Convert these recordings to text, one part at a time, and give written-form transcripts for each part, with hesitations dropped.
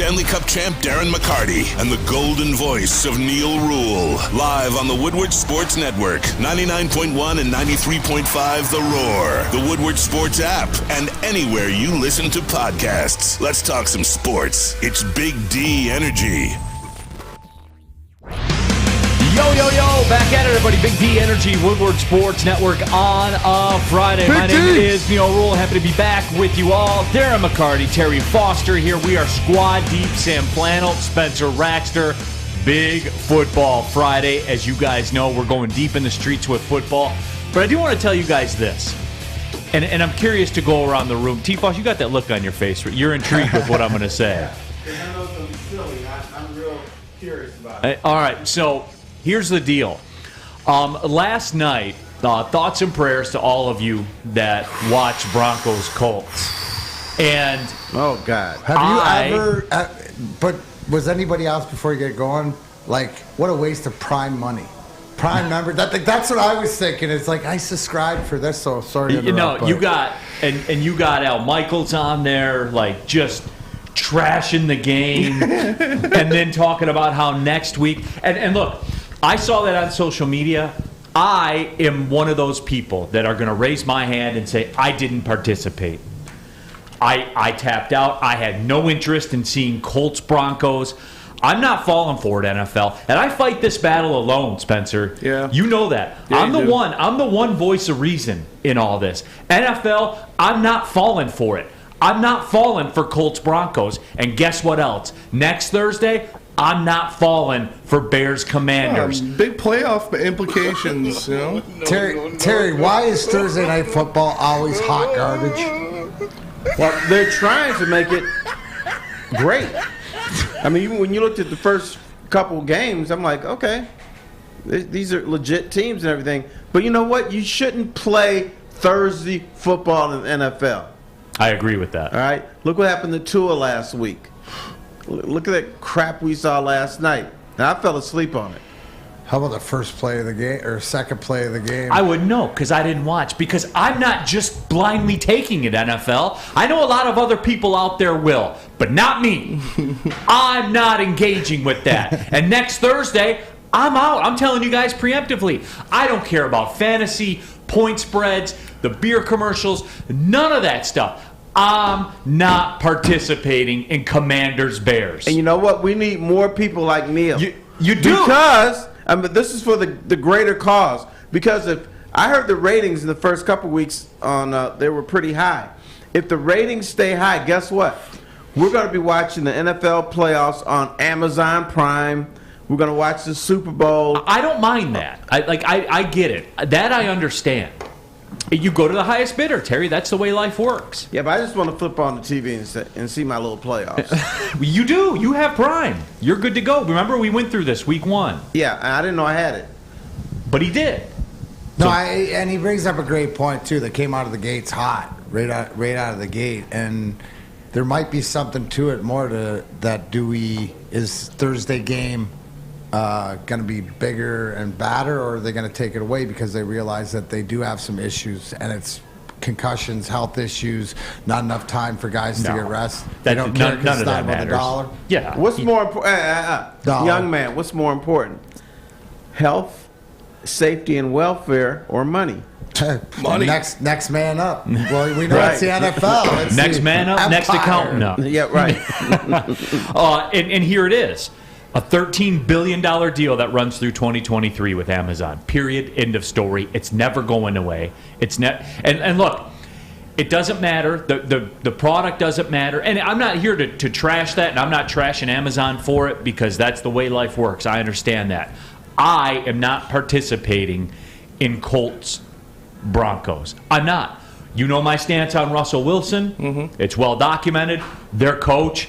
Stanley Cup champ Darren McCarty and the golden voice of Neal Ruhl. Live on the Woodward Sports Network, 99.1 and 93.5 The Roar, the Woodward Sports app, and anywhere you listen to podcasts. Let's talk some sports. It's Big D Energy. Yo, back at it, everybody. Big D Energy, Woodward Sports Network on a Friday. My name is Neal Ruhl. Happy to be back with you all. Darren McCarty, Terry Foster here. We are squad deep. Sam Flannel, Spencer Raxter. Big Football Friday. As you guys know, we're going deep in the streets with football. But I do want to tell you guys this. And I'm curious to go around the room. T-Foss, you got that look on your face. You're intrigued with what I'm going to say. I know it's going to be silly. I'm real curious about it. All right, so here's the deal. Last night, thoughts and prayers to all of you that watch Broncos Colts. And oh God, have you ever? But was anybody else before you get going? Like, what a waste of Prime money. Prime member. That's what I was thinking. It's like I subscribed for this, so sorry to interrupt. You got and you got Al Michaels on there, like just trashing the game, and then talking about how next week. And look, I saw that on social media. I am one of those people that are going to raise my hand and say, I didn't participate. I tapped out. I had no interest in seeing Colts Broncos. I'm not falling for it, NFL. And I fight this battle alone, Spencer. Yeah. You know that. Yeah, I'm the one voice of reason in all this. NFL, I'm not falling for it. I'm not falling for Colts Broncos. And guess what else? Next Thursday, I'm not falling for Bears Commanders. Big playoff implications, you know. Terry, why is Thursday Night Football always hot garbage? Well, they're trying to make it great. I mean, even when you looked at the first couple games, I'm like, okay, these are legit teams and everything. But you know what? You shouldn't play Thursday football in the NFL. I agree with that. All right? Look what happened to Tua last week. Look at that crap we saw last night. And I fell asleep on it. How about the first play of the game or second play of the game? I wouldn't know because I didn't watch. Because I'm not just blindly taking it, NFL. I know a lot of other people out there will, but not me. I'm not engaging with that. And next Thursday, I'm out. I'm telling you guys preemptively. I don't care about fantasy, point spreads, the beer commercials, none of that stuff. I'm not participating in Commanders Bears. And you know what? We need more people like Neal. You do. Because this is for the greater cause. Because if I heard the ratings in the first couple weeks on they were pretty high. If the ratings stay high, guess what? We're going to be watching the NFL playoffs on Amazon Prime. We're going to watch the Super Bowl. I don't mind that. I get it. That I understand. You go to the highest bidder, Terry. That's the way life works. Yeah, but I just want to flip on the TV and see my little playoffs. You do. You have Prime. You're good to go. Remember, we went through this week 1. Yeah, I didn't know I had it. But he did. No, and he brings up a great point, too, that came out of the gates hot, right out of the gate. And there might be something to it more to that. Is Thursday game going to be bigger and badder, or are they going to take it away because they realize that they do have some issues and it's concussions, health issues, not enough time for guys to get rest? They don't care because it's not about the dollar. Yeah. What's more important, young man? What's more important, health, safety, and welfare, or money? Money. Next man up. Well, we know it's the NFL. It's next man up, Empire. next accountant up. Yeah, right. And here it is. A $13 billion deal that runs through 2023 with Amazon. Period. End of story. It's never going away. And look, it doesn't matter. The product doesn't matter. And I'm not here to trash that, and I'm not trashing Amazon for it because that's the way life works. I understand that. I am not participating in Colts Broncos. I'm not. You know my stance on Russell Wilson. Mm-hmm. It's well documented. Their coach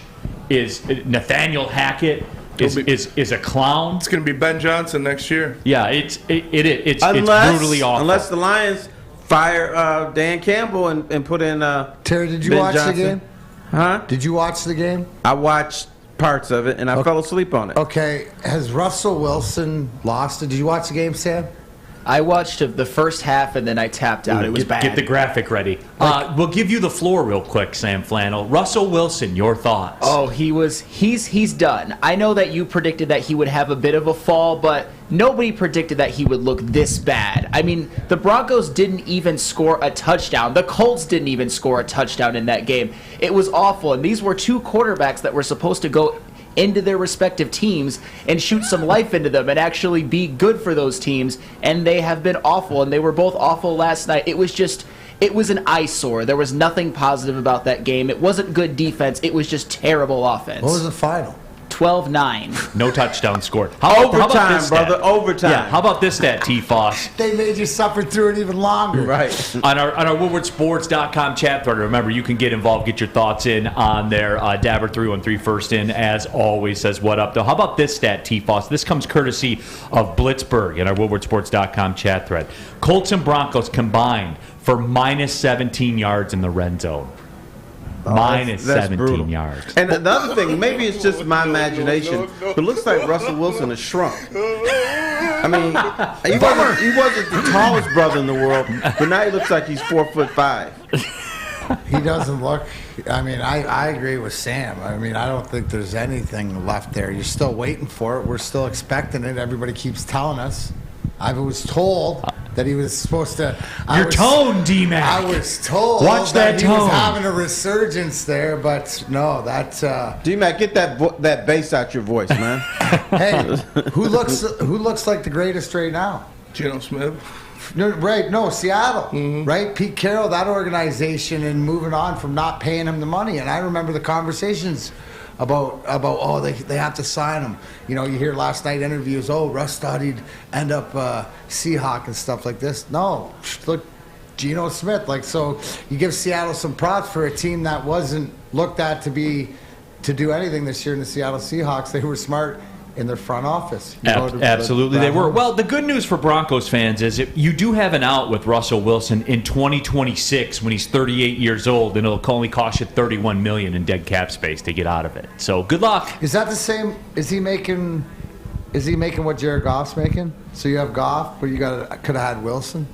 is Nathaniel Hackett. Is a clown. It's going to be Ben Johnson next year. Yeah, it's brutally awful. Unless the Lions fire Dan Campbell and put in Terry, did you Ben watch Johnson. the game? Huh? Did you watch the game? I watched parts of it, and I fell asleep on it. Okay, has Russell Wilson lost it? Did you watch the game, Sam? I watched the first half and then I tapped out. It was bad. Get the graphic ready. We'll give you the floor real quick, Sam Flannel. Russell Wilson, your thoughts? Oh, he's done. I know that you predicted that he would have a bit of a fall, but nobody predicted that he would look this bad. I mean, the Broncos didn't even score a touchdown. The Colts didn't even score a touchdown in that game. It was awful, and these were two quarterbacks that were supposed to go into their respective teams and shoot some life into them and actually be good for those teams, and they have been awful, and they were both awful last night. It was an eyesore. There was nothing positive about that game. It wasn't good defense. It was just terrible offense. What was the final? 12-9. No touchdown scored. Overtime, brother. Overtime. Yeah. How about this stat, T-Foss? They made you suffer through it even longer. Right. On our WoodwardSports.com chat thread, remember, you can get involved, get your thoughts in on there. Dabber313 first in, as always, says, what up, though? How about this stat, T-Foss? This comes courtesy of Blitzburg in our WoodwardSports.com chat thread. Colts and Broncos combined for minus 17 yards in the red zone. Minus that's 17 brutal. yards. And the other thing, maybe it's just my imagination, but it looks like Russell Wilson has shrunk. I mean, he wasn't the tallest brother in the world, but now he looks like he's 4'5". He doesn't look. I mean, I agree with Sam. I mean, I don't think there's anything left there. You're still waiting for it. We're still expecting it. Everybody keeps telling us. I was told that he was supposed to. Tone, D-Mac. I was told Watch that he was tone. having a resurgence there, but no, that's. D-Mac, get that bass out your voice, man. Hey, who looks like the greatest right now? Geno Smith. No, right, no, Seattle, Mm-hmm. right? Pete Carroll, that organization, and moving on from not paying him the money. And I remember the conversations about they have to sign him. You know, you hear last night interviews, Russ thought he'd end up Seahawk and stuff like this. No, look, Geno Smith. Like, so you give Seattle some props for a team that wasn't looked at to do anything this year in the Seattle Seahawks. They were smart in their front office. Absolutely, they were. Well, the good news for Broncos fans is you do have an out with Russell Wilson in 2026 when he's 38 years old, and it'll only cost you $31 million in dead cap space to get out of it. So good luck. Is that the same? Is he making what Jared Goff's making? So you have Goff, but you could have had Wilson.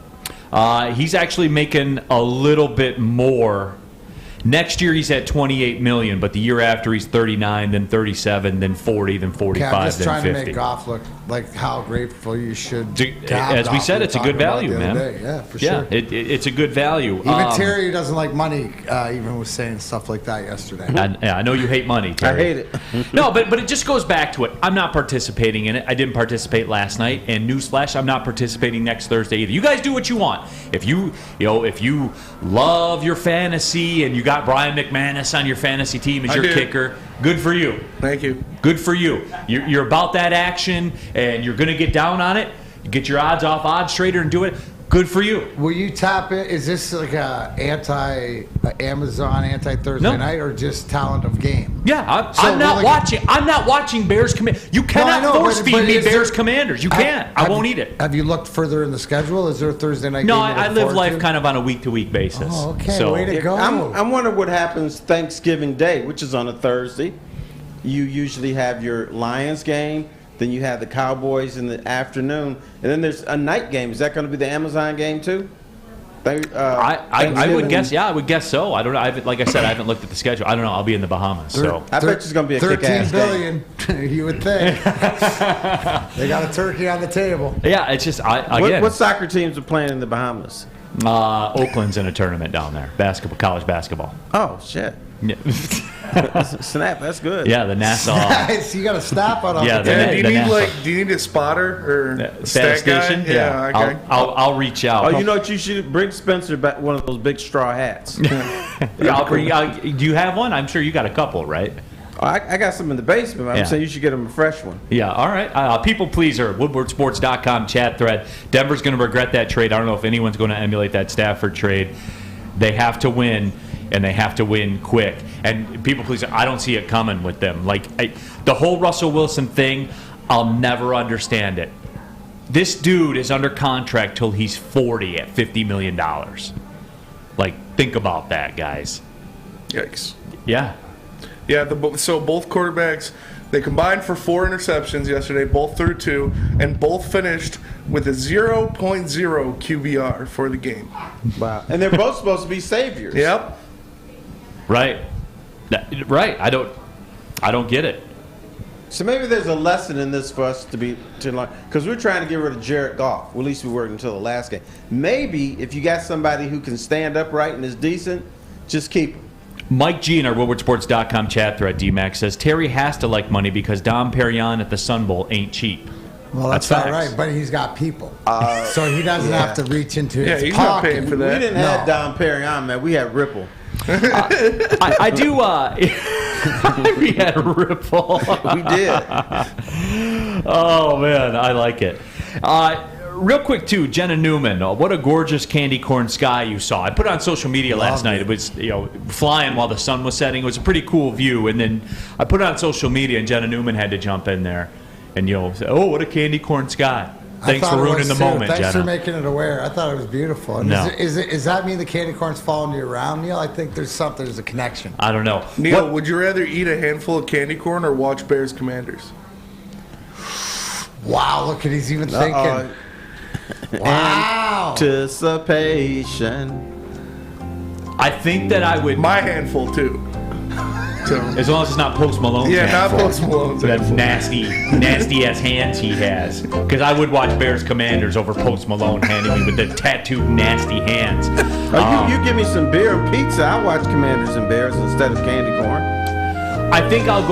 He's actually making a little bit more. Next year he's at $28 million, but the year after he's 39, then 37, then 40, then 45, I'm just then trying 50. to make Goff look like how grateful you should. As we said, it's a good value, man. Yeah, for sure. It's a good value. Even Terry, who doesn't like money, even was saying stuff like that yesterday. I know you hate money, Terry. I hate it. No, but it just goes back to it. I'm not participating in it. I didn't participate last night, and newsflash, I'm not participating next Thursday either. You guys do what you want. If you love your fantasy and you got Brian McManus on your fantasy team as your kicker, good for you. Thank you. Good for you. You're about that action, and you're going to get down on it. You get your odds off Odds Trader and do it. Good for you. Will you tap it? Is this like a Amazon anti-Thursday night, or just talent of game? Yeah, I'm not watching. I'm not watching Bears Commanders. You cannot force feed me Bears Commanders. You can't. I won't eat it. Have you looked further in the schedule? Is there a Thursday night? No, game I live life kind of on a week-to-week basis. Oh, okay. So, Way to go. I'm wondering what happens Thanksgiving Day, which is on a Thursday. You usually have your Lions game. Then you have the Cowboys in the afternoon, and then there's a night game. Is that going to be the Amazon game too? I would guess. Yeah, I would guess so. I don't know. Like I said, I haven't looked at the schedule. I don't know. I'll be in the Bahamas. So I bet it's going to be a kick-ass $13 billion. You would think. They got a turkey on the table. Yeah, it's just again. What soccer teams are playing in the Bahamas? Oakland's in a tournament down there. College basketball. Oh shit. Yeah. Snap, that's good. Yeah, the Nassau. Nice. You got a snap on Yeah, the Yeah, the do you need a spotter or statistician? guy? Yeah, okay. I'll reach out. Oh, you know what? You should bring Spencer back one of those big straw hats. I'll bring. Do you have one? I'm sure you got a couple, right? I got some in the basement. I'm saying you should get him a fresh one. Yeah, all right. People pleaser, WoodwardSports.com chat thread. Denver's going to regret that trade. I don't know if anyone's going to emulate that Stafford trade. They have to win, and they have to win quick. And people pleaser, I don't see it coming with them. The whole Russell Wilson thing, I'll never understand it. This dude is under contract till he's 40 at $50 million. Think about that, guys. Yikes. Yeah. Yeah, so both quarterbacks, they combined for 4 interceptions yesterday, both threw 2, and both finished with a 0.0 QBR for the game. Wow. And they're both supposed to be saviors. Yep. Right. Right. I don't get it. So maybe there's a lesson in this for us to learn, because we're trying to get rid of Jared Goff. Well, at least we were until the last game. Maybe if you got somebody who can stand upright and is decent, just keep him. Mike G in our WoodwardSports.com chat thread, D-Max, says Terry has to like money because Dom Perignon at the Sun Bowl ain't cheap. Well, that's all right, but he's got people. So he doesn't have to reach into his he's pocket. not paying for that. We didn't have Dom Perignon, man. We had Ripple. I do. We had a Ripple. We did. Oh man, I like it. Real quick too, Jenna Newman. What a gorgeous candy corn sky you saw. I put it on social media last night. It was flying while the sun was setting. It was a pretty cool view. And then I put it on social media, and Jenna Newman had to jump in there and say, "Oh, what a candy corn sky." Thanks for ruining the moment, Thanks Jenna. for making it aware. I thought it was beautiful. And No. Does that mean the candy corn's following you around, Neil? I think there's a connection. I don't know. Neil, would you rather eat a handful of candy corn or watch Bears Commanders? Wow, look at he's even thinking. Wow. Anticipation. I think that I would. My handful, too. So, As long as it's not Post Malone. yeah, not Post Malone's That handful. nasty ass hands he has. Because I would watch Bears Commanders over Post Malone handing me with the tattooed nasty hands. You give me some beer and pizza. I watch Commanders and Bears instead of candy corn. I think I'll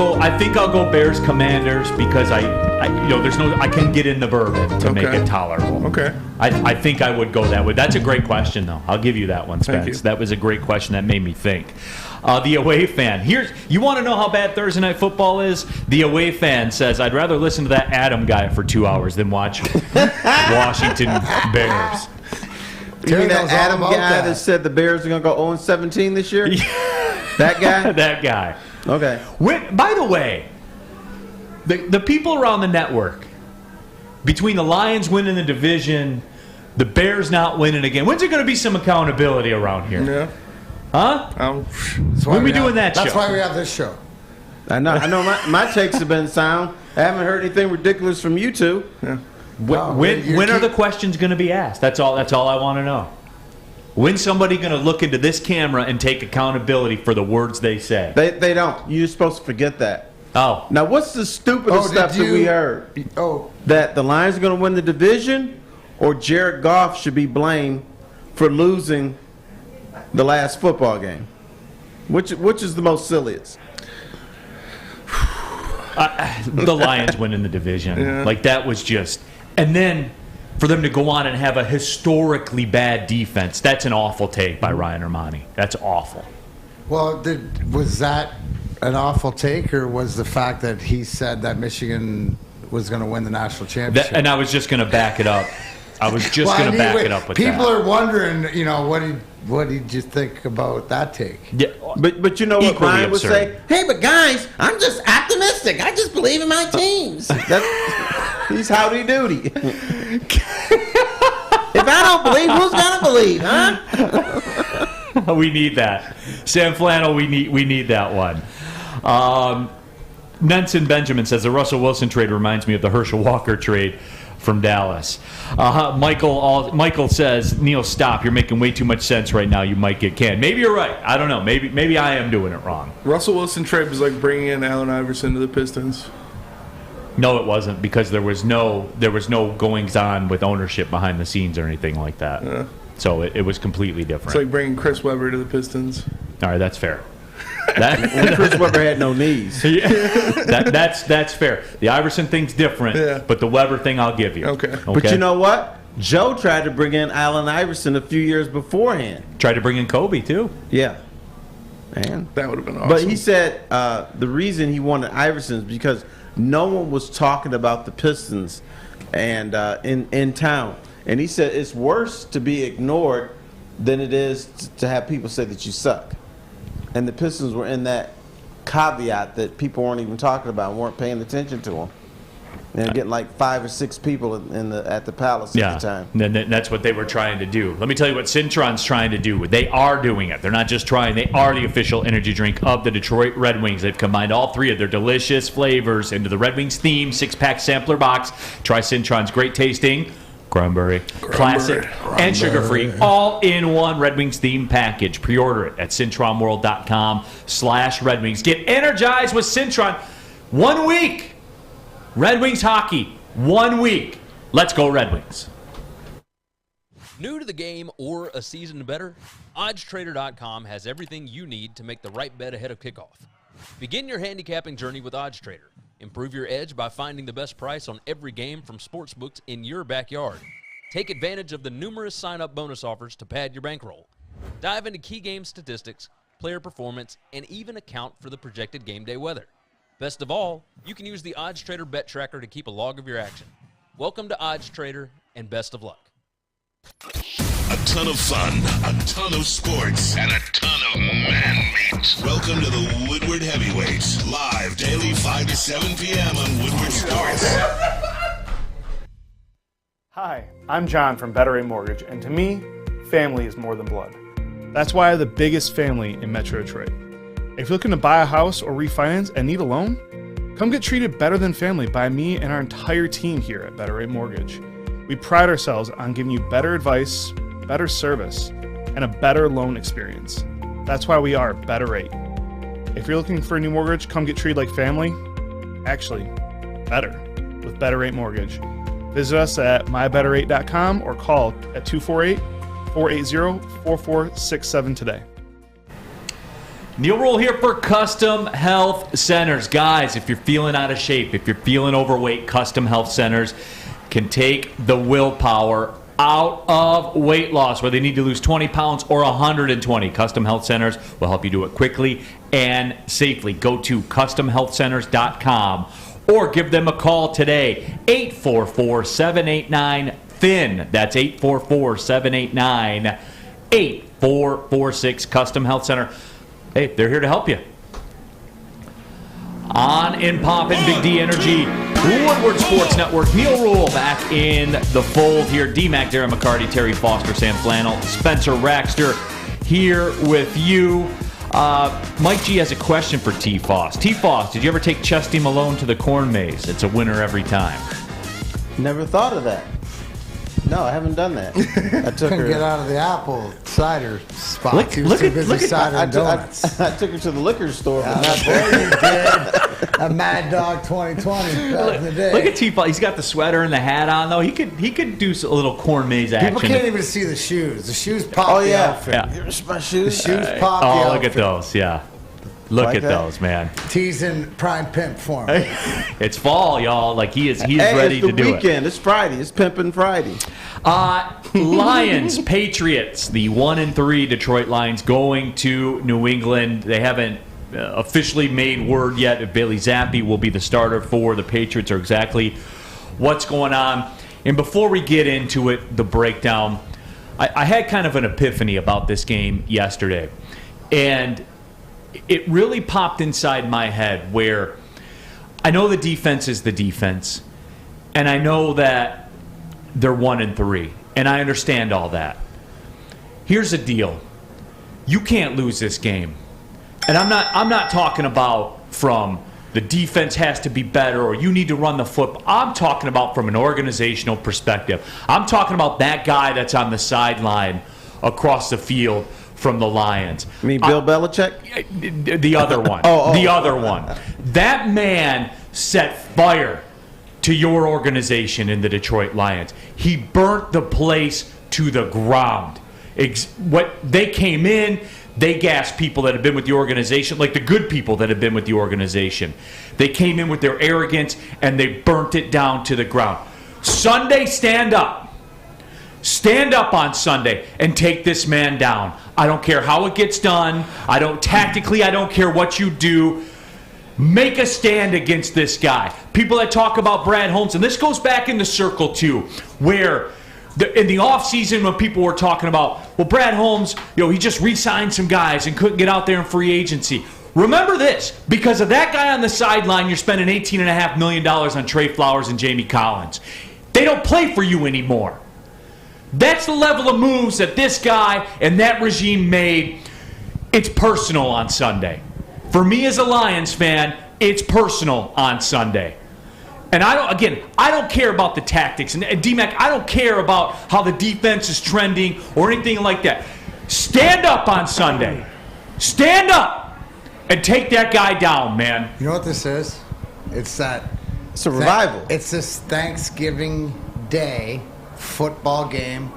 go Bears Commanders because I can get in the bourbon to make Okay. it tolerable. Okay. I think I would go that way. That's a great question though. I'll give you that one, Thank Spence. you. That was a great question that made me think. The away fan. You want to know how bad Thursday Night Football is? The away fan says, I'd rather listen to that Adam guy for 2 hours than watch Washington Bears. You mean that Terry knows all Adam about guy that. that said the Bears are going to go 0-17 this year? That guy? That guy. Okay. By the way, the people around the network, between the Lions winning the division, the Bears not winning again, when's there going to be some accountability around here? Yeah. Huh? That's why When we have- doing that That's show? why we have this show. I know my takes have been sound. I haven't heard anything ridiculous from you two. Yeah. When are the questions going to be asked? That's all I want to know. When's somebody going to look into this camera and take accountability for the words they say? They don't. You're supposed to forget that. Oh. Now, what's the stupidest stuff that we heard? That the Lions are going to win the division, or Jared Goff should be blamed for losing the last football game? Which is the most silliest? The Lions winning the division. Yeah. Like, that was just... And then for them to go on and have a historically bad defense, that's an awful take by Ryan Ermanni. That's awful. Well, was that an awful take, or was the fact that he said that Michigan was going to win the national championship? And I was just going to back it up. I was just going to back it up with people that. are wondering, what did you think about that take? Yeah, But you know what Equally Ryan would absurd. say? Hey, but guys, I'm just optimistic. I just believe in my teams. He's howdy doody. If I don't believe, who's gonna believe, huh? we need that. Sam Flannel, we need that one. Nenson Benjamin says the Russell Wilson trade reminds me of the Herschel Walker trade from Dallas. Michael says, Neil, stop. You're making way too much sense right now. You might get canned. Maybe you're right. I don't know. Maybe I am doing it wrong. Russell Wilson trade was like bringing in Allen Iverson to the Pistons. No, it wasn't, because there was no goings on with ownership behind the scenes or anything like that. Yeah. So it was completely different. It's like bringing Chris Webber to the Pistons. All right, that's fair. Chris Webber had no knees. That's fair. The Iverson thing's different, Yeah. but the Weber thing I'll give you. Okay. But you know what? Joe tried to bring in Allen Iverson a few years beforehand. Tried to bring in Kobe too. Yeah. Man. That would have been awesome. But he said the reason he wanted Iverson is because no one was talking about the Pistons and in town. And he said it's worse to be ignored than it is to have people say that you suck. And the Pistons were in that caveat that people weren't even talking about and weren't paying attention to them. They're getting like 5 or 6 people at the Palace at the time. And that's what they were trying to do. Let me tell you what Cintron's trying to do. They are doing it. They're not just trying. They are the official energy drink of the Detroit Red Wings. They've combined all 3 of their delicious flavors into the Red Wings theme 6-pack sampler box. Try Cintron's great tasting cranberry, classic, and sugar-free, all-in-one Red Wings theme package. Pre-order it at CintronWorld.com/Red Wings. Get energized with Cintron. 1 week. Red Wings hockey, 1 week. Let's go Red Wings. New to the game or a season better? OddsTrader.com has everything you need to make the right bet ahead of kickoff. Begin your handicapping journey with OddsTrader. Improve your edge by finding the best price on every game from sportsbooks in your backyard. Take advantage of the numerous sign-up bonus offers to pad your bankroll. Dive into key game statistics, player performance, and even account for the projected game day weather. Best of all, you can use the OddsTrader bet tracker to keep a log of your action. Welcome to OddsTrader, and best of luck. A ton of fun, a ton of sports, and a ton of man-meat. Welcome to the Woodward Heavyweights, live daily 5 to 7 p.m. on Woodward Sports. Hi, I'm John from Better Rate Mortgage, and to me, family is more than blood. That's why I have the biggest family in Metro Detroit. If you're looking to buy a house or refinance and need a loan, come get treated better than family by me and our entire team here at Better Rate Mortgage. We pride ourselves on giving you better advice, better service, and a better loan experience. That's why we are Better Rate. If you're looking for a new mortgage, come get treated like family. Actually, better with Better Rate Mortgage. Visit us at mybetterrate.com or call at 248-480-4467 today. Neal Ruhl here for Custom Health Centers. Guys, if you're feeling out of shape, if you're feeling overweight, Custom Health Centers can take the willpower out of weight loss, whether they need to lose 20 pounds or 120. Custom Health Centers will help you do it quickly and safely. Go to customhealthcenters.com or give them a call today, 844-789-THIN. That's 844-789-8446. Custom Health Center. Hey, they're here to help you. On in Poppin', Big D Energy, Woodward Sports Network. Neal Ruhl back in the fold here. D-Mac, Darren, McCarty, Terry Foster, Sam Flannel, Spencer Raxter here with you. Mike G has a question for T-Foss. T-Foss, did you ever take Chesty Malone to the corn maze? It's a winner every time. Never thought of that. No, I haven't done that. I took Couldn't her. get out of the apple cider spot. Look- He was look too at- busy look at- cider I and donuts. took her to the liquor store, but not There there. you did. A Mad Dog 2020 back in the day. Look at T-Foss. He's got the sweater and the hat on, though. He could do a little corn maze action. People can't even see the shoes. The shoes pop Oh the yeah, outfit. Yeah. here's my The shoes. shoes pop the Oh, outfit. look at those. Yeah. Look Like at that? those, man. Tees in prime pimp form. It's fall, y'all. Like he is Hey, ready it's to the do weekend. It's Friday. It's Pimpin' Friday. Lions, Patriots, the 1-3 Detroit Lions going to New England. They haven't officially made word yet if Bailey Zappi will be the starter for the Patriots or exactly what's going on. And before we get into it, the breakdown, I had kind of an epiphany about this game yesterday. And it really popped inside my head where I know the defense is the defense, and I know that they're 1-3, and I understand all that. Here's the deal: you can't lose this game, and I'm not talking about from the defense has to be better or you need to run the football. I'm talking about from an organizational perspective. I'm talking about that guy that's on the sideline across the field from the Lions. You mean Bill Belichick? The other one. The other one. That man set fire to your organization in the Detroit Lions. He burnt the place to the ground. What they came in, they gassed people that have been with the organization, like the good people that have been with the organization. They came in with their arrogance, and they burnt it down to the ground. Sunday, stand up. Stand up on Sunday and take this man down. I don't care how it gets done. I don't care what you do. Make a stand against this guy. People that talk about Brad Holmes, and this goes back in the circle too, where in the offseason when people were talking about, well, Brad Holmes, he just re-signed some guys and couldn't get out there in free agency. Remember this, because of that guy on the sideline, you're spending $18.5 million on Trey Flowers and Jamie Collins. They don't play for you anymore. That's the level of moves that this guy and that regime made. It's personal on Sunday. For me as a Lions fan, it's personal on Sunday. And I don't care about the tactics. And D-Mac, I don't care about how the defense is trending or anything like that. Stand up on Sunday. Stand up and take that guy down, man. You know what this is? It's a revival. It's this Thanksgiving Day football game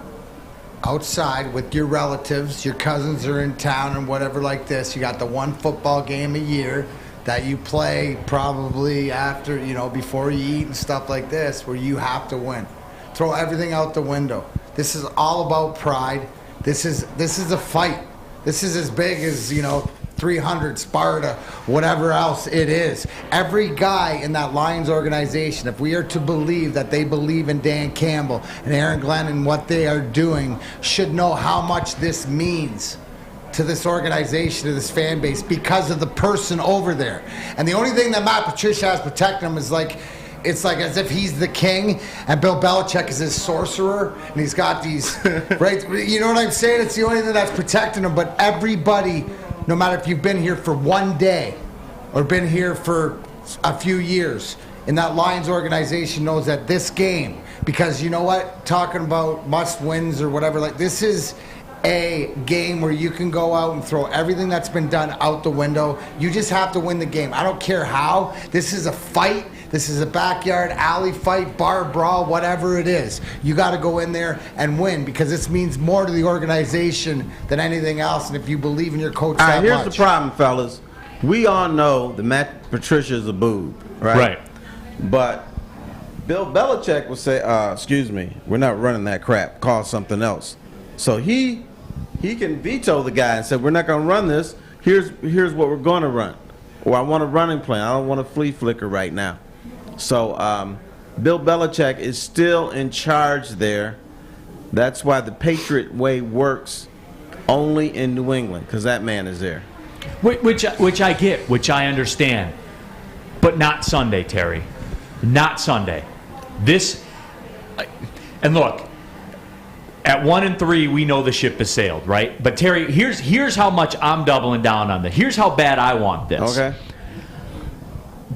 outside with your relatives. Your cousins are in town and whatever like this. You got the one football game a year that you play probably after, before you eat and stuff like this, where you have to win. Throw everything out the window. This is all about pride. This is a fight. This is as big as, 300, Sparta, whatever else it is. Every guy in that Lions organization, if we are to believe that they believe in Dan Campbell and Aaron Glenn and what they are doing, should know how much this means to this organization, to this fan base, because of the person over there. And the only thing that Matt Patricia has protecting him is it's like as if he's the king and Bill Belichick is his sorcerer and he's got these, right? You know what I'm saying? It's the only thing that's protecting him. But everybody, no matter if you've been here for one day or been here for a few years, in that Lions organization knows that this game, because you know what? Talking about must wins or whatever, this is a game where you can go out and throw everything that's been done out the window. You just have to win the game. I don't care how. This is a fight. This is a backyard alley fight, bar brawl, whatever it is. You got to go in there and win, because this means more to the organization than anything else. And if you believe in your coach that here's much. the problem, fellas. We all know that Matt Patricia is a boob, right? Right. But Bill Belichick would say, excuse me, we're not running that crap. Call something else. So he can veto the guy and say, we're not going to run this. Here's what we're going to run. Or I want a running plan. I don't want a flea flicker right now. So Bill Belichick is still in charge there. That's why the Patriot way works only in New England, because that man is there. Which I get, which I understand. But not Sunday, Terry. Not Sunday. And look, at 1-3, we know the ship has sailed, right? But Terry, here's how much I'm doubling down on this. Here's how bad I want this. Okay.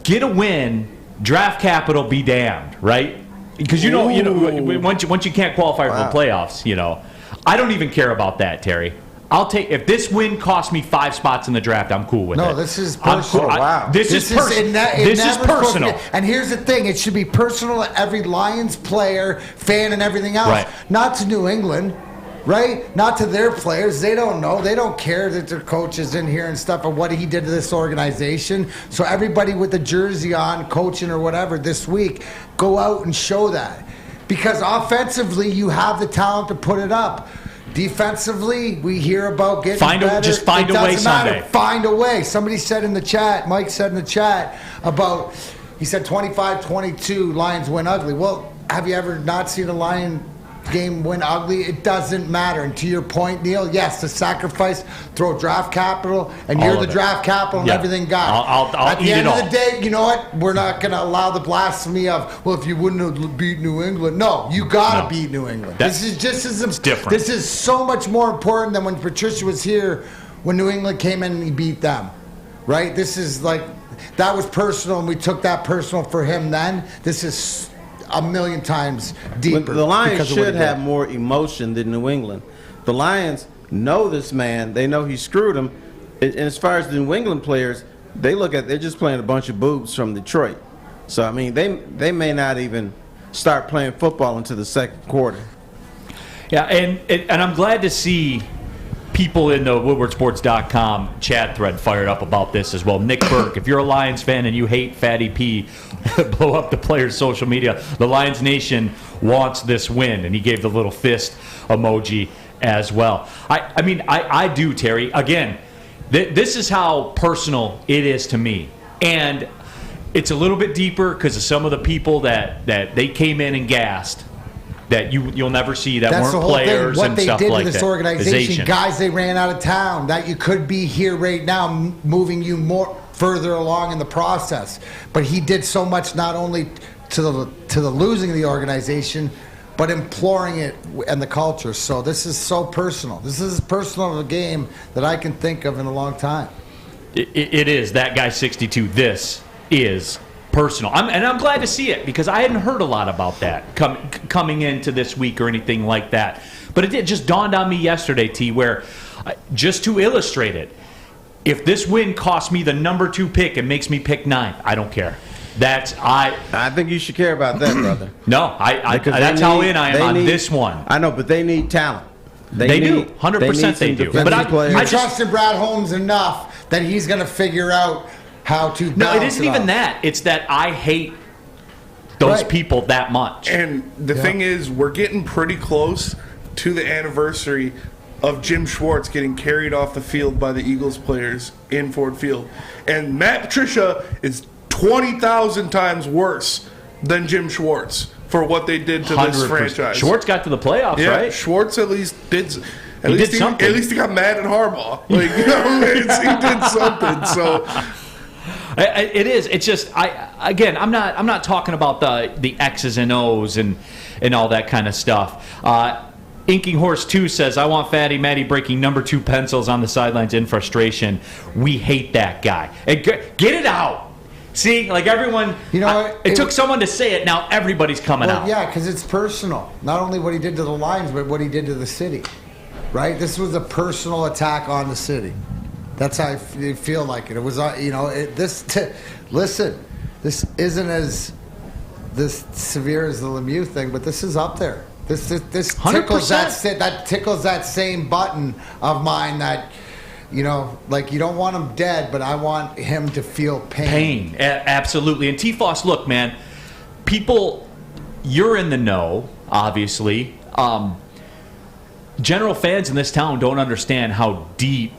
Get a win, draft capital be damned, right? Because once you can't qualify for the playoffs, I don't even care about that, Terry. I'll take, if this win costs me 5 spots in the draft, I'm cool with it. No, this is personal. This is personal. And here's the thing: it should be personal to every Lions player, fan, and everything else. Right. Not to New England, right? Not to their players. They don't know. They don't care that their coach is in here and stuff, or what he did to this organization. So everybody with the jersey on, coaching or whatever this week, go out and show that. Because offensively, you have the talent to put it up. Defensively, we hear about getting better. Just find a way Sunday. Find a way. Somebody said in the chat, Mike said in the chat about, he said 25-22, Lions win ugly. Well, have you ever not seen a Lion game win ugly? It doesn't matter. And to your point, Neal, yes, the sacrifice, throw draft capital, and you're the draft capital and everything got. I'll At the end of the day, you know what? We're not going to allow the blasphemy of, well, if you wouldn't have beat New England. No, you got to beat New England. This is just as different. This is so much more important than when Patricia was here, when New England came in and he beat them. Right? This is that was personal, and we took that personal for him then. This is a million times deeper. The Lions should have more emotion than New England. The Lions know this man. They know he screwed them. And as far as the New England players, they're just playing a bunch of boobs from Detroit. So, I mean, they may not even start playing football until the second quarter. Yeah, and I'm glad to see people in the WoodwardSports.com chat thread fired up about this as well. Nick Burke, if you're a Lions fan and you hate Fatty P, blow up the players' social media. The Lions Nation wants this win, and he gave the little fist emoji as well. I do, Terry. Again, this is how personal it is to me. And it's a little bit deeper because of some of the people that they came in and gassed. that you'll never see that That's weren't the whole players thing. What and they stuff did like to this that. organization, guys they ran out of town, that you could be here right now, moving you more further along in the process. But he did so much, not only to the losing of the organization, but imploring it and the culture. So this is so personal. This is as personal of a game that I can think of in a long time. It is. That guy 62. This is personal. I'm glad to see it because I hadn't heard a lot about that coming into this week or anything like that. But it just dawned on me yesterday, T, where just to illustrate it, if this win costs me the number 2 pick and makes me pick 9th, I don't care. I think you should care about that, brother. No, that's how in I am on this one. I know, but they need talent. They do. 100% they do. But I trust in Brad Holmes enough that he's going to figure out how to balance. No, it isn't even that. It's that I hate those people that much. And the thing is, we're getting pretty close to the anniversary of Jim Schwartz getting carried off the field by the Eagles players in Ford Field. And Matt Patricia is 20,000 times worse than Jim Schwartz for what they did to this franchise. Schwartz got to the playoffs, right? Schwartz at least did. At something. At least he got mad at Harbaugh. Like, he did something. So it is. It's just I'm not talking about the X's and O's and all that kind of stuff. Inking Horse 2 says, I want Fatty Matty breaking number 2 pencils on the sidelines in frustration. We hate that guy. Get it out. See, like everyone, it took someone to say it. Now everybody's coming out. Yeah, because it's personal. Not only what he did to the Lions, but what he did to the city. Right? This was a personal attack on the city. That's how I feel like it. It was, listen, this isn't as this severe as the Lemieux thing, but this is up there. This tickles that tickles that same button of mine that. Like you don't want him dead, but I want him to feel pain. Absolutely. And T-Foss, look, man, people, you're in the know, obviously. General fans in this town don't understand how deep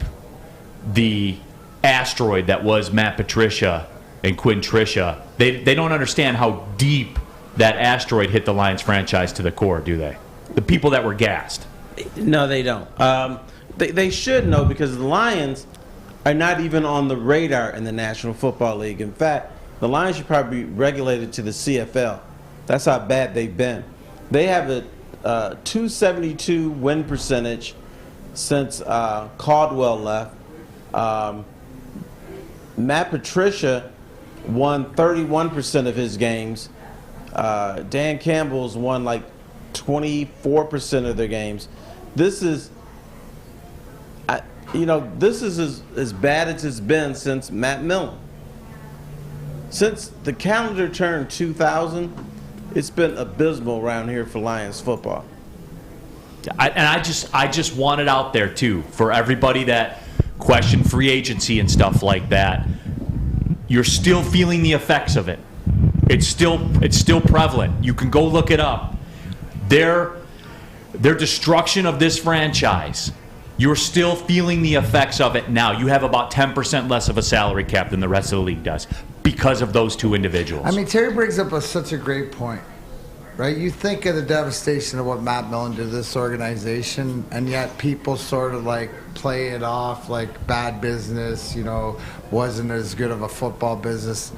the asteroid that was Matt Patricia and Quinn Trisha, they don't understand how deep that asteroid hit the Lions franchise to the core, do they? The people that were gassed. No, they don't. They should know because the Lions are not even on the radar in the National Football League. In fact, the Lions should probably be regulated to the CFL. That's how bad they've been. They have a 272 win percentage since Caldwell left. Matt Patricia won 31% of his games. Dan Campbell's won like 24% of their games. This is as bad as it's been since Matt Millen. Since the calendar turned 2000, it's been abysmal around here for Lions football. I just want it out there too for everybody that questioned free agency and stuff like that. You're still feeling the effects of it. It's still prevalent. You can go look it up. Their destruction of this franchise. You're still feeling the effects of it now. You have about 10% less of a salary cap than the rest of the league does because of those two individuals. I mean, Terry brings up such a great point, right? You think of the devastation of what Matt Millen did to this organization, and yet people sort of like play it off like bad business, wasn't as good of a football business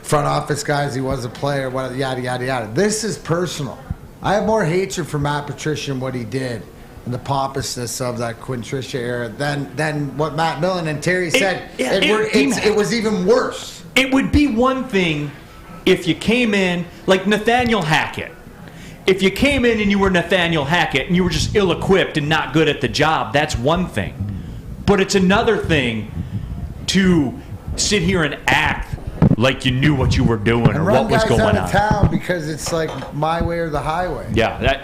front office guy as he was a player, yada, yada, yada. This is personal. I have more hatred for Matt Patricia and what he did and the pompousness of that Quinn Trisha era than what Matt Millen and Terry said. It was even worse. It would be one thing if you came in like Nathaniel Hackett. If you came in and you were Nathaniel Hackett and you were just ill-equipped and not good at the job, that's one thing. But it's another thing to sit here and act like you knew what you were doing or what was going on. Run guys out of town because it's like my way or the highway. Yeah,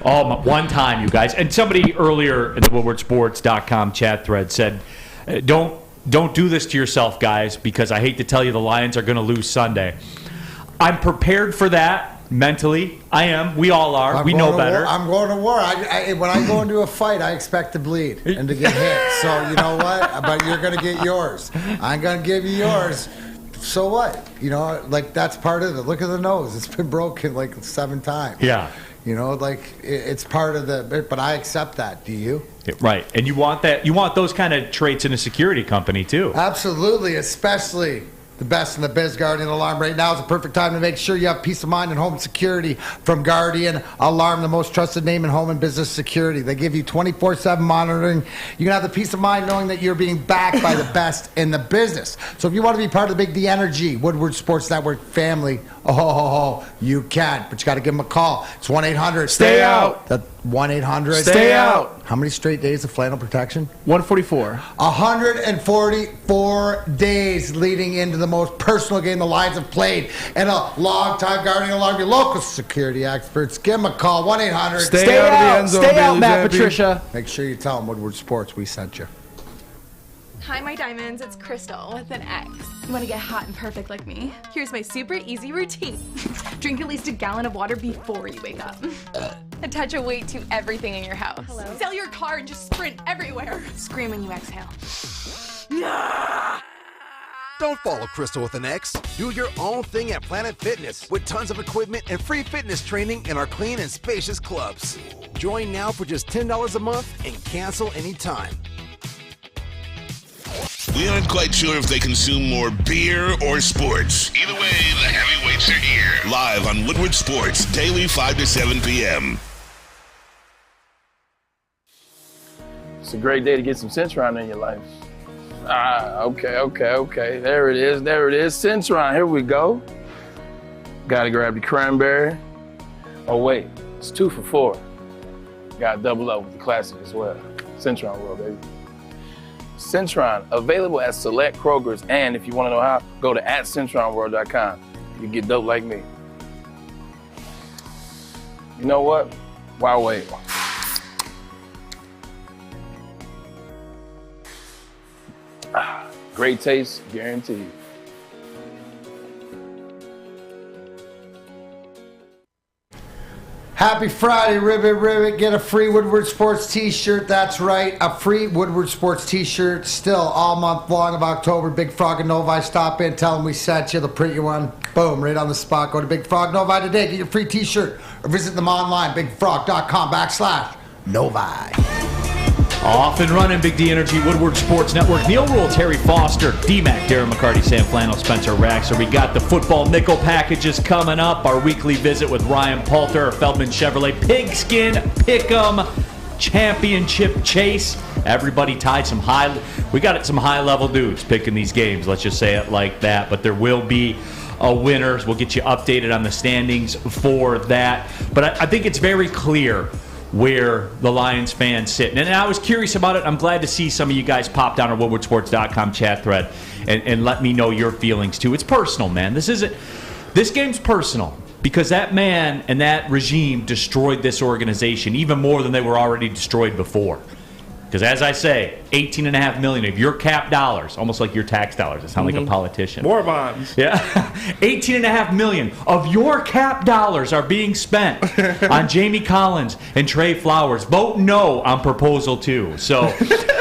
one time, you guys. And somebody earlier in the WoodwardSports.com chat thread said, don't do this to yourself, guys, because I hate to tell you the Lions are going to lose Sunday. I'm prepared for that mentally. I am. We all are. We know better. I'm going to war. When I go into a fight, I expect to bleed and to get hit. So you know what? But you're going to get yours. I'm going to give you yours. so what? Like that's part of it. Look at the nose; it's been broken like 7 times. Yeah. Like it's part of the. But I accept that. Do you? Right, and you want that. You want those kind of traits in a security company too. Absolutely, especially the best in the biz. Guardian Alarm. Right now is the perfect time to make sure you have peace of mind and home security from Guardian Alarm, the most trusted name in home and business security. They give you 24/7 monitoring. You can have the peace of mind knowing that you're being backed by the best in the business. So if you want to be part of the Big D Energy Woodward Sports Network family, you can. But you got to give them a call. It's 1-800. Stay out. That's 1-800. Stay out. How many straight days of flannel protection? 144. 144 days leading into the most personal game the Lions have played in a long time. Guardian Alarm, your local security experts. Give them a call. 1-800. Stay out of the end zone, Stay out, Bailey Matt Zappi. Patricia. Make sure you tell them Woodward Sports we sent you. Hi, my diamonds. It's Crystal with an X. You want to get hot and perfect like me? Here's my super easy routine. Drink at least a gallon of water before you wake up. Attach a weight to everything in your house. Hello? Sell your car and just sprint everywhere. Scream when you exhale. Don't follow Crystal with an X. Do your own thing at Planet Fitness with tons of equipment and free fitness training in our clean and spacious clubs. Join now for just $10 a month and cancel anytime. We aren't quite sure if they consume more beer or sports. Either way, the heavyweights are here. Live on Woodward Sports, daily 5 to 7 p.m. It's a great day to get some Centron in your life. Okay. There it is. Centron, here we go. Gotta grab the cranberry. Oh wait, it's 2 for $4. Gotta double up with the classic as well. Centron World, baby. Centron, available at select Krogers, and if you want to know how, go to @CentronWorld.com. You get dope like me. You know what? Why wait? Great taste, guaranteed. Happy Friday, Ribbit. Get a free Woodward Sports t-shirt. That's right, a free Woodward Sports t-shirt still all month long of October. Big Frog and Novi, stop in, tell them we sent you. They'll print you one. Boom, right on the spot. Go to Big Frog Novi today, get your free t-shirt, or visit them online, bigfrog.com/Novi. Off and running, Big D Energy, Woodward Sports Network. Neal Ruhl, Terry Foster, D-Mac, Darren McCarty, Sam Flannel, Spencer Raxer. We got the football nickel packages coming up. Our weekly visit with Ryan Poulter, Feldman Chevrolet, Pigskin Pick Em, Championship Chase. Everybody tied some high. We got some high-level dudes picking these games. Let's just say it like that. But there will be winners. We'll get you updated on the standings for that. But I think it's very clear where the Lions fans sit. And I was curious about it. I'm glad to see some of you guys pop down our WoodwardSports.com chat thread and let me know your feelings too. It's personal, man. This game's personal because that man and that regime destroyed this organization even more than they were already destroyed before. Because as I say, $18.5 million of your cap dollars, almost like your tax dollars. I sound like a politician. More bonds. Yeah. $18.5 million of your cap dollars are being spent on Jamie Collins and Trey Flowers. Vote no on Proposal 2. So,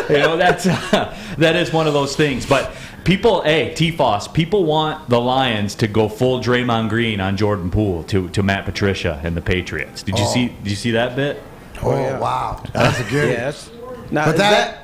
that is one of those things. But people, T-Foss, people want the Lions to go full Draymond Green on Jordan Poole to Matt Patricia and the Patriots. Did you see that bit? Oh, yeah. Wow. That's a good Now, but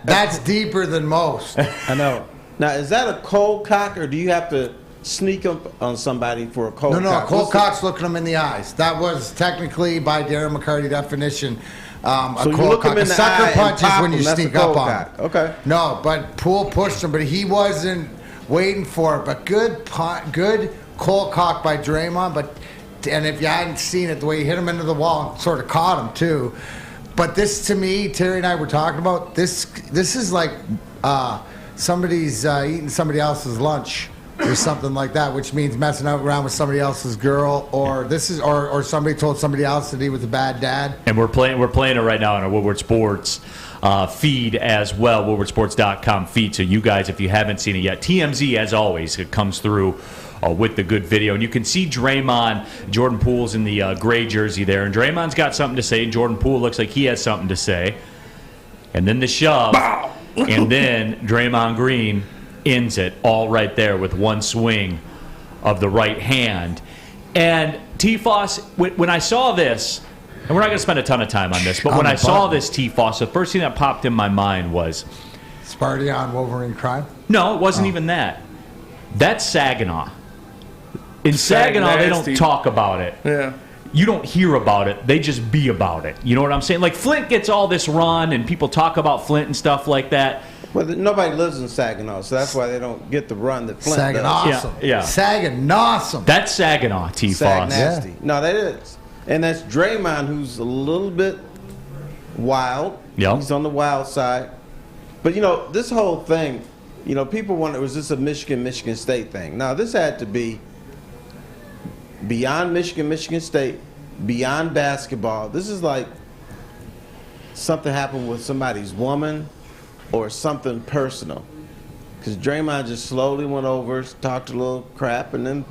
that's deeper than most. I know. Now, is that a cold cock, or do you have to sneak up on somebody for a cold cock? No, cold cock's looking them in the eyes. That was technically, by Darren McCarty definition, a so you cold look cock. him in A the sucker eye punch and is pop when you him, that's sneak a cold up on cock. him. Okay. No, but Poole pushed him, but he wasn't waiting for it. But good cold cock by Draymond. And if you hadn't seen it, the way he hit him into the wall and sort of caught him, too. But this, to me, Terry and I were talking about, this is like somebody's eating somebody else's lunch or something like that, which means messing around with somebody else's girl, or somebody told somebody else that he was a bad dad. And we're playing it right now on our Woodward Sports feed as well, woodwardsports.com feed. So you guys, if you haven't seen it yet, TMZ, as always, it comes through with the good video. And you can see Draymond, Jordan Poole's in the gray jersey there, and Draymond's got something to say. Jordan Poole looks like he has something to say. And then the shove. And then Draymond Green ends it all right there with one swing of the right hand. And T-Foss, when I saw this, and we're not going to spend a ton of time on this, but when I saw this T-Foss, the first thing that popped in my mind was... Sparty on Wolverine Crime? No, it wasn't even that. That's Saginaw. In Saginaw, they don't talk about it. Yeah. You don't hear about it. They just be about it. You know what I'm saying? Like, Flint gets all this run, and people talk about Flint and stuff like that. Well, nobody lives in Saginaw, so that's why they don't get the run that Flint does. Yeah. Saginaw. That's Saginaw, T-Foss. Sag nasty. Yeah. No, that is. And that's Draymond, who's a little bit wild. Yep. He's on the wild side. But, this whole thing, people wonder, was this a Michigan State thing? No, this had to be beyond Michigan State, beyond basketball. This is like something happened with somebody's woman or something personal. Because Draymond just slowly went over, talked a little crap, and then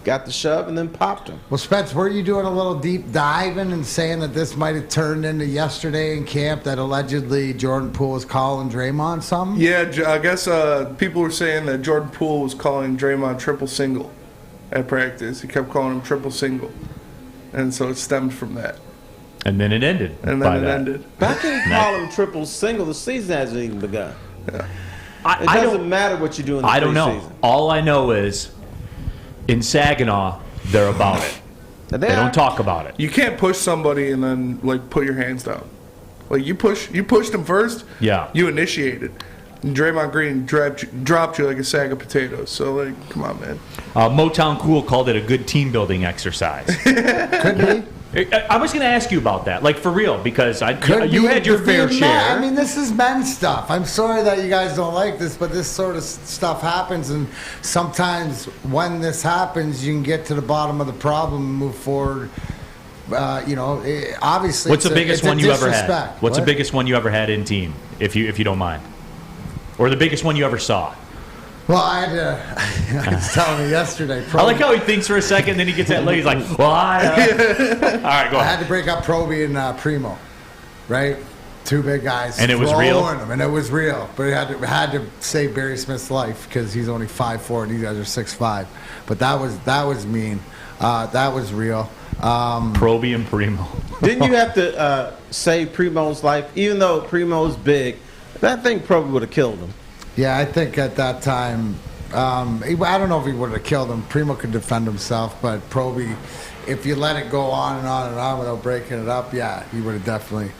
got the shove and then popped him. Well, Spence, were you doing a little deep diving and saying that this might have turned into yesterday in camp that allegedly Jordan Poole was calling Draymond something? Yeah, I guess people were saying that Jordan Poole was calling Draymond triple single at practice. He kept calling him triple single. And so it stemmed from that. And then it ended. Ended. But how can you call him triple single? The season hasn't even begun. Yeah. It doesn't matter what you do in the preseason. I don't know. All I know is in Saginaw, they're about it. They don't talk about it. You can't push somebody and then put your hands down. Like you pushed them first. Yeah. You initiated. And Draymond Green dropped you like a sack of potatoes. So come on, man. Motown Cool called it a good team building exercise. Could be. I was going to ask you about that, for real, because you had your fair share. I mean, this is men's stuff. I'm sorry that you guys don't like this, but this sort of stuff happens, and sometimes when this happens, you can get to the bottom of the problem and move forward. Obviously, what's the biggest one you ever had? What's the biggest one you ever had in team, if you don't mind, or the biggest one you ever saw? Well, I was telling you yesterday. I like how he thinks for a second, then he gets that leg. He's like, well, all right, go ahead. I had to break up Proby and Primo, right? Two big guys. And it was real? And it was real. But it had to save Barry Smith's life because he's only 5'4", and these guys are 6'5". But that was mean. That was real. Proby and Primo. Didn't you have to save Primo's life? Even though Primo's big, I think Proby would have killed him. Yeah, I think at that time, I don't know if he would have killed him. Primo could defend himself, but Proby, if you let it go on and on and on without breaking it up, yeah, he would have definitely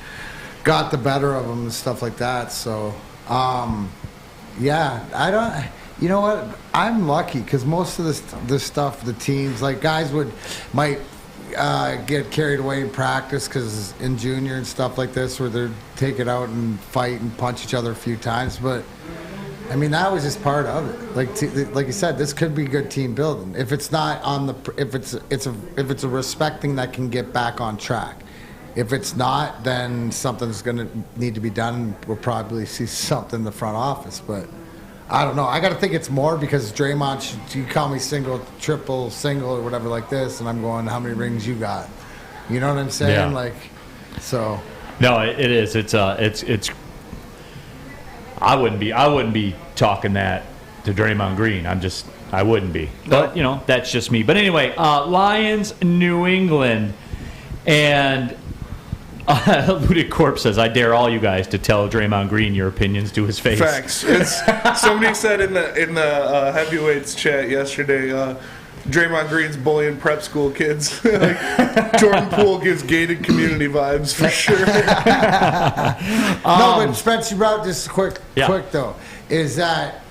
got the better of him and stuff like that. So, yeah, I don't. You know what? I'm lucky because most of this stuff, the teams, guys might get carried away in practice because in junior and stuff like this, where they're take it out and fight and punch each other a few times, but. I mean, that was just part of it. Like you said, this could be good team building. If it's not if it's a respecting that can get back on track. If it's not, then something's going to need to be done. We'll probably see something in the front office, but I don't know. I got to think it's more because Draymond, you call me single, triple, single, or whatever like this, and I'm going, how many rings you got? You know what I'm saying? Yeah. So. No, it is. It's. I wouldn't be talking that to Draymond Green. I wouldn't be. But, that's just me. But anyway, Lions, New England, and Looted Corpse says, I dare all you guys to tell Draymond Green your opinions to his face. Facts. Somebody said in the heavyweights chat yesterday, Draymond Green's bullying prep school kids. Jordan Poole gives gated community vibes for sure. No, but Spence, you brought this quick though, is that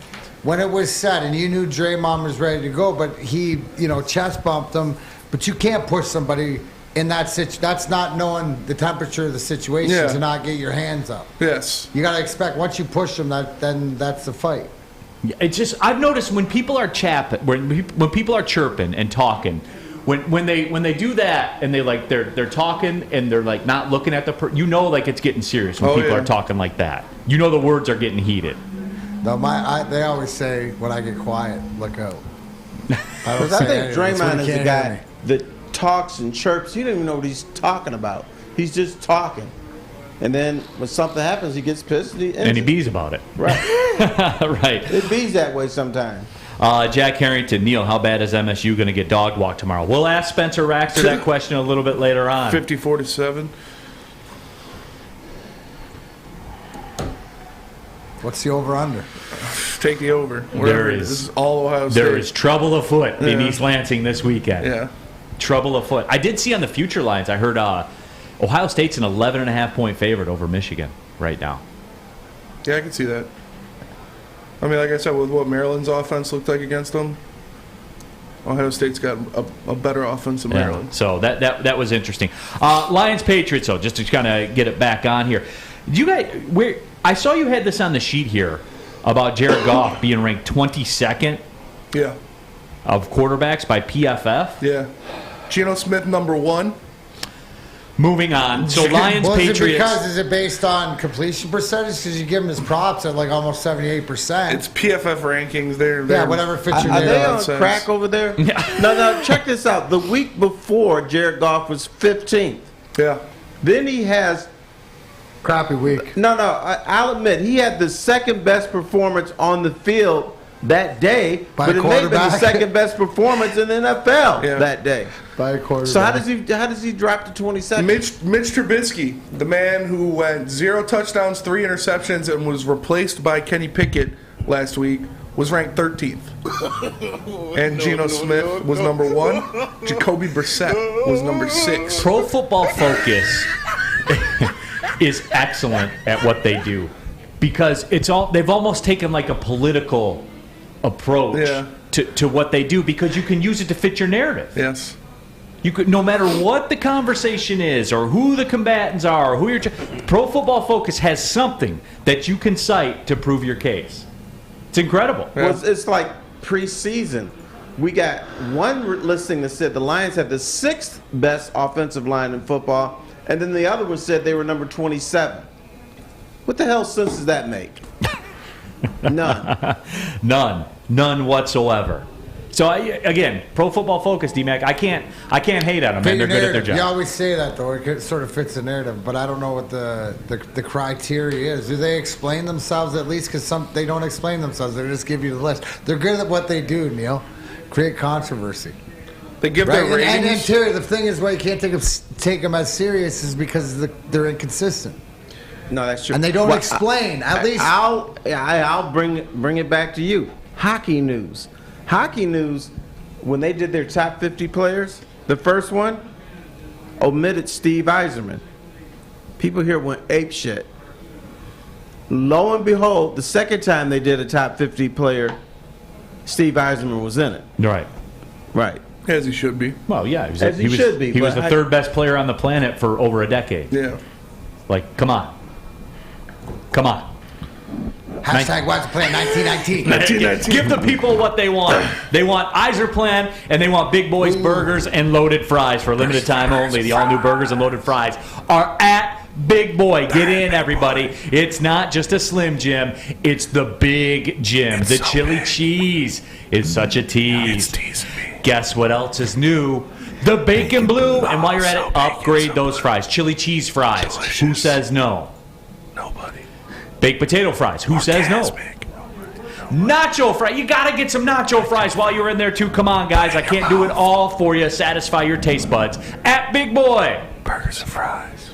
when it was said and you knew Draymond was ready to go, but he, chest bumped him, but you can't push somebody in that situation. That's not knowing the temperature of the situation to not get your hands up. Yes. You got to expect once you push them, then that's the fight. It's just I've noticed when people are when people are chirping and talking, when they do that and they're talking and they're not looking at the it's getting serious when people are talking like that. The words are getting heated. No, they always say when I get quiet, look out. I think Draymond is the guy that talks and chirps. He don't even know what he's talking about. He's just talking. And then when something happens, he gets pissed and he bees about it. Right. Right. It bees that way sometimes. Jack Harrington, Neal, how bad is MSU going to get dog walked tomorrow? We'll ask Spencer Raxter that question a little bit later on. 54-7. What's the over-under? Take the over. This is all Ohio State. There is trouble afoot in East Lansing this weekend. Yeah. Trouble afoot. I did see on the future lines, I heard Ohio State's an 11.5-point favorite over Michigan right now. Yeah, I can see that. I mean, like I said, with what Maryland's offense looked like against them, Ohio State's got a better offense than Maryland. So that was interesting. Lions Patriots, though, just to kind of get it back on here. You guys, I saw you had this on the sheet here about Jared Goff being ranked 22nd. Yeah. Of quarterbacks by PFF. Yeah. Geno Smith, number 1. Moving on. So Lions, Patriots. Is it based on completion percentage? Because you give him his props at like almost 78%. It's PFF rankings. They're whatever fits your Are they on nonsense. crack over there? Yeah. No, check this out. The week before, Jared Goff was 15th. Yeah. Then he has... Crappy week. No, I'll admit, he had the second best performance on the field that day, but it may have been the second best performance in the NFL that day. By a quarterback. So how does he drop to 22nd? Mitch Trubisky, the man who went 0 touchdowns, 3 interceptions, and was replaced by Kenny Pickett last week, was ranked 13th. And Geno Smith was number 1. Jacoby Brissett was number 6. Pro Football Focus is excellent at what they do because they've almost taken like a political approach to what they do because you can use it to fit your narrative. Yes. You could, no matter what the conversation is or who the combatants are, or who Pro Football Focus has something that you can cite to prove your case. It's incredible. Yeah. Well, it's like preseason. We got one listing that said the Lions have the 6th best offensive line in football, and then the other one said they were number 27. What the hell sense does that make? None. None whatsoever. So again, Pro Football Focus, D-Mac, I can't hate on them, man. They're good at their job. You always say that, though. It sort of fits the narrative, but I don't know what the criteria is. Do they explain themselves at least? Because they don't explain themselves. They just give you the list. They're good at what they do, Neal. Create controversy. They give their ratings. And too, the thing is why you can't take them as serious is because they're inconsistent. No, that's true. And they don't explain. At least I'll bring it back to you. Hockey news. Hockey news, when they did their top 50 players, the first one omitted Steve Yzerman. People here went apeshit. Lo and behold, the second time they did a top 50 player, Steve Yzerman was in it. Right. As he should be. Well, yeah. He was the third best player on the planet for over a decade. Yeah. Like, come on. Hashtag Watch Plan 1919. Give the people what they want. They want Yzerplan, and they want Big Boys burgers and loaded fries for a limited time only. The all-new burgers and loaded fries are at Big Boy. Get in, everybody. It's not just a Slim Jim. It's the Big Jim. The chili cheese is such a tease. Guess what else is new? The Bacon Blue. And while you're at it, upgrade those fries. Chili cheese fries. Who says no? Nobody. Baked potato fries. Who says no? Nacho fries. You got to get some nacho fries while you're in there, too. Come on, guys. I can't do it all for you. Satisfy your taste buds at Big Boy. Burgers and fries.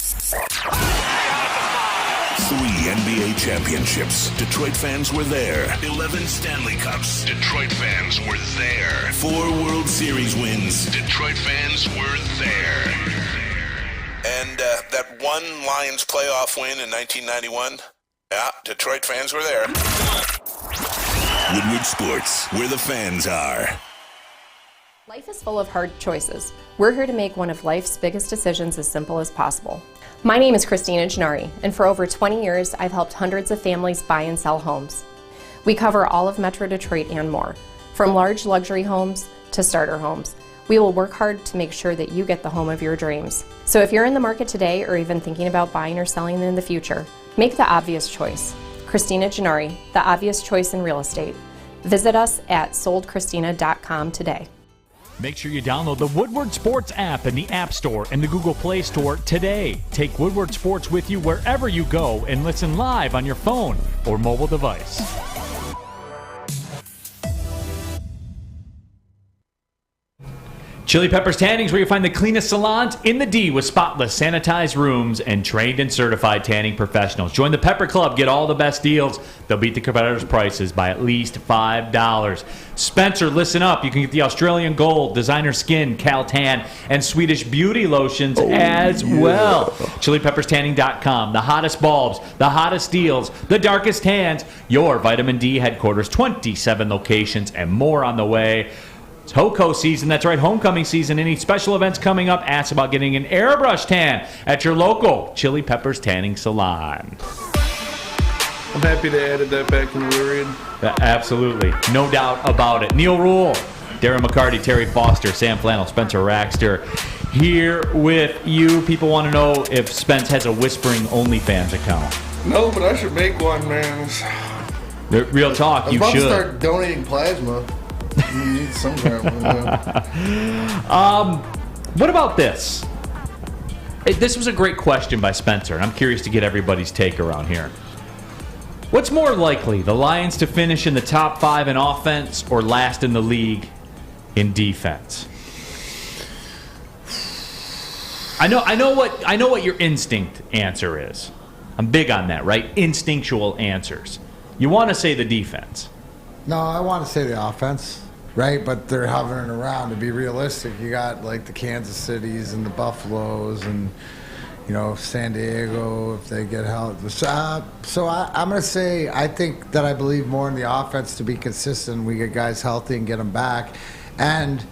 3 NBA championships. Detroit fans were there. 11 Stanley Cups. Detroit fans were there. 4 World Series wins. Detroit fans were there. And that one Lions playoff win in 1991? Yeah, Detroit fans were there. Woodward Sports, where the fans are. Life is full of hard choices. We're here to make one of life's biggest decisions as simple as possible. My name is Christina Gennari, and for over 20 years, I've helped hundreds of families buy and sell homes. We cover all of Metro Detroit and more, from large luxury homes to starter homes. We will work hard to make sure that you get the home of your dreams. So if you're in the market today or even thinking about buying or selling in the future, make the obvious choice. Christina Gennari, the obvious choice in real estate. Visit us at soldchristina.com today. Make sure you download the Woodward Sports app in the App Store and the Google Play Store today. Take Woodward Sports with you wherever you go and listen live on your phone or mobile device. Chili Peppers Tanning's where you find the cleanest salons in the D with spotless, sanitized rooms and trained and certified tanning professionals. Join the Pepper Club. Get all the best deals. They'll beat the competitors' prices by at least $5. Spencer, listen up. You can get the Australian Gold, Designer Skin, Cal Tan, and Swedish Beauty lotions as well. ChiliPeppersTanning.com. The hottest bulbs, the hottest deals, the darkest tans. Your Vitamin D headquarters, 27 locations, and more on the way. It's HOCO season. That's right, homecoming season. Any special events coming up? Ask about getting an airbrush tan at your local Chili Peppers Tanning Salon. I'm happy they added that back in the period. Absolutely. No doubt about it. Neal Ruhl, Darren McCarty, Terry Foster, Sam Flannel, Spencer Raxter here with you. People want to know if Spence has a Whispering OnlyFans account. No, but I should make one, man. Real talk, you should. I'm about to start donating plasma. You need some kind of, What about this? This was a great question by Spencer, and I'm curious to get everybody's take around here. What's more likely, the Lions to finish in the top 5 in offense or last in the league in defense? I know what your instinct answer is. I'm big on that, right? Instinctual answers. You want to say the defense. No, I want to say the offense, right? But they're hovering around. To be realistic, you got like the Kansas Cities and the Buffaloes and, San Diego if they get help. So I'm going to say I think that I believe more in the offense to be consistent. We get guys healthy and get them back. And,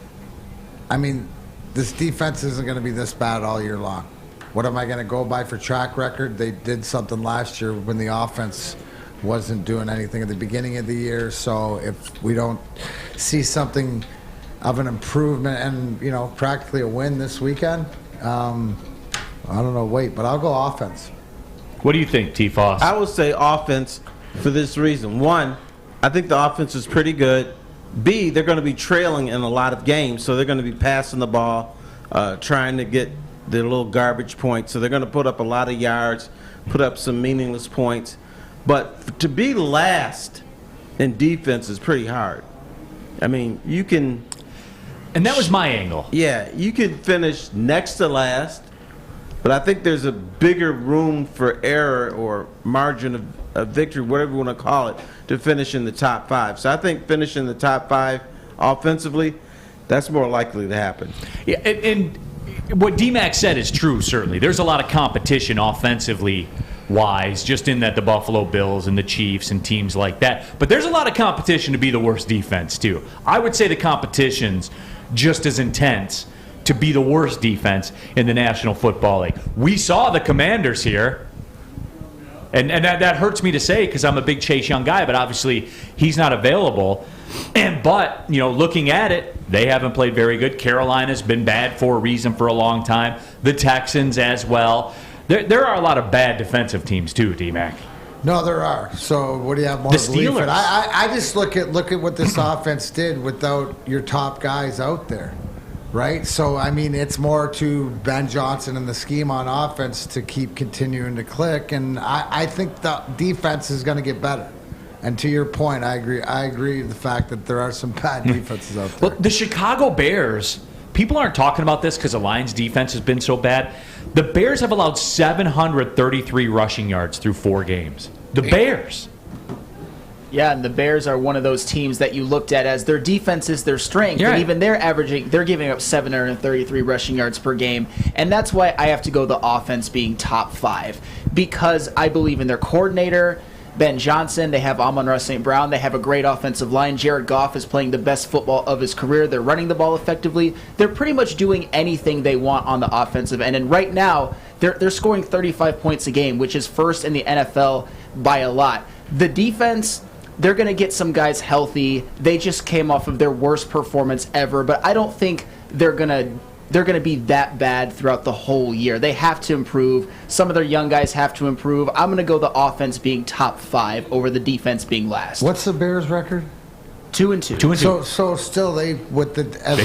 this defense isn't going to be this bad all year long. What am I going to go by for track record? They did something last year when the offense wasn't doing anything at the beginning of the year. So if we don't see something of an improvement and, practically a win this weekend, I don't know, but I'll go offense. What do you think, T-Foss? I would say offense for this reason. One, I think the offense is pretty good. B, they're going to be trailing in a lot of games, so they're going to be passing the ball, trying to get their little garbage points. So they're going to put up a lot of yards, put up some meaningless points. But to be last in defense is pretty hard. You can... And that was my angle. Yeah, you could finish next to last, but I think there's a bigger room for error or margin of victory, whatever you want to call it, to finish in the top 5. So I think finishing the top 5 offensively, that's more likely to happen. Yeah, and what D-Mac said is true, certainly. There's a lot of competition offensively wise, just in that the Buffalo Bills and the Chiefs and teams like that. But there's a lot of competition to be the worst defense, too. I would say the competition's just as intense to be the worst defense in the National Football League. We saw the Commanders here, and that hurts me to say because I'm a big Chase Young guy, but obviously he's not available. But looking at it, they haven't played very good. Carolina's been bad for a reason for a long time. The Texans as well. There are a lot of bad defensive teams too, D-Mac. No, there are. So what do you have more The belief in? Steelers. I just look at what this offense did without your top guys out there, right? So, it's more to Ben Johnson and the scheme on offense to keep continuing to click, and I think the defense is going to get better. And to your point, I agree with the fact that there are some bad defenses out there. Well, the Chicago Bears, people aren't talking about this because the Lions' defense has been so bad. The Bears have allowed 733 rushing yards through 4 games. The Bears. Yeah, and the Bears are one of those teams that you looked at as their defense is their strength. Yeah. And even they're giving up 733 rushing yards per game. And that's why I have to go the offense being top 5. Because I believe in their coordinator, Ben Johnson. They have Amon-Ra St. Brown. They have a great offensive line. Jared Goff is playing the best football of his career. They're running the ball effectively. They're pretty much doing anything they want on the offensive end. And right now, they're scoring 35 points a game, which is first in the NFL by a lot. The defense, they're going to get some guys healthy. They just came off of their worst performance ever, but I don't think they're going to be that bad throughout the whole year. They have to improve. Some of their young guys have to improve. I'm going to go the offense being top 5 over the defense being last. What's the Bears' record? 2-2. 2-2. So still they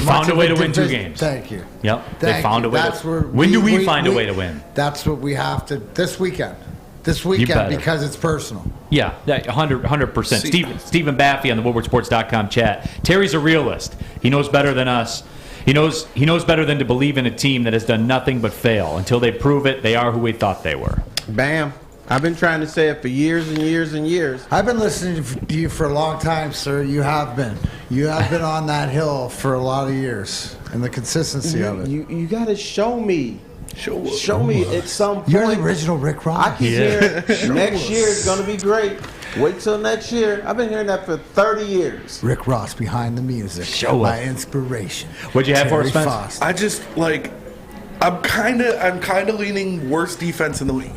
found a way to win 2 games. Thank you. Yep. They found a way. Where when do we find a way to win? That's what we have to this weekend. Because it's personal. Yeah, 100%. Stephen Baffy on the WoodwardSports.com chat. Terry's a realist. He knows better than us. He knows better than to believe in a team that has done nothing but fail. Until they prove it, they are who we thought they were. Bam. I've been trying to say it for years and years and years. I've been listening to you for a long time, sir. You have been. You have been on that hill for a lot of years, and the consistency of it. You got to show me. Show me at some point. You're the original Rick Ross. I can hear next year is going to be great. Wait till next year. I've been hearing that for 30 years. Rick Ross behind the music. My inspiration. What'd you have for us, Spence? I just I'm kind of leaning worst defense in the league.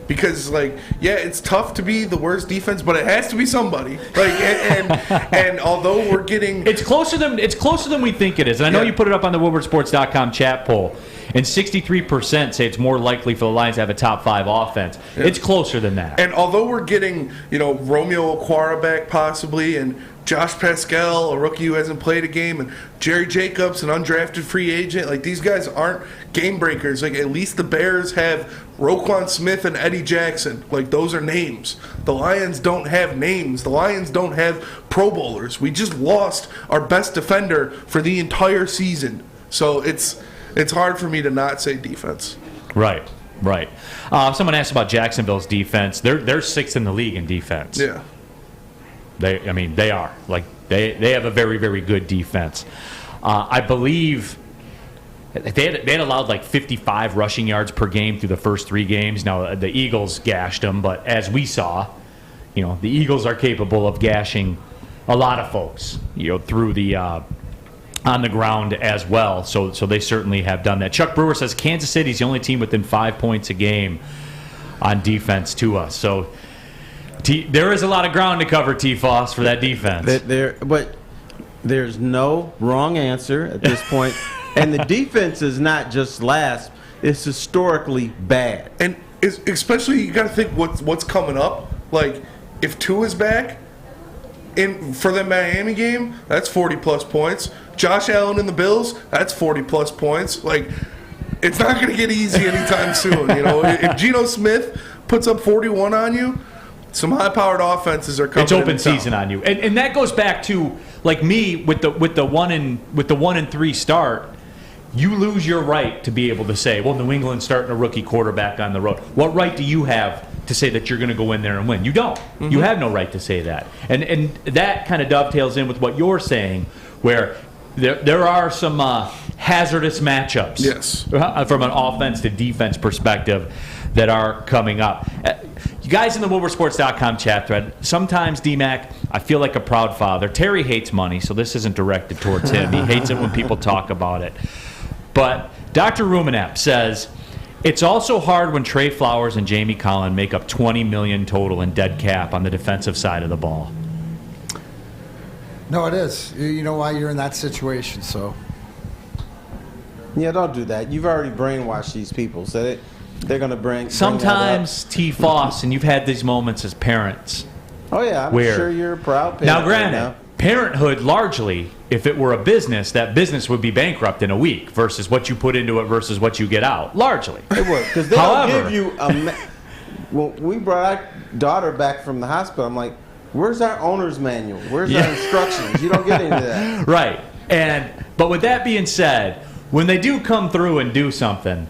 Because it's tough to be the worst defense, but it has to be somebody. And although we're getting, it's closer than we think it is. And I know you put it up on the WoodwardSports.com chat poll, and 63% say it's more likely for the Lions to have a top 5 offense. Yeah. It's closer than that. And although we're getting Romeo Okwara back possibly, and Josh Pascal, a rookie who hasn't played a game, and Jerry Jacobs, an undrafted free agent. These guys aren't game breakers. At least the Bears have Roquan Smith and Eddie Jackson. Those are names. The Lions don't have names. The Lions don't have Pro Bowlers. We just lost our best defender for the entire season. So it's hard for me to not say defense. Right. Someone asked about Jacksonville's defense. They're 6th in the league in defense. Yeah. They are. They have a very, very good defense. I believe they had allowed 55 rushing yards per game through the first 3 games. Now, the Eagles gashed them, but as we saw, the Eagles are capable of gashing a lot of folks, through the on the ground as well. So they certainly have done that. Chuck Brewer says Kansas City's the only team within 5 points a game on defense to us. So there is a lot of ground to cover, T-Foss, for that defense. But there's no wrong answer at this point. And the defense is not just last. It's historically bad. And especially you got to think what's coming up. If Tua's back for the Miami game, that's 40-plus points. Josh Allen and the Bills, that's 40-plus points. It's not going to get easy anytime soon. If Geno Smith puts up 41 on you, some high-powered offenses are coming. It's open season on you, and that goes back to me with the 1-3 start. You lose your right to be able to say, well, New England's starting a rookie quarterback on the road. What right do you have to say that you're going to go in there and win? You don't. Mm-hmm. You have no right to say that, and that kind of dovetails in with what you're saying, where there are some hazardous matchups. Yes, from an offense to defense perspective that are coming up. You guys in the WoodwardSports.com chat thread, sometimes, D-Mac, I feel like a proud father. Terry hates money, so this isn't directed towards him. He hates it when people talk about it. But Dr. Rumenap says, it's also hard when Trey Flowers and Jamie Collin make up $20 million total in dead cap on the defensive side of the ball. No, it is. You know why you're in that situation, so. Yeah, don't do that. You've already brainwashed these people, so they're going to bring sometimes T. Foss, and you've had these moments as parents. Oh, yeah, I'm sure you're a proud parent. Now, granted, parenthood largely, if it were a business, that business would be bankrupt in a week versus what you put into it versus what you get out. Largely. It would, because they'll give you well, we brought our daughter back from the hospital. I'm like, where's our owner's manual? Where's our instructions? You don't get into that. Right. But with that being said, when they do come through and do something,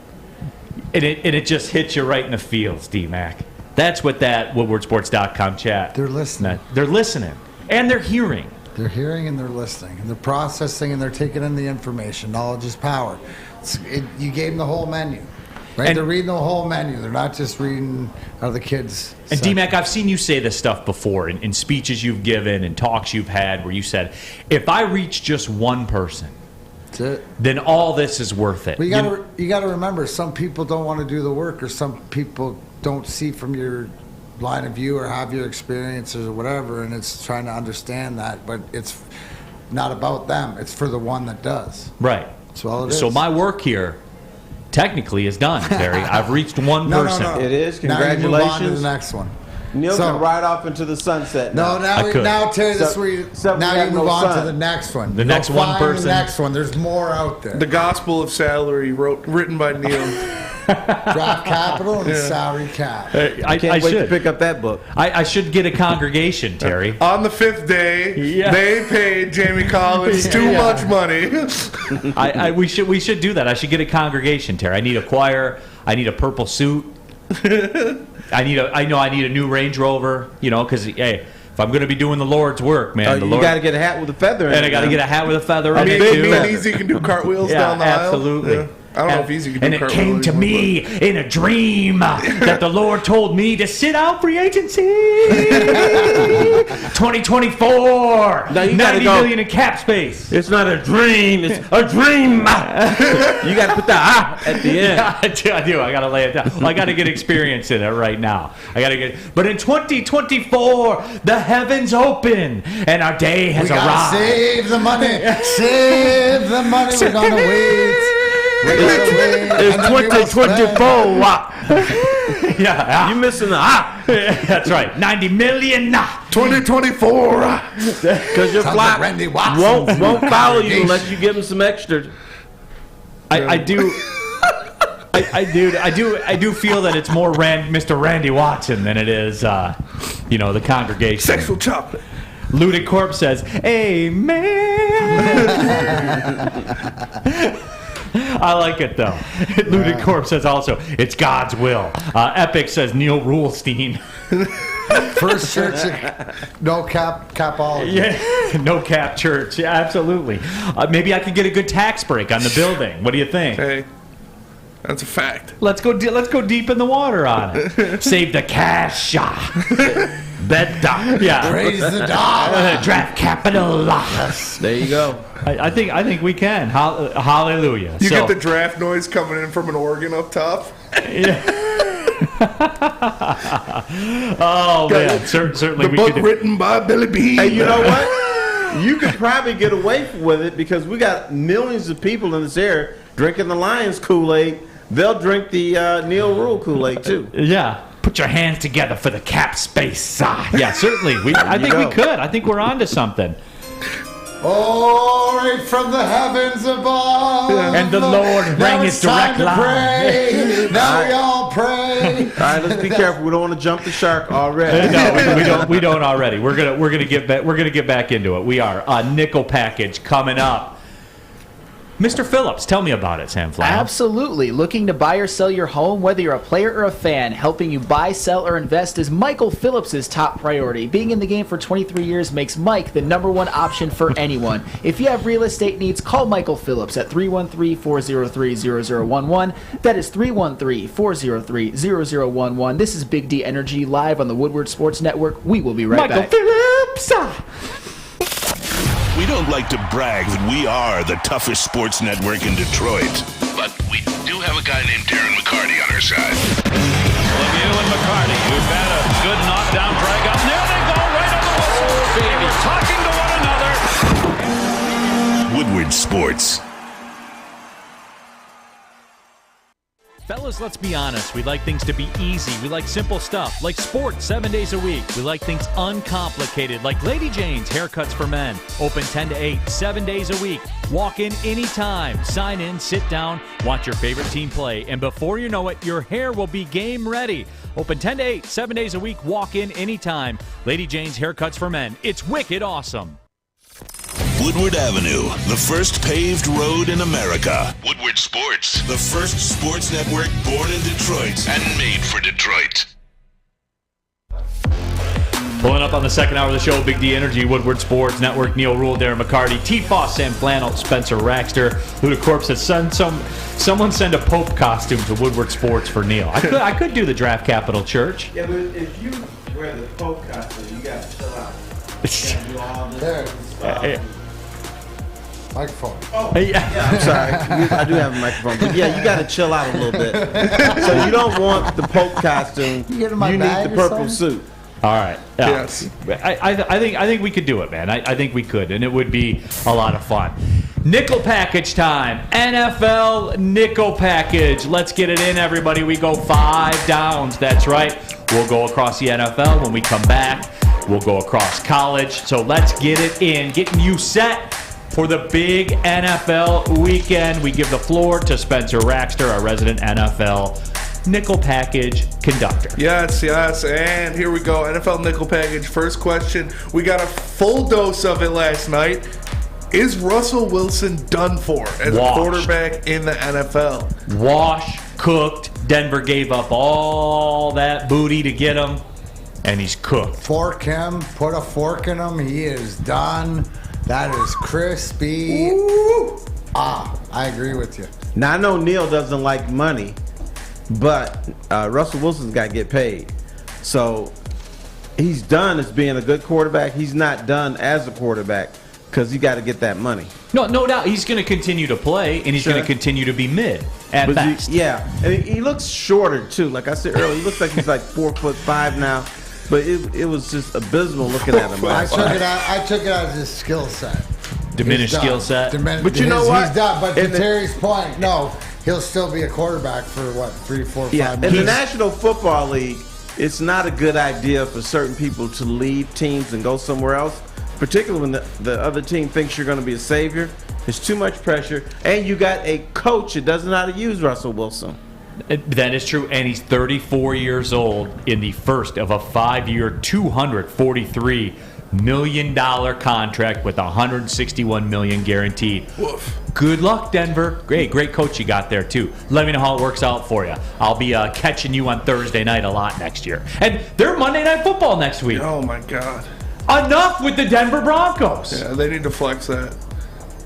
and it just hits you right in the feels, D-Mac. That's what that WoodwardSports.com chat. They're listening. They're listening. And they're hearing. They're hearing and they're listening. And they're processing and they're taking in the information. Knowledge is power. You gave them the whole menu. Right? They're reading the whole menu. They're not just reading out of the kids. And D-Mac, I've seen you say this stuff before in speeches you've given and talks you've had where you said, if I reach just one person, then all this is worth it. Well, you got to remember, some people don't want to do the work, or some people don't see from your line of view or have your experiences or whatever, and it's trying to understand that. But it's not about them. It's for the one that does. Right. That's all it is. So my work here technically is done, Terry. I've reached one person. No. It is. Congratulations. Now you move on to the next one. Neil can ride off into the sunset. No, now Terry, this is where you move on to the next one. The next one person. The next one. There's more out there. The Gospel of Salary, written by Neil. Draft capital and salary cap. I can't wait to pick up that book. I should get a congregation, Terry. On the 5th day, they paid Jamie Collins too much money. We should do that. I should get a congregation, Terry. I need a choir. I need a purple suit. I need a new Range Rover. Because hey, if I'm going to be doing the Lord's work, man, you got to get a hat with a feather in it. And I got to get a hat with a feather in it too. Me and Easy can do cartwheels down the absolutely. aisle. Yeah. I don't know if Easy can do and it came to me in a dream that the Lord told me to sit out free agency. 2024. Now you $90 million in cap space. It's not a dream. It's a dream. You got to put the at the end. Yeah, I do. I got to lay it down. Well, I got to get experience in it right now. But in 2024, the heavens open and our day has arrived. Save the money. Save the money. We're gonna wait. It's 2024. Yeah, you missing the That's right. 90 million. 2024. Because your flock won't follow you unless you give them some extra. I do feel that it's more Mr. Randy Watson than it is, the congregation. Sexual chocolate. Looted Corpse says, "Amen." I like it though. Looted Corpse says also, it's God's will. Epic says Neal Ruhlstein. First church, no capology. Yeah, no cap church. Yeah, absolutely. Maybe I could get a good tax break on the building. What do you think? Hey, that's a fact. Let's go deep in the water on it. Save the cash. Bet dollar. Yeah. Raise the dollar. Draft capital. There you go. I think we can. Hallelujah. You get the draft noise coming in from an organ up top. Yeah. Oh man, certainly. The book written by Billy B. Hey, you know what? You could probably get away with it because we got millions of people in this area drinking the Lions Kool-Aid. They'll drink the Neal Ruhl Kool-Aid too. Yeah. Put your hands together for the cap space. Yeah, certainly. I think we could. I think we're on to something. Oh, right from the heavens above. And the Lord rang his direct line. Pray. Now we all pray. All right, let's be careful. We don't want to jump the shark already. No, we don't already. We're gonna get back into it. We are nickel package coming up. Mr. Phillips, tell me about it, Sam Flannel. Absolutely. Looking to buy or sell your home, whether you're a player or a fan, helping you buy, sell, or invest is Michael Phillips' top priority. Being in the game for 23 years makes Mike the #1 option for anyone. If you have real estate needs, call Michael Phillips at 313-403-0011. That is 313-403-0011. This is Big D Energy live on the Woodward Sports Network. We will be right back. Michael Phillips! We don't like to brag that we are the toughest sports network in Detroit, but we do have a guy named Darren McCarty on our side. Lemieux and McCarty, who've had a good knockdown drag up. There they go, right on the whistle. They were talking to one another. Woodward Sports. Fellas, let's be honest. We like things to be easy. We like simple stuff, like sports 7 days a week. We like things uncomplicated, like Lady Jane's Haircuts for Men. Open 10 to 8, 7 days a week. Walk in anytime. Sign in, sit down, watch your favorite team play. And before you know it, your hair will be game ready. Open 10 to 8, 7 days a week. Walk in anytime. Lady Jane's Haircuts for Men. It's wicked awesome. Woodward Avenue, the first paved road in America. Woodward Sports, the first sports network born in Detroit and made for Detroit. Pulling up on the second hour of the show, Big D Energy, Woodward Sports Network, Neal Ruhl, Darren McCarty, T-Foss, Sam Flannel, Spencer Raxter, Luda Corp says, someone send a Pope costume to Woodward Sports for Neal. I could do the Draft Capital Church. Yeah, but if you wear the Pope costume, you got to chill out. You got to do all this stuff. Microphone. Oh, yeah, I'm sorry. I do have a microphone. But yeah, you got to chill out a little bit. So you don't want the Pope costume. You need the purple suit. All right. Yes. I think we could do it, man. I think we could, and it would be a lot of fun. Nickel package time. NFL nickel package. Let's get it in, everybody. We go 5 downs. That's right. We'll go across the NFL. When we come back, we'll go across college. So let's get it in, getting you set for the big NFL weekend. We give the floor to Spencer Raxter, our resident NFL nickel package conductor. Yes, and here we go. NFL nickel package. First question. We got a full dose of it last night. Is Russell Wilson done for as a quarterback in the NFL? Wash, cooked. Denver gave up all that booty to get him, and he's cooked. Fork him, put a fork in him. He is done. That is crispy. Ooh. I agree with you. Now, I know Neal doesn't like money, but Russell Wilson's got to get paid. So he's done as being a good quarterback. He's not done as a quarterback because he got to get that money. No doubt. He's going to continue to play, and he's going to continue to be mid at best. And he looks shorter, too. Like I said earlier, he looks like he's like 4'5" now. But it was just abysmal looking at him. I took it as his skill set. Diminished skill set. But you know what? He's done. But to Terry's point, no, he'll still be a quarterback for 3, 4, 5 in years. the National Football League, it's not a good idea for certain people to leave teams and go somewhere else, particularly when the other team thinks you're going to be a savior. There's too much pressure, and you got a coach that doesn't know how to use Russell Wilson. That is true, and he's 34 years old in the first of a 5-year, $243 million contract with $161 million guaranteed. Woof. Good luck, Denver. Great coach you got there, too. Let me know how it works out for you. I'll be catching you on Thursday night a lot next year. And they're Monday Night Football next week. Oh, my God. Enough with the Denver Broncos. Yeah, they need to flex that.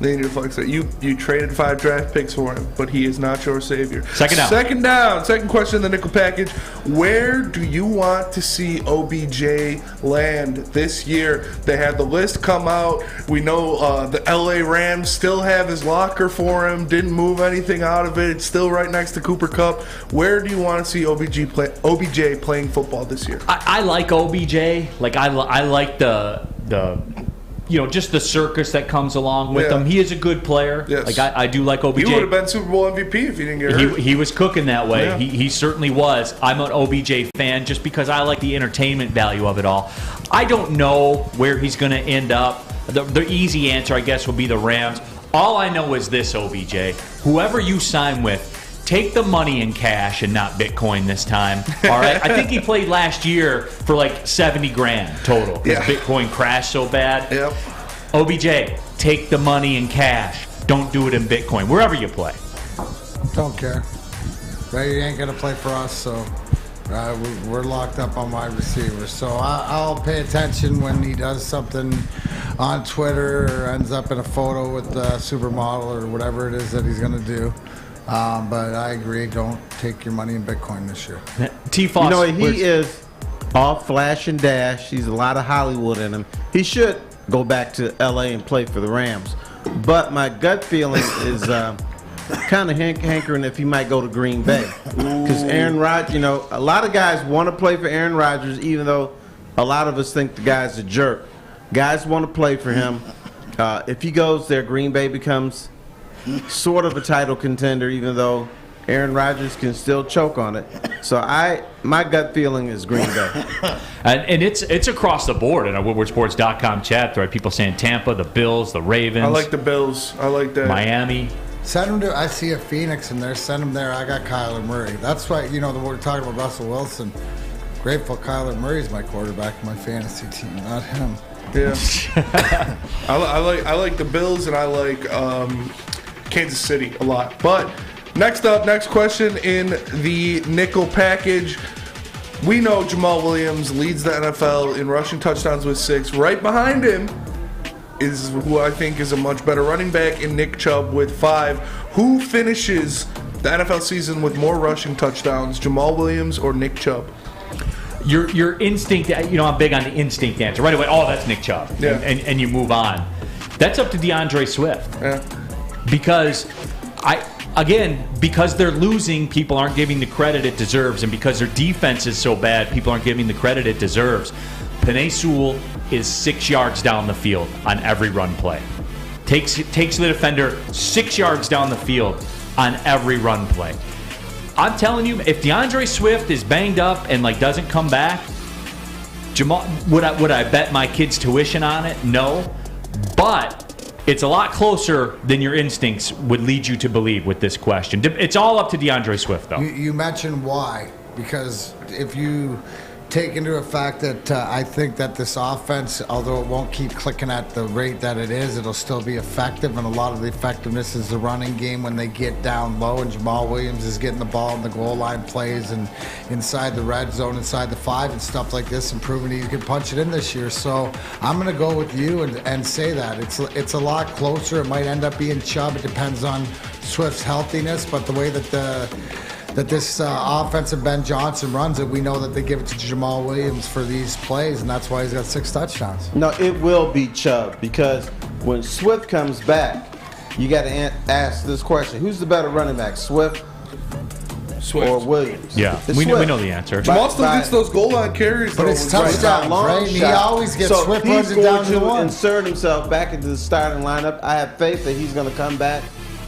You traded 5 draft picks for him, but he is not your savior. Second down. Second question in the nickel package. Where do you want to see OBJ land this year? They had the list come out. We know the LA Rams still have his locker for him. Didn't move anything out of it. It's still right next to Cooper Kupp. Where do you want to see OBJ playing football this year? I like OBJ. Like I like the just the circus that comes along with him. He is a good player. Yes. Like I do like OBJ. He would have been Super Bowl MVP if he didn't get hurt. He was cooking that way. Yeah. He certainly was. I'm an OBJ fan just because I like the entertainment value of it all. I don't know where he's going to end up. The easy answer, I guess, would be the Rams. All I know is this, OBJ. Whoever you sign with, take the money in cash and not Bitcoin this time. All right. I think he played last year for like $70,000 total because Bitcoin crashed so bad. Yep. OBJ, take the money in cash. Don't do it in Bitcoin. Wherever you play. Don't care. Right, he ain't gonna play for us, so we're locked up on wide receivers. So I'll pay attention when he does something on Twitter or ends up in a photo with the supermodel or whatever it is that he's gonna do. But I agree. Don't take your money in Bitcoin this year. T-Foss, he is all flash and dash. He's a lot of Hollywood in him. He should go back to L.A. and play for the Rams. But my gut feeling is kind of hankering if he might go to Green Bay. Because Aaron Rodgers, a lot of guys want to play for Aaron Rodgers, even though a lot of us think the guy's a jerk. Guys want to play for him. If he goes there, Green Bay becomes sort of a title contender, even though Aaron Rodgers can still choke on it. So my gut feeling is Green Bay. And it's across the board in our WoodwardSports.com chat thread. People saying Tampa, the Bills, the Ravens. I like the Bills. I like that. Miami. Send him to. I see a Phoenix in there. Send him there. I got Kyler Murray. That's why we're talking about Russell Wilson. Grateful Kyler Murray's my quarterback in my fantasy team, not him. Yeah. I like the Bills and I like Kansas City a lot. But next question in the nickel package. We know Jamal Williams leads the NFL in rushing touchdowns with 6. Right behind him is who I think is a much better running back in Nick Chubb with 5. Who finishes the NFL season with more rushing touchdowns, Jamal Williams or Nick Chubb? Your instinct, I'm big on the instinct answer. Right away, that's Nick Chubb. Yeah. And you move on. That's up to DeAndre Swift. Yeah. Because because they're losing, people aren't giving the credit it deserves. And because their defense is so bad, people aren't giving the credit it deserves. Penei Sewell is 6 yards down the field on every run play. Takes the defender 6 yards down the field on every run play. I'm telling you, if DeAndre Swift is banged up and like doesn't come back, Jamal, would I bet my kids' tuition on it? No, but it's a lot closer than your instincts would lead you to believe with this question. It's all up to DeAndre Swift, though. You mentioned why, because if you take into effect that I think that this offense, although it won't keep clicking at the rate that it is, it'll still be effective, and a lot of the effectiveness is the running game when they get down low, and Jamal Williams is getting the ball in the goal line plays and inside the red zone, inside the 5 and stuff like this, and proving he can punch it in this year. So I'm going to go with you and say that. It's a lot closer. It might end up being Chubb. It depends on Swift's healthiness, but the way that this offensive Ben Johnson runs it, we know that they give it to Jamal Williams for these plays, and that's why he's got 6 touchdowns. No, it will be Chubb, because when Swift comes back, you got to ask this question: who's the better running back, Swift or Williams? Yeah, we know the answer. Jamal still gets those goal line carries, but it's touchdowns, right? He always gets Swift runs it down to one. Insert himself back into the starting lineup. I have faith that he's going to come back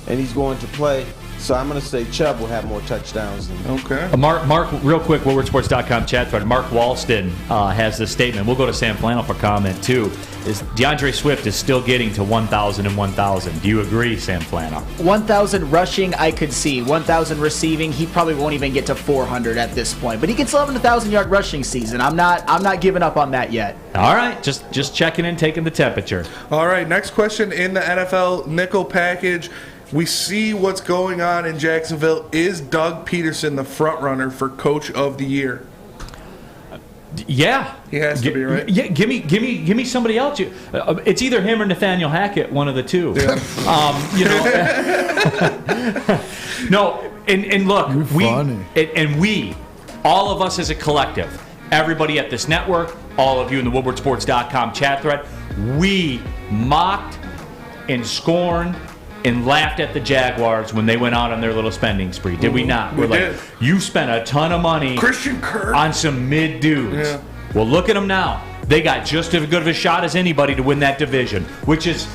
and he's going to play. So I'm going to say Chubb will have more touchdowns than him. Okay. Mark, real quick, WoodwardSports.com chat thread. Mark Walston has this statement. We'll go to Sam Flannel for comment, too. Is DeAndre Swift is still getting to 1,000 and 1,000. Do you agree, Sam Flannel? 1,000 rushing, I could see. 1,000 receiving, he probably won't even get to 400 at this point. But he can still have a 1,000-yard rushing season. I'm not giving up on that yet. All right, just checking in, taking the temperature. All right, next question in the NFL nickel package. We see what's going on in Jacksonville. Is Doug Peterson the front runner for Coach of the Year? Yeah, he has to be, right? Yeah, give me somebody else. It's either him or Nathaniel Hackett, one of the two. Yeah. No, and look, we, all of us as a collective, everybody at this network, all of you in the WoodwardSports.com chat thread, we mocked and scorned and laughed at the Jaguars when they went out on their little spending spree. Did we not? We're like, you spent a ton of money Christian Kirk on some mid dudes. Yeah. Well, look at them now. They got just as good of a shot as anybody to win that division, which is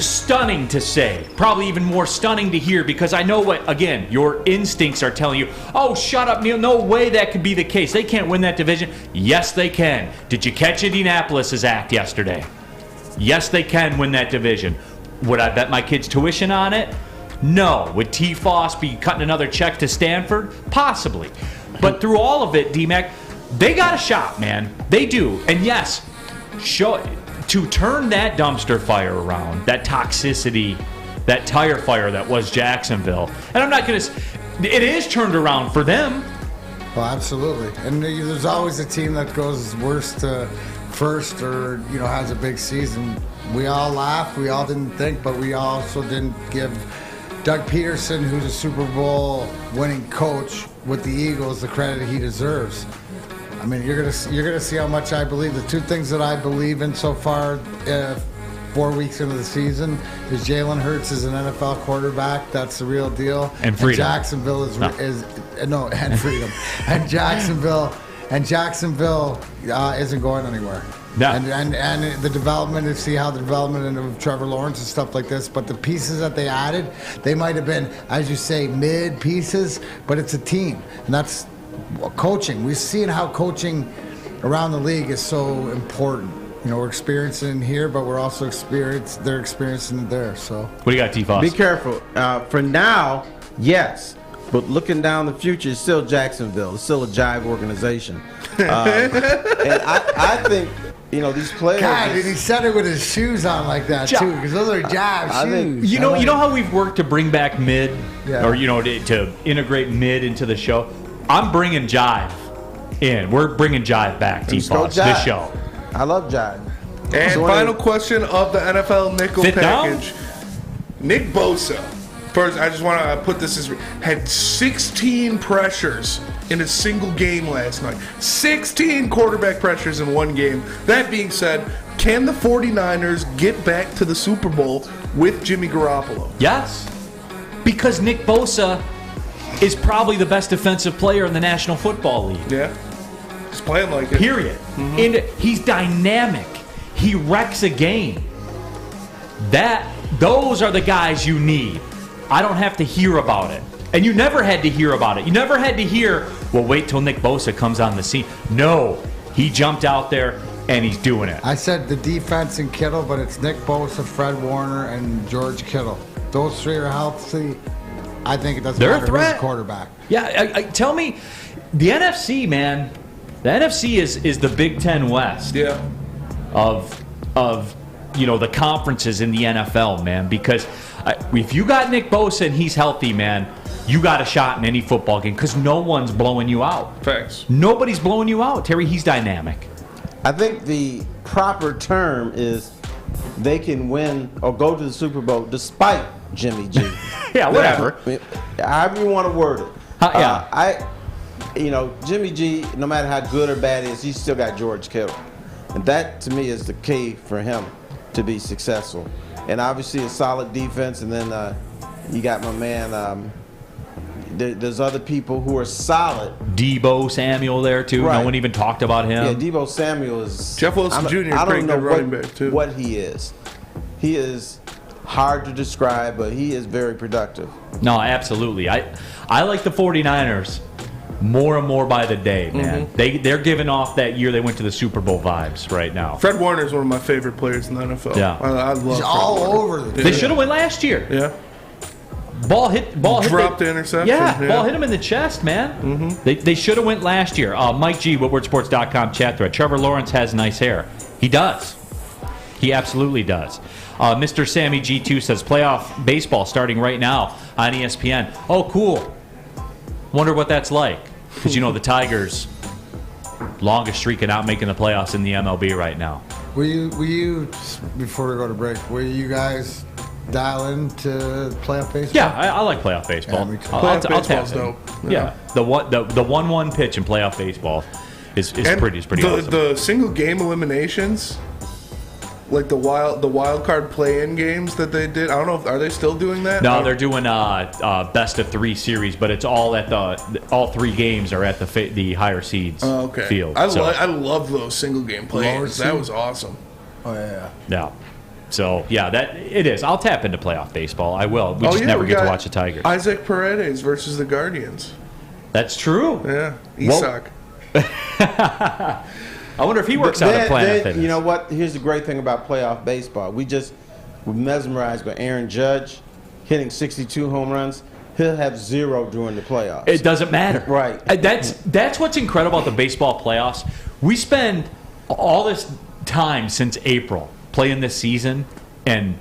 stunning to say. Probably even more stunning to hear, because I know what, again, your instincts are telling you, oh, shut up, Neil. No way that could be the case. They can't win that division. Yes, they can. Did you catch Indianapolis' act yesterday? Yes, they can win that division. Would I bet my kids' tuition on it? No. Would T. Foss be cutting another check to Stanford? Possibly. But through all of it, D-Mac, they got a shot, man. They do. And yes, to turn that dumpster fire around, that toxicity, that tire fire that was Jacksonville, and I'm not going to... It is turned around for them. Well, absolutely. And there's always a team that goes worst to first, or has a big season. We all laughed. We all didn't think, but we also didn't give Doug Peterson, who's a Super Bowl winning coach with the Eagles, the credit he deserves. I mean, you're gonna see how much I believe. The two things that I believe in so far, 4 weeks into the season, is Jalen Hurts is an NFL quarterback. That's the real deal. And freedom. And Jacksonville and freedom. And Jacksonville isn't going anywhere. No. And the development, to see how the development of Trevor Lawrence and stuff like this, but the pieces that they added, they might have been, as you say, mid pieces, but it's a team, and that's coaching. We're seeing how coaching around the league is so important. We're experiencing it here, but we're also they're experiencing it there. So what do you got, T-Foss? Be careful. For now, yes. But looking down the future, it's still Jacksonville. It's still a jive organization. And I think, these players... God, he said it with his shoes on like that, too, because those are jive shoes. You know how we've worked to bring back mid, or, to integrate mid into the show? I'm bringing jive in. We're bringing jive back, T-Foss, this show. I love jive. And final question of the NFL nickel package. Nick Bosa. First, I just want to put this as had 16 pressures in a single game last night. 16 quarterback pressures in one game. That being said, can the 49ers get back to the Super Bowl with Jimmy Garoppolo? Yes. Because Nick Bosa is probably the best defensive player in the National Football League. Yeah. He's playing like it. Period. Mm-hmm. And he's dynamic. He wrecks a game. Those are the guys you need. I don't have to hear about it. And you never had to hear about it. You never had to hear, well, wait till Nick Bosa comes on the scene. No, he jumped out there, and he's doing it. I said the defense and Kittle, but it's Nick Bosa, Fred Warner, and George Kittle. Those three are healthy. I think it doesn't matter who's quarterback. Yeah, tell me, the NFC, man, the NFC is the Big Ten West. Yeah. Of the conferences in the NFL, man. Because if you got Nick Bosa and he's healthy, man, you got a shot in any football game because no one's blowing you out. Thanks. Nobody's blowing you out. Terry, he's dynamic. I think the proper term is they can win or go to the Super Bowl despite Jimmy G. Yeah, whatever. However you want to word it. Jimmy G, no matter how good or bad he is, he's still got George Kittle. And that, to me, is the key for him to be successful. And obviously a solid defense, and then you got my man, there's other people who are solid. Debo Samuel there, too. Right. No one even talked about him. Yeah, Debo Samuel is... Jeff Wilson Jr. I don't know running back, too. What he is. He is hard to describe, but he is very productive. No, absolutely. I like the 49ers more and more by the day, man. Mm-hmm. They're giving off that year they went to the Super Bowl vibes right now. Fred Warner is one of my favorite players in the NFL. Yeah. I love He's all over the They should have went last year. Yeah. Ball hit the interception. Yeah, ball hit him in the chest, man. Mm-hmm. They should have went last year. Mike G, WoodwardSports.com chat thread. Trevor Lawrence has nice hair. He does. He absolutely does. Mr. Sammy G2 says playoff baseball starting right now on ESPN. Oh, cool. Wonder what that's like. Because, the Tigers, longest streak of not making the playoffs in the MLB right now. Will you, before we go to break, will you guys dial into playoff baseball? Yeah, I like playoff baseball. Yeah, me too. I'll baseball's tap in. dope. Yeah, the 1-1 pitch in playoff baseball is pretty awesome. The single game eliminations, like the wild card play-in games that they did. I don't know, are they still doing that? No, they're doing best of 3 series, but it's all at all 3 games are at the higher seeds field. I love those single game play-ins. That was awesome. Oh yeah. Yeah. So that it is. I'll tap into playoff baseball. I will. We just never get to watch the Tigers. Isaac Paredes versus the Guardians. That's true. Yeah, Isak. I wonder if he works out at Planet Fitness. You know what? Here's the great thing about playoff baseball. We're mesmerized by Aaron Judge hitting 62 home runs. He'll have 0 during the playoffs. It doesn't matter. Right. That's what's incredible about the baseball playoffs. We spend all this time since April playing this season, and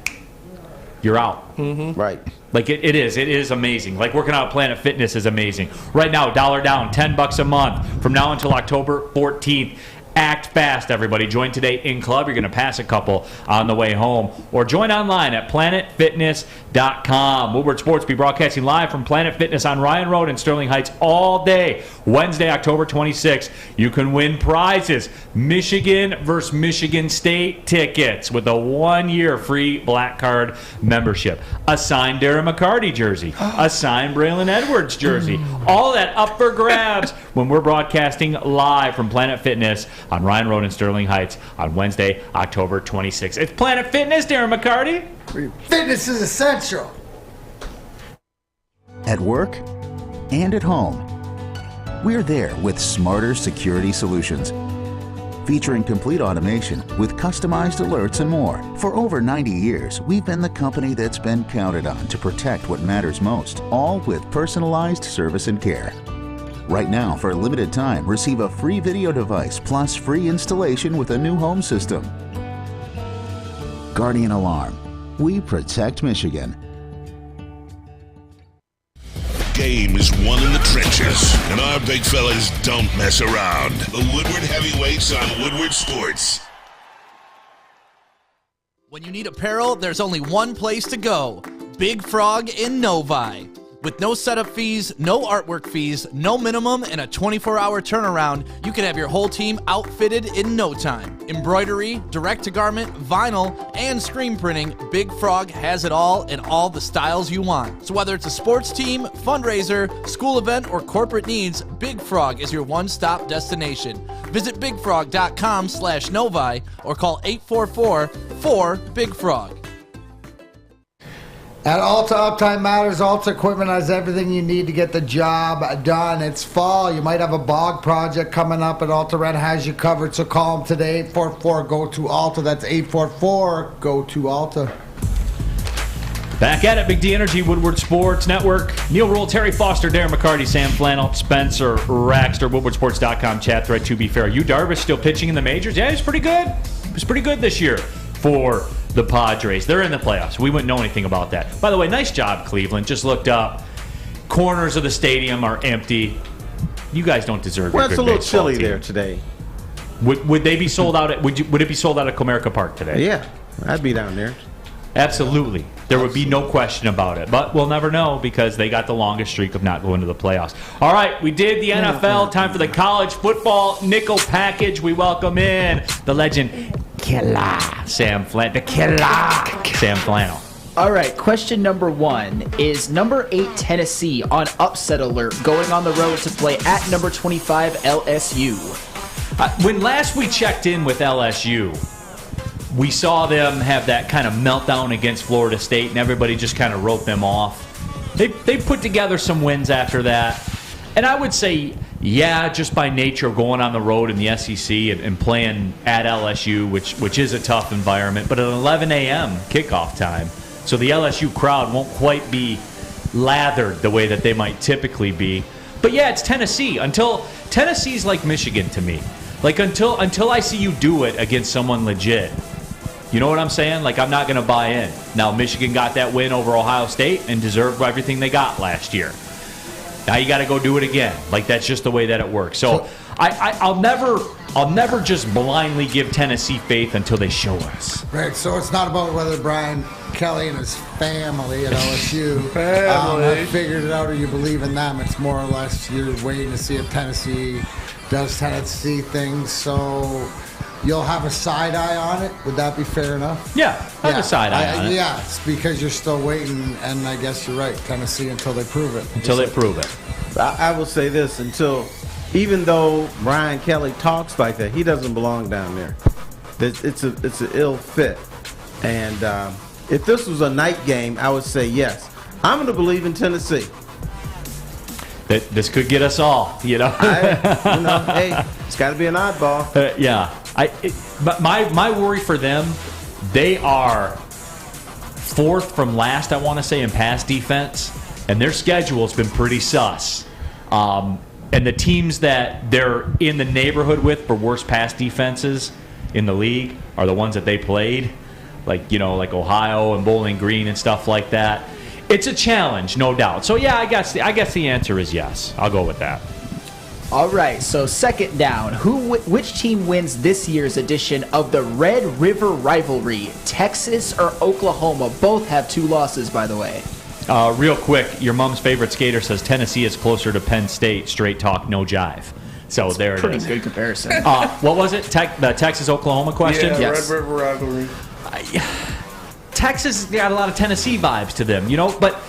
you're out. Mm-hmm. Right. Like it is amazing. Like working out at Planet Fitness is amazing. Right now, $1 down, $10 a month from now until October 14th. Act fast, everybody. Join today in club. You're going to pass a couple on the way home. Or join online at planetfitness.com. Woodward Sports be broadcasting live from Planet Fitness on Ryan Road in Sterling Heights all day. Wednesday, October 26th. You can win prizes. Michigan versus Michigan State tickets with a 1-year free Black Card membership. A signed Darren McCarty jersey. A signed Braylon Edwards jersey. All that up for grabs when we're broadcasting live from Planet Fitness on Ryan Road in Sterling Heights on Wednesday, October 26th. It's Planet Fitness, Darren McCarty. Fitness is essential. At work and at home, we're there with smarter security solutions. Featuring complete automation with customized alerts and more. For over 90 years, we've been the company that's been counted on to protect what matters most, all with personalized service and care. Right now, for a limited time, receive a free video device plus free installation with a new home system. Guardian Alarm. We protect Michigan. Game is won in the trenches, and our big fellas don't mess around. The Woodward Heavyweights on Woodward Sports. When you need apparel, there's only one place to go. Big Frog in Novi. With no setup fees, no artwork fees, no minimum, and a 24-hour turnaround, you can have your whole team outfitted in no time. Embroidery, direct-to-garment, vinyl, and screen printing, Big Frog has it all in all the styles you want. So whether it's a sports team, fundraiser, school event, or corporate needs, Big Frog is your one-stop destination. Visit bigfrog.com/Novi or call 844-4-BIG-FROG. At Alta, uptime matters. Alta Equipment has everything you need to get the job done. It's fall. You might have a bog project coming up, and Alta Red has you covered. So call them today, 844-GO-TO-ALTA. That's 844-GO-TO-ALTA. Back at it, Big D Energy, Woodward Sports Network. Neal Ruhl, Terry Foster, Darren McCarty, Sam Flannel, Spencer Raxter, WoodwardSports.com chat thread. To be fair, Yu Darvish still pitching in the majors. Yeah, he's pretty good. He was pretty good this year for the Padres. They're in the playoffs. We wouldn't know anything about that. By the way, nice job, Cleveland. Just looked up. Corners of the stadium are empty. You guys don't deserve your good it's a little baseball chilly team. there today. Would they be sold out? Would it be sold out at Comerica Park today? Yeah, I'd be down there. Absolutely. There would be no question about it. But we'll never know because they got the longest streak of not going to the playoffs. All right, we did the NFL. Time for the college football nickel package. We welcome in the legend, Killer Sam Flannel. The Killer Sam Flannel. All right, question number 1 is number 8 Tennessee on upset alert going on the road to play at number 25 LSU. When last we checked in with LSU, we saw them have that kind of meltdown against Florida State, and everybody just kind of wrote them off. They put together some wins after that. And I would say, yeah, just by nature of going on the road in the SEC and playing at LSU, which is a tough environment, but at 11 a.m. kickoff time, so the LSU crowd won't quite be lathered the way that they might typically be. But yeah, it's Tennessee. Tennessee's like Michigan to me. Like until I see you do it against someone legit. You know what I'm saying? Like, I'm not going to buy in. Now, Michigan got that win over Ohio State and deserved everything they got last year. Now you got to go do it again. Like, that's just the way that it works. So I'll never just blindly give Tennessee faith until they show us. Right, so it's not about whether Brian Kelly and his family at LSU have figured it out or you believe in them. It's more or less you're waiting to see if Tennessee does Tennessee things. So you'll have a side eye on it. Would that be fair enough? Yeah, I have a side eye on it. Yeah, it's because you're still waiting, and I guess you're right. Tennessee until they prove it. Until they prove it. I will say this, even though Brian Kelly talks like that, he doesn't belong down there. It's an ill fit. And if this was a night game, I would say yes. I'm going to believe in Tennessee. This could get us all, you know. Hey, it's got to be an oddball. Yeah. But my worry for them, they are 4th from last, I want to say, in pass defense, and their schedule's been pretty sus. And the teams that they're in the neighborhood with for worst pass defenses in the league are the ones that they played, like Ohio and Bowling Green and stuff like that. It's a challenge, no doubt. So yeah, I guess the answer is yes. I'll go with that. All right, so second down. Which team wins this year's edition of the Red River Rivalry? Texas or Oklahoma? Both have 2 losses, by the way. Real quick, your mom's favorite skater says Tennessee is closer to Penn State. Straight talk, no jive. So there it is. Pretty good comparison. What was it? The Texas-Oklahoma question? Yeah, yes. Red River Rivalry. Texas has got a lot of Tennessee vibes to them, but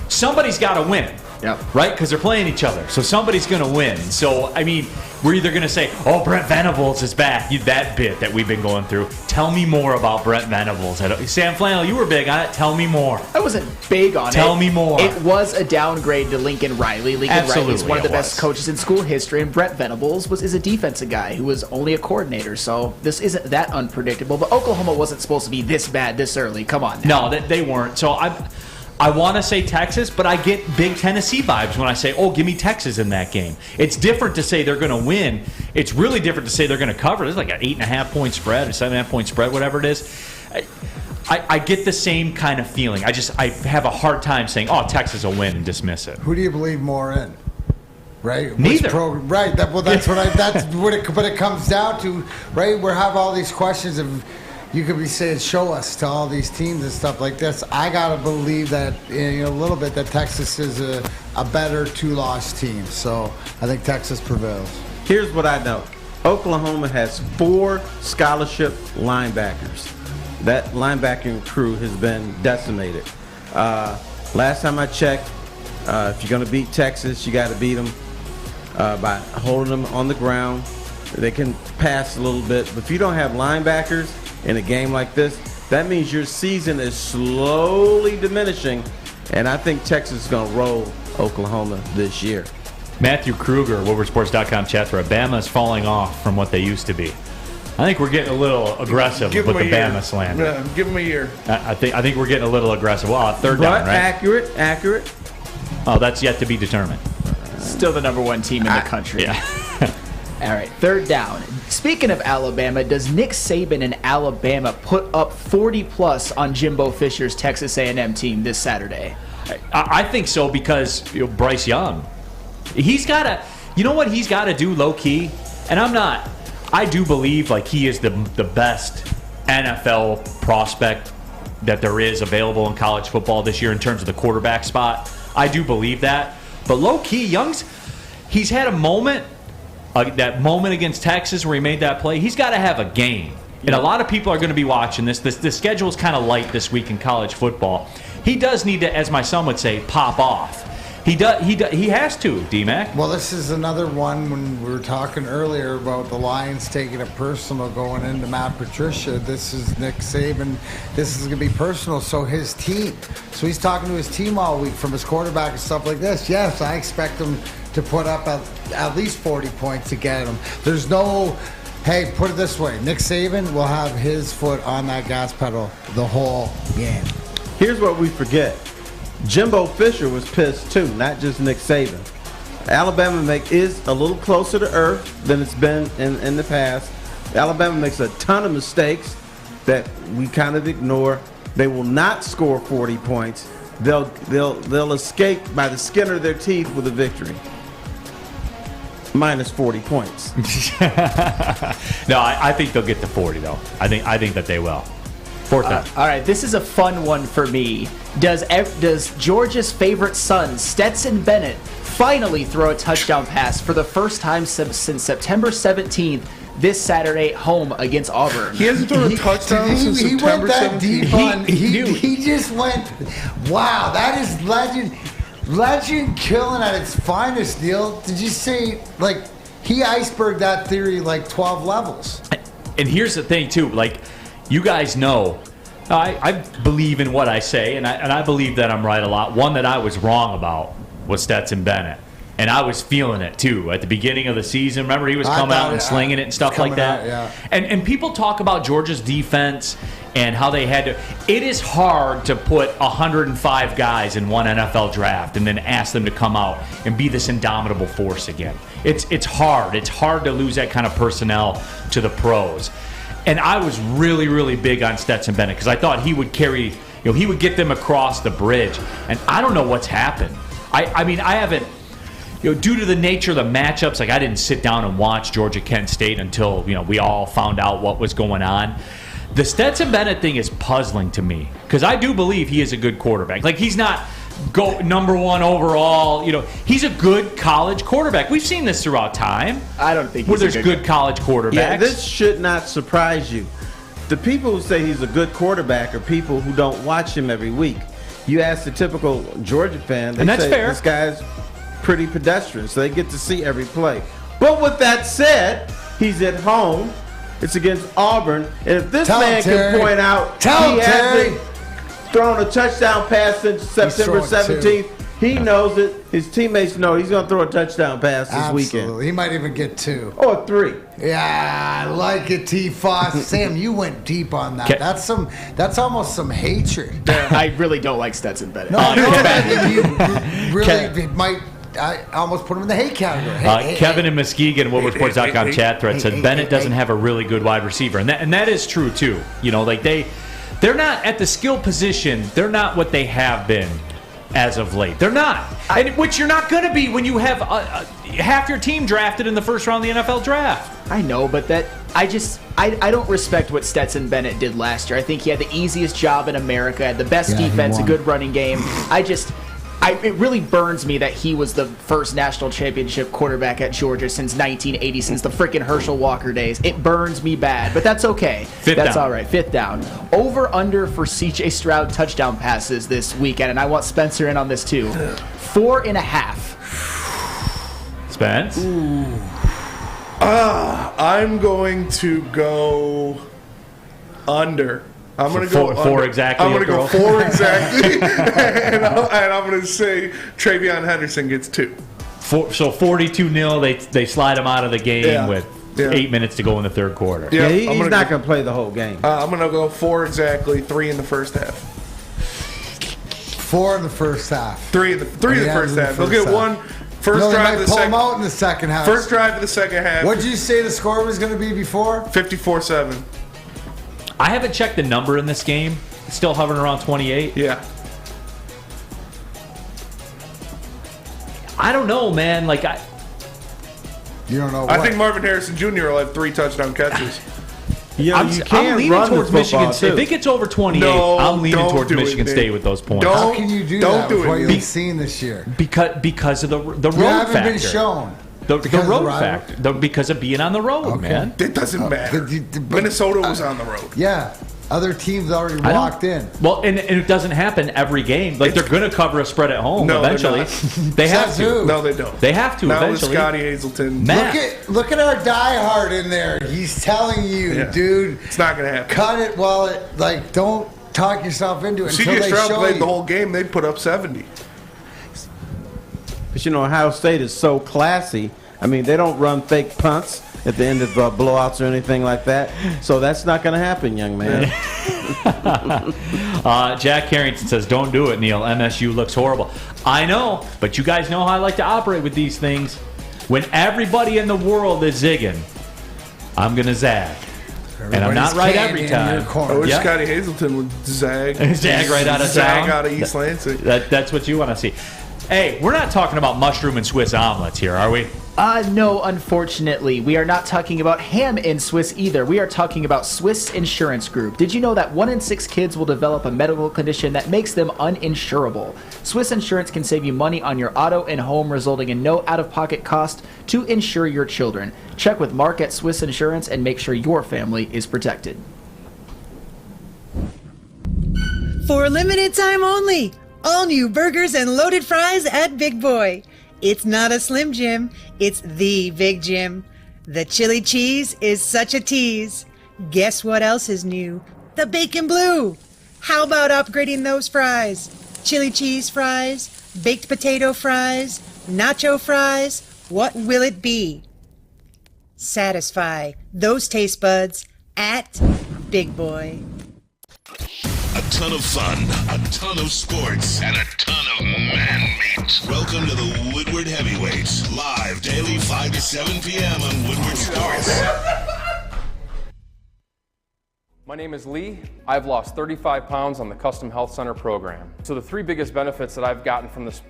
somebody's got to win. Yep. Right? Because they're playing each other. So somebody's going to win. So, I mean, we're either going to say, oh, Brent Venables is back. That bit that we've been going through. Tell me more about Brent Venables. Sam Flannel, you were big on it. Tell me more. I wasn't big on it. Tell me more. It was a downgrade to Lincoln Riley. Riley is one of the best coaches in school history, and Brent Venables is a defensive guy who was only a coordinator. So this isn't that unpredictable. But Oklahoma wasn't supposed to be this bad this early. Come on now. No, they weren't. So I want to say Texas, but I get big Tennessee vibes when I say, oh, give me Texas in that game. It's different to say they're going to win. It's really different to say they're going to cover. It's like an 8.5-point spread, a 7.5-point spread, whatever it is. I get the same kind of feeling. I have a hard time saying, oh, Texas will win and dismiss it. Who do you believe more in? Right? Neither. Right. That's what it comes down to. Right? We have all these questions of. You could be saying, show us to all these teams and stuff like this. I got to believe that, a little bit, that Texas is a better 2-loss team. So I think Texas prevails. Here's what I know. Oklahoma has 4 scholarship linebackers. That linebacking crew has been decimated. Last time I checked, if you're going to beat Texas, you got to beat them by holding them on the ground. They can pass a little bit. But if you don't have linebackers in a game like this, that means your season is slowly diminishing, and I think Texas is going to roll Oklahoma this year. Matthew Kruger, WoodwardSports.com chat for Bama is falling off from what they used to be. I think we're getting a little aggressive with the Bama slander. Yeah, give him a year. I think we're getting a little aggressive. Well, third down, right? Accurate. Oh, that's yet to be determined. Still the number 1 team in the country. Yeah. All right, third down. Speaking of Alabama, does Nick Saban and Alabama put up 40-plus on Jimbo Fisher's Texas A&M team this Saturday? I think so because Bryce Young, he's got to, you know what he's got to do low key, and I do believe like he is the best NFL prospect that there is available in college football this year in terms of the quarterback spot. I do believe that, but low key, he's had a moment, that moment against Texas where he made that play. He's got to have a game, and a lot of people are going to be watching this. The schedule is kind of light this week in college football. He does need to, as my son would say, pop off. He has to, D-Mac. Well, this is another one when we were talking earlier about the Lions taking it personal going into Matt Patricia. This is Nick Saban. This is going to be personal. So his team. So he's talking to his team all week from his quarterback and stuff like this. Yes, I expect him to put up at least 40 points to get him. There's no, hey, put it this way. Nick Saban will have his foot on that gas pedal the whole game. Here's what we forget. Jimbo Fisher was pissed too, not just Nick Saban. Alabama is a little closer to earth than it's been in the past. Alabama makes a ton of mistakes that we kind of ignore. They will not score 40 points. They'll escape by the skin of their teeth with a victory. Minus 40 points. No, I think they'll get to 40 though. I think that they will. Fourth down. All right, this is a fun one for me. Does Georgia's favorite son, Stetson Bennett, finally throw a touchdown pass for the first time since September 17th this Saturday home against Auburn? He hasn't thrown a touchdown since September 17th. He just went, wow, that is legend killing at its finest, Neal. Did you say, like, he iceberged that theory like 12 levels? And here's the thing, too, like, you guys know, I believe in what I say, and I believe that I'm right a lot. One that I was wrong about was Stetson Bennett. And I was feeling it, too, at the beginning of the season. Remember, he was coming out and slinging it and stuff like that. Yeah. And people talk about Georgia's defense and how they had to. It is hard to put 105 guys in one NFL draft and then ask them to come out and be this indomitable force again. It's hard. It's hard to lose that kind of personnel to the pros. And I was really, really big on Stetson Bennett because I thought he would carry, he would get them across the bridge. And I don't know what's happened. I mean, I haven't, due to the nature of the matchups, like I didn't sit down and watch Georgia-Kent State until, we all found out what was going on. The Stetson Bennett thing is puzzling to me because I do believe he is a good quarterback. Like, he's not number one overall. He's a good college quarterback. We've seen this throughout time. I don't think there's good college quarterbacks. Yeah, this should not surprise you. The people who say he's a good quarterback are people who don't watch him every week. You ask the typical Georgia fan, they and that's say fair. This guy's pretty pedestrian, so they get to see every play. But with that said, he's at home. It's against Auburn. And if this man can point out he hasn't thrown a touchdown pass since September 17th, he knows it. His teammates know he's going to throw a touchdown pass this weekend. He might even get 2. Or 3. Yeah, I like it, T-Foss. Sam, you went deep on that. That's almost some hatred. I really don't like Stetson Bennett. No, you really might. I almost put him in the hate category. Kevin and Muskegon, WoodwardSports.com chat thread said Bennett doesn't have a really good wide receiver, and that is true too. Like they're not at the skill position. They're not what they have been as of late. They're not, which you're not going to be when you have half your team drafted in the first round of the NFL draft. I know, but I don't respect what Stetson Bennett did last year. I think he had the easiest job in America, had the best defense, a good running game. It really burns me that he was the first national championship quarterback at Georgia since 1980, since the freaking Herschel Walker days. It burns me bad, but that's okay. That's all right. Fifth down. Over under for C.J. Stroud touchdown passes this weekend, and I want Spencer in on this too. 4.5. Spence? I'm going to go under. I'm going to go four exactly. I'm going to go 4 exactly, and I'm going to say Travion Henderson gets 2. So 42-0. They slide him out of the game with 8 minutes to go in the third quarter. Yeah, he's not going to play the whole game. I'm going to go 4 exactly, 3 in the first half. 4 in the first half. 3 in the first half. They'll get one. First drive of the second. Pull them out in the second half. First drive of the second half. What did you say the score was going to be before? 54-7. I haven't checked the number in this game. It's still hovering around 28. Yeah. I don't know, man. You don't know what? I think Marvin Harrison Jr. will have 3 touchdown catches. I'm leaning towards Michigan State. If it gets over 28, I'm leaning towards Michigan State with those points. How can you do that with what you've seen this year? Because of the road factor. You haven't been shown. The road factor. Because of being on the road, man. It doesn't matter. Minnesota was on the road. Yeah. Other teams already walked in. Well, and it doesn't happen every game. They're going to cover a spread at home eventually. They have to. No, they don't. They have to eventually. Now Scotty Hazelton. Look at our diehard in there. He's telling you, dude. It's not going to happen. Cut it while it, don't talk yourself into it until they Stroud show played you. the whole game. They put up 70. But Ohio State is so classy. I mean, they don't run fake punts at the end of blowouts or anything like that. So that's not going to happen, young man. Jack Harrington says, don't do it, Neal. MSU looks horrible. I know, but you guys know how I like to operate with these things. When everybody in the world is zigging, I'm going to zag. And I'm not right every time. I wish Scotty Hazelton would zag. Zag right out of zag town. Out of East Lansing. That's what you want to see. Hey, we're not talking about mushroom and Swiss omelets here, are we? No, unfortunately. We are not talking about ham in Swiss either. We are talking about Swiss Insurance Group. Did you know that 1 in 6 kids will develop a medical condition that makes them uninsurable? Swiss Insurance can save you money on your auto and home, resulting in no out-of-pocket cost to insure your children. Check with Mark at Swiss Insurance and make sure your family is protected. For a limited time only, all new burgers and loaded fries at Big Boy. It's not a Slim Jim, it's the Big Jim. The chili cheese is such a tease. Guess what else is new? The bacon blue. How about upgrading those fries? Chili cheese fries, baked potato fries, nacho fries, what will it be? Satisfy those taste buds at Big Boy. A ton of fun, a ton of sports, and a ton of man-meat. Welcome to the Woodward Heavyweights, live daily 5 to 7 p.m. on Woodward Sports. My name is Lee. I've lost 35 pounds on the Custom Health Center program. So the 3 biggest benefits that I've gotten from this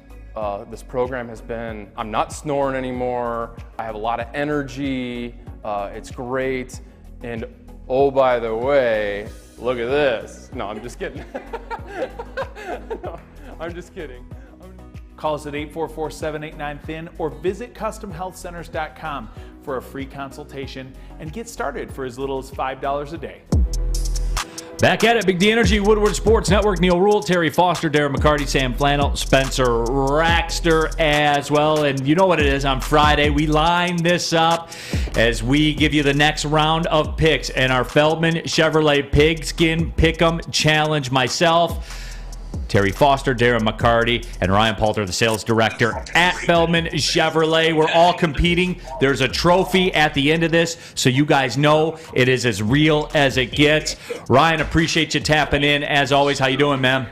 program has been I'm not snoring anymore, I have a lot of energy, it's great, and oh, by the way, look at this. No, I'm just kidding. No, I'm just kidding. Call us at 844-789-THIN or visit CustomHealthCenters.com for a free consultation and get started for as little as $5 a day. Back at it, Big D Energy, Woodward Sports Network, Neal Ruhl, Terry Foster, Darren McCarty, Sam Flannel, Spencer Raxter as well. And you know what it is, on Friday, we line this up as we give you the next round of picks in our Feldman Chevrolet Pigskin Pick Em Challenge. Myself, Terry Foster, Darren McCarty, and Ryan Poulter, the sales director at Feldman Chevrolet. We're all competing. There's a trophy at the end of this, so you guys know it is as real as it gets. Ryan, appreciate you tapping in. As always, how you doing, man?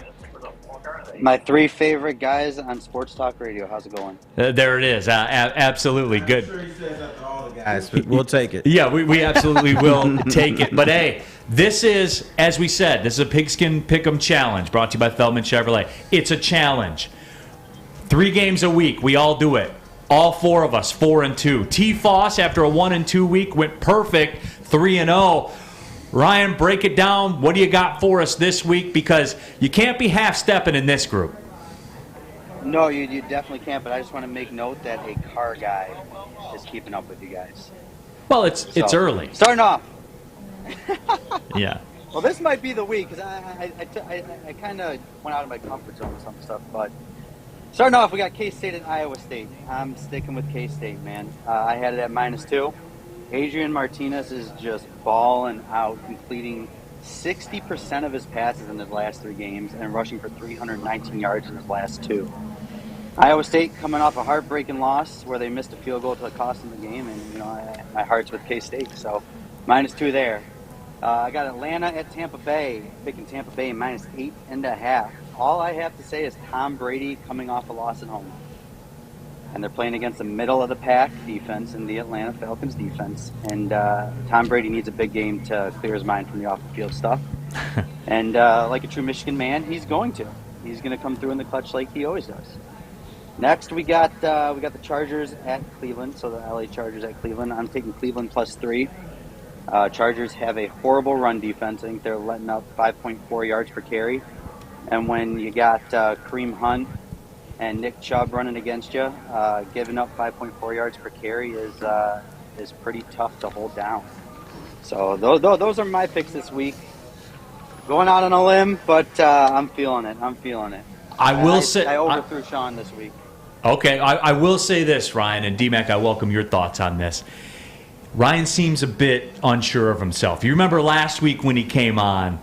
My 3 favorite guys on Sports Talk Radio. How's it going? There it is. Absolutely good. I'm sure he says that to all the guys, but we'll take it. Yeah, we absolutely will take it. But hey, this is, as we said, this is a Pigskin Pick'em Challenge brought to you by Feldman Chevrolet. It's a challenge. 3 games a week. We all do it. All 4 of us, 4-2. T. Foss, after a 1-2 week, went perfect, 3-0. Ryan, break it down. What do you got for us this week? Because you can't be half-stepping in this group. No, you definitely can't, but I just want to make note that a car guy is keeping up with you guys. Well, it's early. Starting off. Yeah. Well, this might be the week, because I kind of went out of my comfort zone with some stuff, but starting off, we got K-State and Iowa State. I'm sticking with K-State, man. I had it at -2. Adrian Martinez is just balling out, completing 60% of his passes in his last 3 games and rushing for 319 yards in his last 2. Iowa State coming off a heartbreaking loss where they missed a field goal to cost them the game, and my heart's with K-State, so -2 there. I got Atlanta at Tampa Bay, picking Tampa Bay -8.5. All I have to say is Tom Brady coming off a loss at home. And they're playing against the middle-of-the-pack defense in the Atlanta Falcons defense. And Tom Brady needs a big game to clear his mind from the off-the-field stuff. And like a true Michigan man, he's going to. He's going to come through in the clutch like he always does. Next, we got the Chargers at Cleveland, so the LA Chargers at Cleveland. I'm taking Cleveland +3. Chargers have a horrible run defense. I think they're letting up 5.4 yards per carry. And when you got Kareem Hunt and Nick Chubb running against you, giving up 5.4 yards per carry is pretty tough to hold down. So those are my picks this week. Going out on a limb, but I'm feeling it. I overthrew Sean this week. Okay, I will say this, Ryan, and D-Mac, I welcome your thoughts on this. Ryan seems a bit unsure of himself. You remember last week when he came on,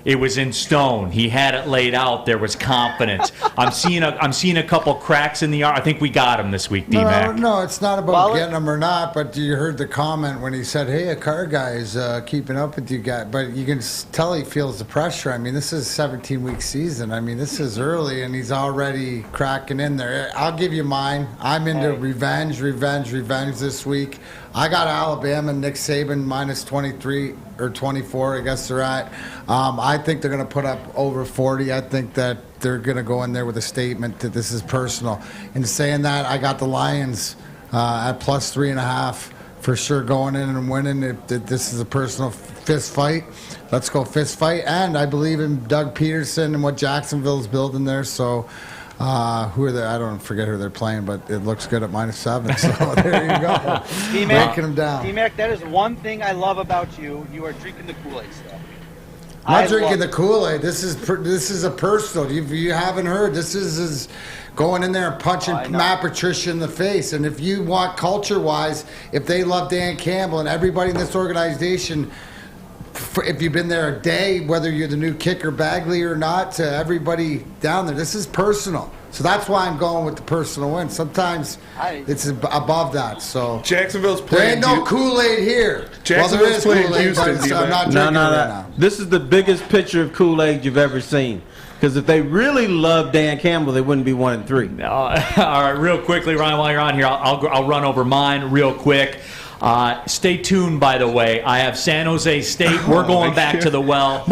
it was in stone. He had it laid out. There was confidence. I'm seeing a couple cracks in the yard. I think we got him this week, D-Mac. No, it's not about getting him or not, but you heard the comment when he said, hey, a car guy is keeping up with you guys. But you can tell he feels the pressure. I mean, this is a 17-week season. I mean, this is early, and he's already cracking in there. I'll give you mine. I'm into revenge this week. I got Alabama, Nick Saban, -23 or 24, I guess they're at. I think they're going to put up over 40. I think that they're going to go in there with a statement that this is personal. In saying that, I got the Lions at +3.5 for sure going in and winning. If this is a personal fist fight, let's go fist fight. And I believe in Doug Peterson and what Jacksonville's building there, so... who are they? I don't forget who they're playing, but it looks good at -7. So there you go. Breaking them down. D-Mac, that is one thing I love about you. You are drinking the Kool-Aid stuff. I'm not drinking the Kool-Aid. This is a personal. You haven't heard. This is going in there and punching Matt Patricia in the face. And if you want culture-wise, if they love Dan Campbell and everybody in this organization, if you've been there a day, whether you're the new kicker Bagley or not, to everybody down there, this is personal. So that's why I'm going with the personal win. Sometimes it's above that. So Jacksonville's There playing. ain't no Kool-Aid here. Jacksonville's playing Houston. I'm not drinking it right now. This is the biggest picture of Kool-Aid you've ever seen. Because if they really love Dan Campbell, they wouldn't be 1-3. All right, real quickly, Ryan, while you're on here, I'll run over mine real quick. Stay tuned, by the way. I have San Jose State. We're going back to the well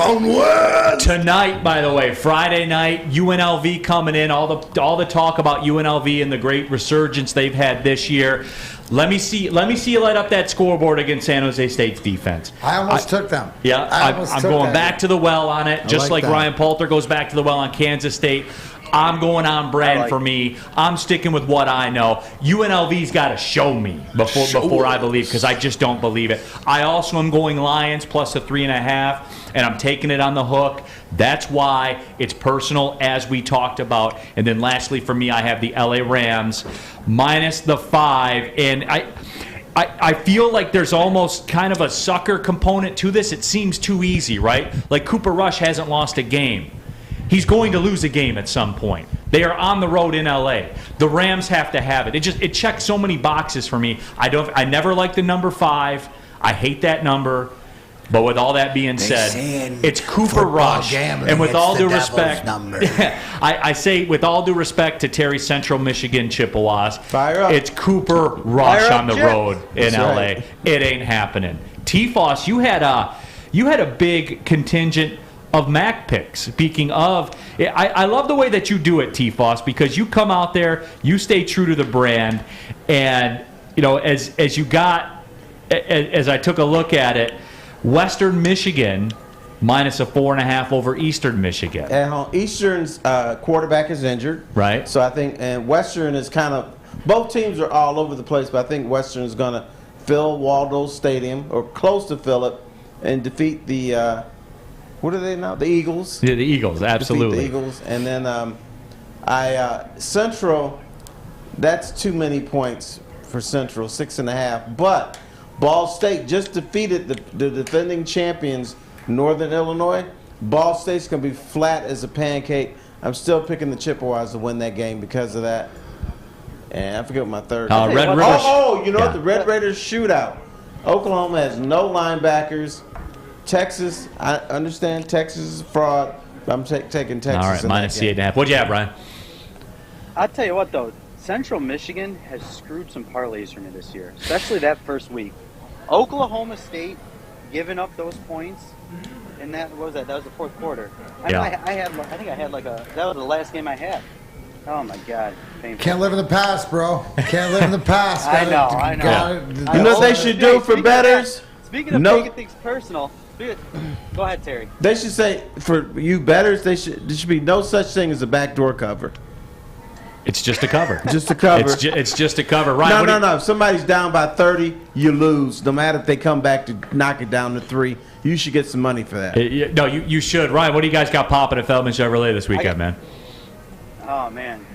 tonight, by the way. Friday night, UNLV coming in. All the talk about UNLV and the great resurgence they've had this year. Let me see you light up that scoreboard against San Jose State's defense. I almost took them. Yeah, I'm going back to the well on it, just like Ryan Poulter goes back to the well on Kansas State. I'm going on brand for me. I'm sticking with what I know. UNLV's got to show me before I believe, because I just don't believe it. I also am going Lions +3.5, and I'm taking it on the hook. That's why it's personal, as we talked about. And then lastly, for me, I have the LA Rams -5, and I feel like there's almost kind of a sucker component to this. It seems too easy, right? Like Cooper Rush hasn't lost a game. He's going to lose a game at some point. They are on the road in LA. The Rams have to have it. It checks so many boxes for me. I never liked the number 5. I hate that number. But with all that being said, it's Cooper Rush. And with all due respect, I say with all due respect to Terry Central Michigan Chippewas, it's Cooper Rush on the road in LA. Right. It ain't happening. T-Foss, you had a big contingent of Mac picks. Speaking of, I love the way that you do it, T-Foss, because you come out there, you stay true to the brand, and as I took a look at it, Western Michigan -4.5 over Eastern Michigan. At home, Eastern's quarterback is injured, right? So I think, and Western is kind of, both teams are all over the place, but I think Western is going to fill Waldo Stadium or close to fill it and defeat the. What are they now? The Eagles. Yeah, the Eagles, absolutely. Defeat the Eagles. And then Central, that's too many points for Central, 6.5. But Ball State just defeated the defending champions Northern Illinois. Ball State's going to be flat as a pancake. I'm still picking the Chippewas to win that game because of that. And I forget what my third. Red Raiders. You know what? The Red Raiders shootout. Oklahoma has no linebackers. Texas, I understand Texas is a fraud. But I'm taking Texas. All right, minus the 8.5. What'd you have, Brian? I'll tell you what, though. Central Michigan has screwed some parlays for me this year, especially that first week. Oklahoma State giving up those points, and that what was that? That was the fourth quarter. I think I had like that was the last game I had. Oh my God! Painful. Can't live in the past, bro. Can't live in the past. I know. You know what they should do for bettors? Speaking of taking things personal, go ahead, Terry. They should say for you bettors, there should be no such thing as a backdoor cover. It's just a cover. Just a cover. It's just a cover. Right? No. If somebody's down by 30, you lose. No matter if they come back to knock it down to 3, you should get some money for that. You should. Ryan, what do you guys got popping at Feldman Chevrolet this weekend, man? Oh man,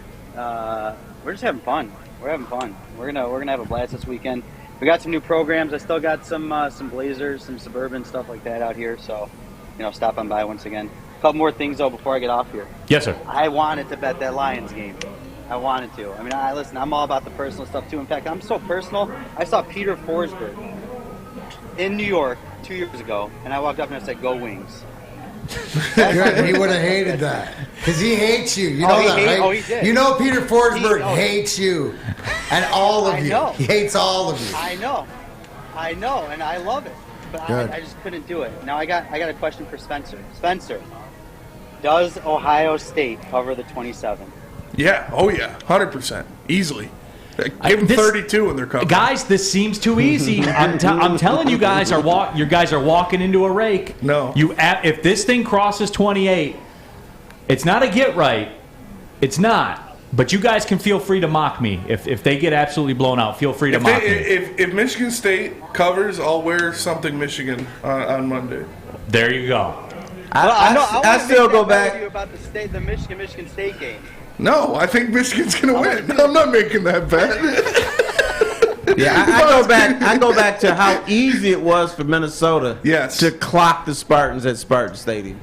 we're just having fun. We're having fun. We're gonna have a blast this weekend. We got some new programs. I still got some Blazers, some Suburban stuff like that out here. So, stop on by once again. A couple more things though before I get off here. Yes, sir. I wanted to bet that Lions game. I wanted to. I mean, listen, I'm all about the personal stuff too. In fact, I'm so personal. I saw Peter Forsberg in New York 2 years ago, and I walked up and I said, "Go Wings." Good. He would have hated that because he hates you. You know that, right? Oh, he did. You know Peter Forsberg hates you and all of you. Know. He hates all of you. I know, and I love it, but I just couldn't do it. Now I got a question for Spencer. Spencer, does Ohio State cover the 27? Yeah. Oh yeah. 100%. Easily. Give them 32 in their cover. Guys, this seems too easy. I'm telling you guys are walking into a rake. No. If this thing crosses 28, it's not a get right. It's not. But you guys can feel free to mock me. If they get absolutely blown out, feel free to mock me. If Michigan State covers, I'll wear something Michigan on Monday. There you go. I still go back. You about the Michigan State game. No, I think Michigan's going to win. I'm not making that bet. Yeah, I go back to how easy it was for Minnesota to clock the Spartans at Spartan Stadium.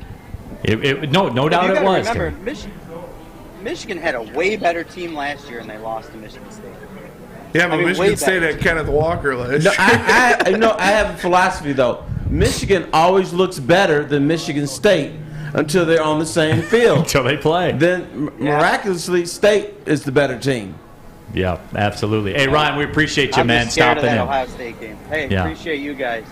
No doubt it was. Remember, Michigan had a way better team last year, and they lost to Michigan State. Yeah, but Michigan State had Kenneth Walker last year. I have a philosophy, though. Michigan always looks better than Michigan State until they're on the same field. Until they play. Then, miraculously, State is the better team. Yeah, absolutely. Hey, Ryan, we appreciate you, man, stopping in. Ohio State game. Hey, appreciate you guys.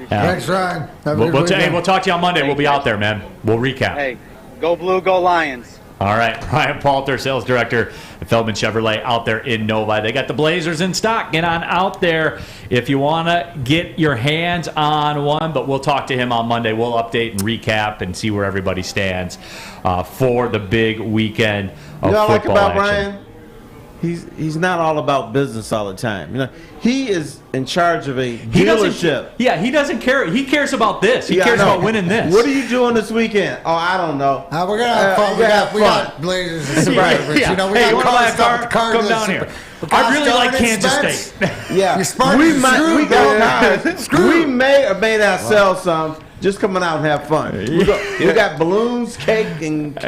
Thanks, Ryan. We'll talk to you on Monday. We'll be out there, man. We'll recap. Hey, go Blue, go Lions. All right, Ryan Palter, sales director at Feldman Chevrolet out there in Novi. They got the Blazers in stock. Get on out there if you want to get your hands on one. But we'll talk to him on Monday. We'll update and recap and see where everybody stands for the big weekend of football. You know what I like about action. Ryan? He's not all about business all the time. He is in charge of a dealership. He doesn't care. He cares about this. He cares about winning this. What are you doing this weekend? Oh, I don't know. We're gonna have fun. We got Blazers and Suburbans. Yeah. We got hey, you want to buy a car? Cars Come down here. I really like Kansas State. Yeah, we may or may not sell some. Just coming out and have fun. We got balloons, cake, and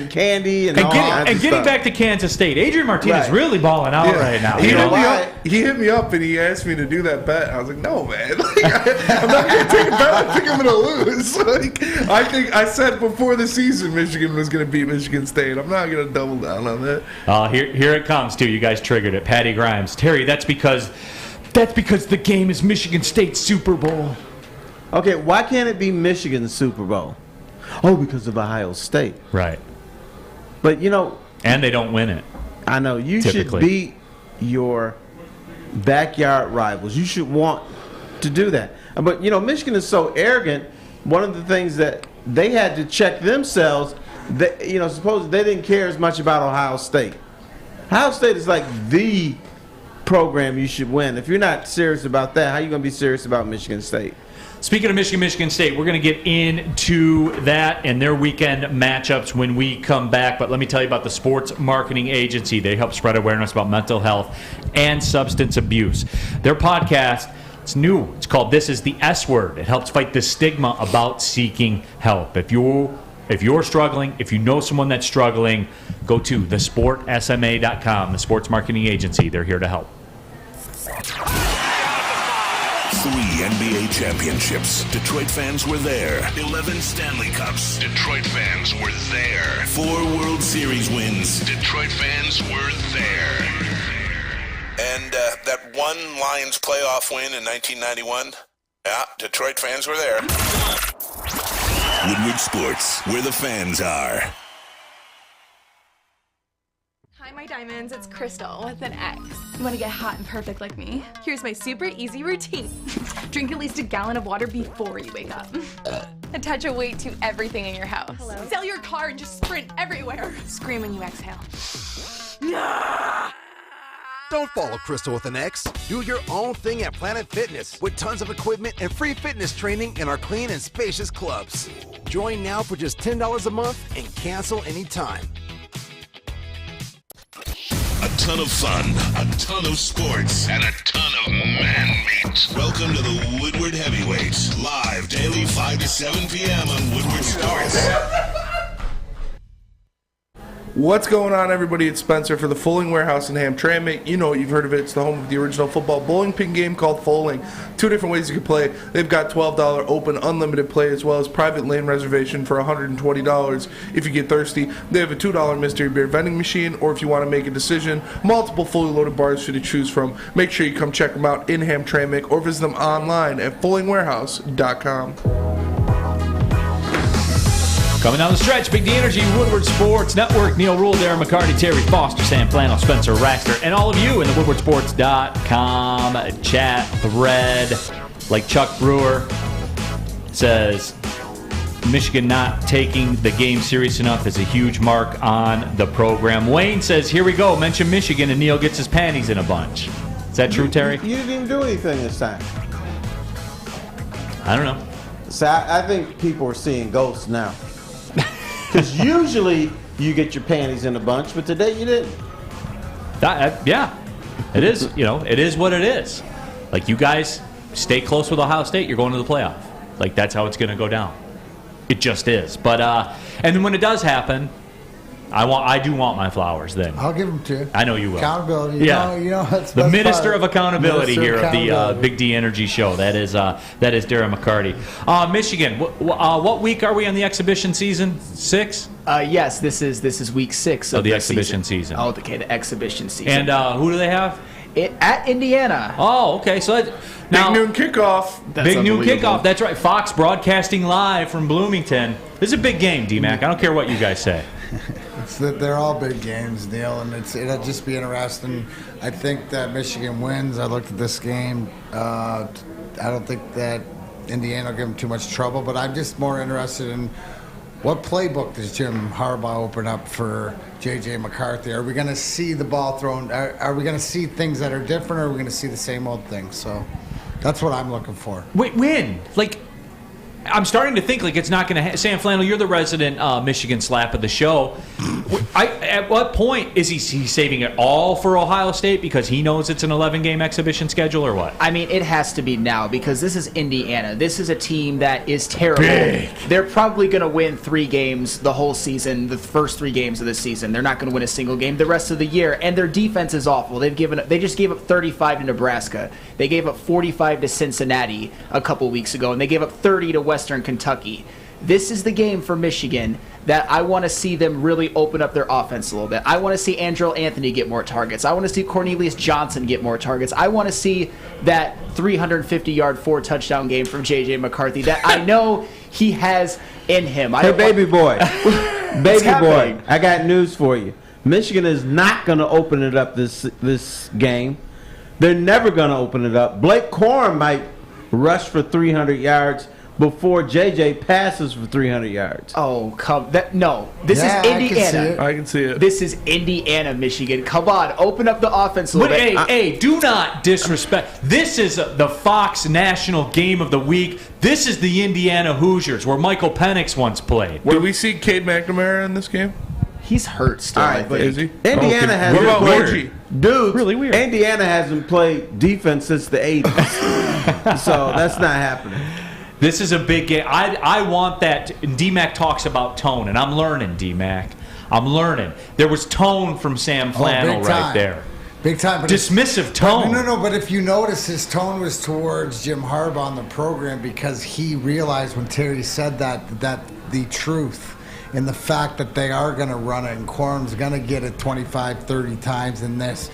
candy, and all kinds of getting stuff. back to Kansas State, Adrian Martinez really balling out right now. He hit me up and he asked me to do that bet. I was like, no, man. I'm not going to take a bet. I think I'm going to lose. I said before the season Michigan was going to beat Michigan State. I'm not going to double down on that. Here it comes, too. You guys triggered it. Patty Grimes. Terry, that's because the game is Michigan State Super Bowl. Okay, why can't it be Michigan's Super Bowl? Oh, because of Ohio State. Right. But, and they don't win it. I know. You should beat your backyard rivals. You should want to do that. But, Michigan is so arrogant. One of the things that they had to check themselves, suppose they didn't care as much about Ohio State. Ohio State is like the program you should win. If you're not serious about that, how are you going to be serious about Michigan State? Speaking of Michigan State, we're going to get into that and their weekend matchups when we come back. But let me tell you about the Sports Marketing Agency. They help spread awareness about mental health and substance abuse. Their podcast, It's new. It's called This Is the S Word. It helps fight the stigma about seeking help. If you're struggling, if you know someone that's struggling, go to thesportsma.com, the sports marketing agency. They're here to help. 3 NBA championships. Detroit fans were there. 11 Stanley Cups. Detroit fans were there. 4 World Series wins. Detroit fans were there. And that one Lions playoff win in 1991? Yeah, Detroit fans were there. Woodward Sports, where the fans are. Hi, my diamonds. It's Crystal with an X. You want to get hot and perfect like me? Here's my super easy routine. Drink at least a gallon of water before you wake up. Attach a weight to everything in your house. Hello? Sell your car and just sprint everywhere. Scream when you exhale. Don't follow Crystal with an X. Do your own thing at Planet Fitness with tons of equipment and free fitness training in our clean and spacious clubs. Join now for just $10 a month and cancel anytime. A ton of fun, a ton of sports, and a ton of man-meat. Welcome to the Woodward Heavyweights, live daily 5 to 7 p.m. on Woodward Sports. What's going on, everybody? It's Spencer for the Fulling Warehouse in Hamtramck. You know, you've heard of it. It's the home of the original football bowling pin game called Fulling. 2 different ways you can play. They've got $12 open unlimited play as well as private lane reservation for $120 if you get thirsty. They have a $2 mystery beer vending machine, or if you want to make a decision, multiple fully loaded bars for you to choose from. Make sure you come check them out in Hamtramck or visit them online at fullingwarehouse.com. Coming down the stretch, Big D Energy, Woodward Sports Network, Neal Ruhl, Darren, McCarty, Terry Foster, Sam Flannel, Spencer Raxter, and all of you in the woodwardsports.com chat thread. Like Chuck Brewer says, Michigan not taking the game serious enough is a huge mark on the program. Wayne says, here we go, mention Michigan, and Neal gets his panties in a bunch. Is that true, Terry? You didn't even do anything this time. I don't know. So I think people are seeing ghosts now. Because usually you get your panties in a bunch, but today you didn't. Yeah, it is. You know, it is what it is. Like, you guys stay close with Ohio State, you're going to the playoff. Like, that's how it's going to go down. It just is. But and then when it does happen, I do want my flowers then. I'll give them to you. I know you will. Accountability. You know that's the Minister of Accountability here of the accountability. Big D Energy Show. That is Darren McCarty. Michigan. What week are we on the exhibition season? 6? Yes, this is week 6 of the exhibition season. Oh, okay, the exhibition season. And who do they have? At Indiana. Oh, okay. So now, Big noon kickoff. Big noon kickoff. That's right. Fox broadcasting live from Bloomington. This is a big game, D-Mac. I don't care what you guys say. They're all big games, Neal, and it'll just be interesting. I think that Michigan wins. I looked at this game. I don't think that Indiana will give them too much trouble, but I'm just more interested in what playbook does Jim Harbaugh open up for J.J. McCarthy? Are we going to see the ball thrown? Are we going to see things that are different, or are we going to see the same old things? So that's what I'm looking for. Wait, when? Like, I'm starting to think like it's not going to. Sam Flannel, you're the resident Michigan slap of the show. At what point is he saving it all for Ohio State because he knows it's an 11-game exhibition schedule, or what? I mean, it has to be now because this is Indiana. This is a team that is terrible. Big. They're probably going to win 3 games the whole season, the first 3 games of the season. They're not going to win a single game the rest of the year, and their defense is awful. They just gave up 35 to Nebraska. They gave up 45 to Cincinnati a couple weeks ago, and they gave up 30 to Western Kentucky. This is the game for Michigan that I want to see them really open up their offense a little bit. I want to see Andrew Anthony get more targets. I want to see Cornelius Johnson get more targets. I want to see that 350-yard 4-touchdown game from J.J. McCarthy that I know he has in him. Hey, baby boy. Baby boy, I got news for you. Michigan is not going to open it up this game. They're never going to open it up. Blake Corum might rush for 300 yards before JJ passes for 300 yards. Oh, no. This is Indiana. I can see it. This is Indiana, Michigan. Come on, open up the offense a little bit. Hey, do not disrespect. This is the Fox National Game of the Week. This is the Indiana Hoosiers, where Michael Penix once played. Did we see Cade McNamara in this game? He's hurt still. All right, but is he? Indiana hasn't What about played. Orgy? Dude, really weird. Indiana hasn't played defense since the 80s. So that's not happening. This is a big game. I want that. D-Mac talks about tone, and I'm learning, D-Mac. I'm learning. There was tone from Sam Flannel right there. Big time. But dismissive tone. No. But if you notice, his tone was towards Jim Harbaugh on the program because he realized when Terry said that the truth and the fact that they are going to run it and Quorum's going to get it 25, 30 times in this.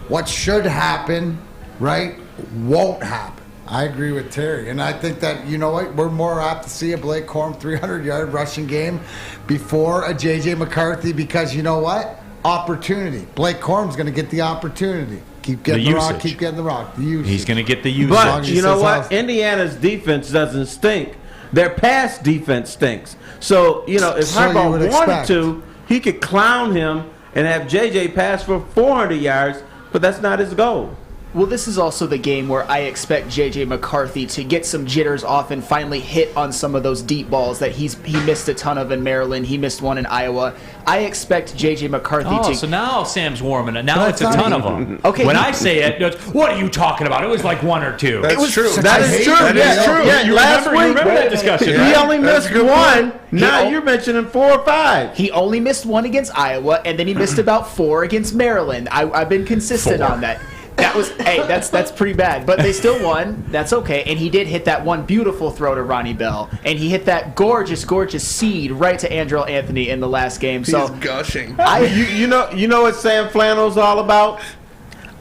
What should happen, right, won't happen. I agree with Terry. And I think that, you know what, we're more apt to see a Blake Corum 300-yard rushing game before a J.J. McCarthy because, you know what? Opportunity. Blake Corum's going to get the opportunity. Keep getting the rock, keep getting the rock. The usage. He's going to get the usage. But you know what? Indiana's defense doesn't stink. Their pass defense stinks. So, you know, if Harbaugh wanted to, he could clown him and have J.J. pass for 400 yards, but that's not his goal. Well, this is also the game where I expect J.J. McCarthy to get some jitters off and finally hit on some of those deep balls that he missed a ton of in Maryland. He missed one in Iowa. I expect J.J. McCarthy to... so now Sam's warming it. Now it's a ton of them. Okay. When I say it, it's, what are you talking about? It was like one or two. That's true. That is true. That's true. Yeah, last week, you remember that discussion, he right? only missed one. Now you're mentioning 4 or 5. He only missed one against Iowa, and then he missed about 4 against Maryland. I've been consistent on that. That was that's pretty bad, but they still won. That's okay. And he did hit that one beautiful throw to Ronnie Bell, and he hit that gorgeous seed right to Andrell Anthony in the last game. So he's gushing. You know what Sam Flannel's all about?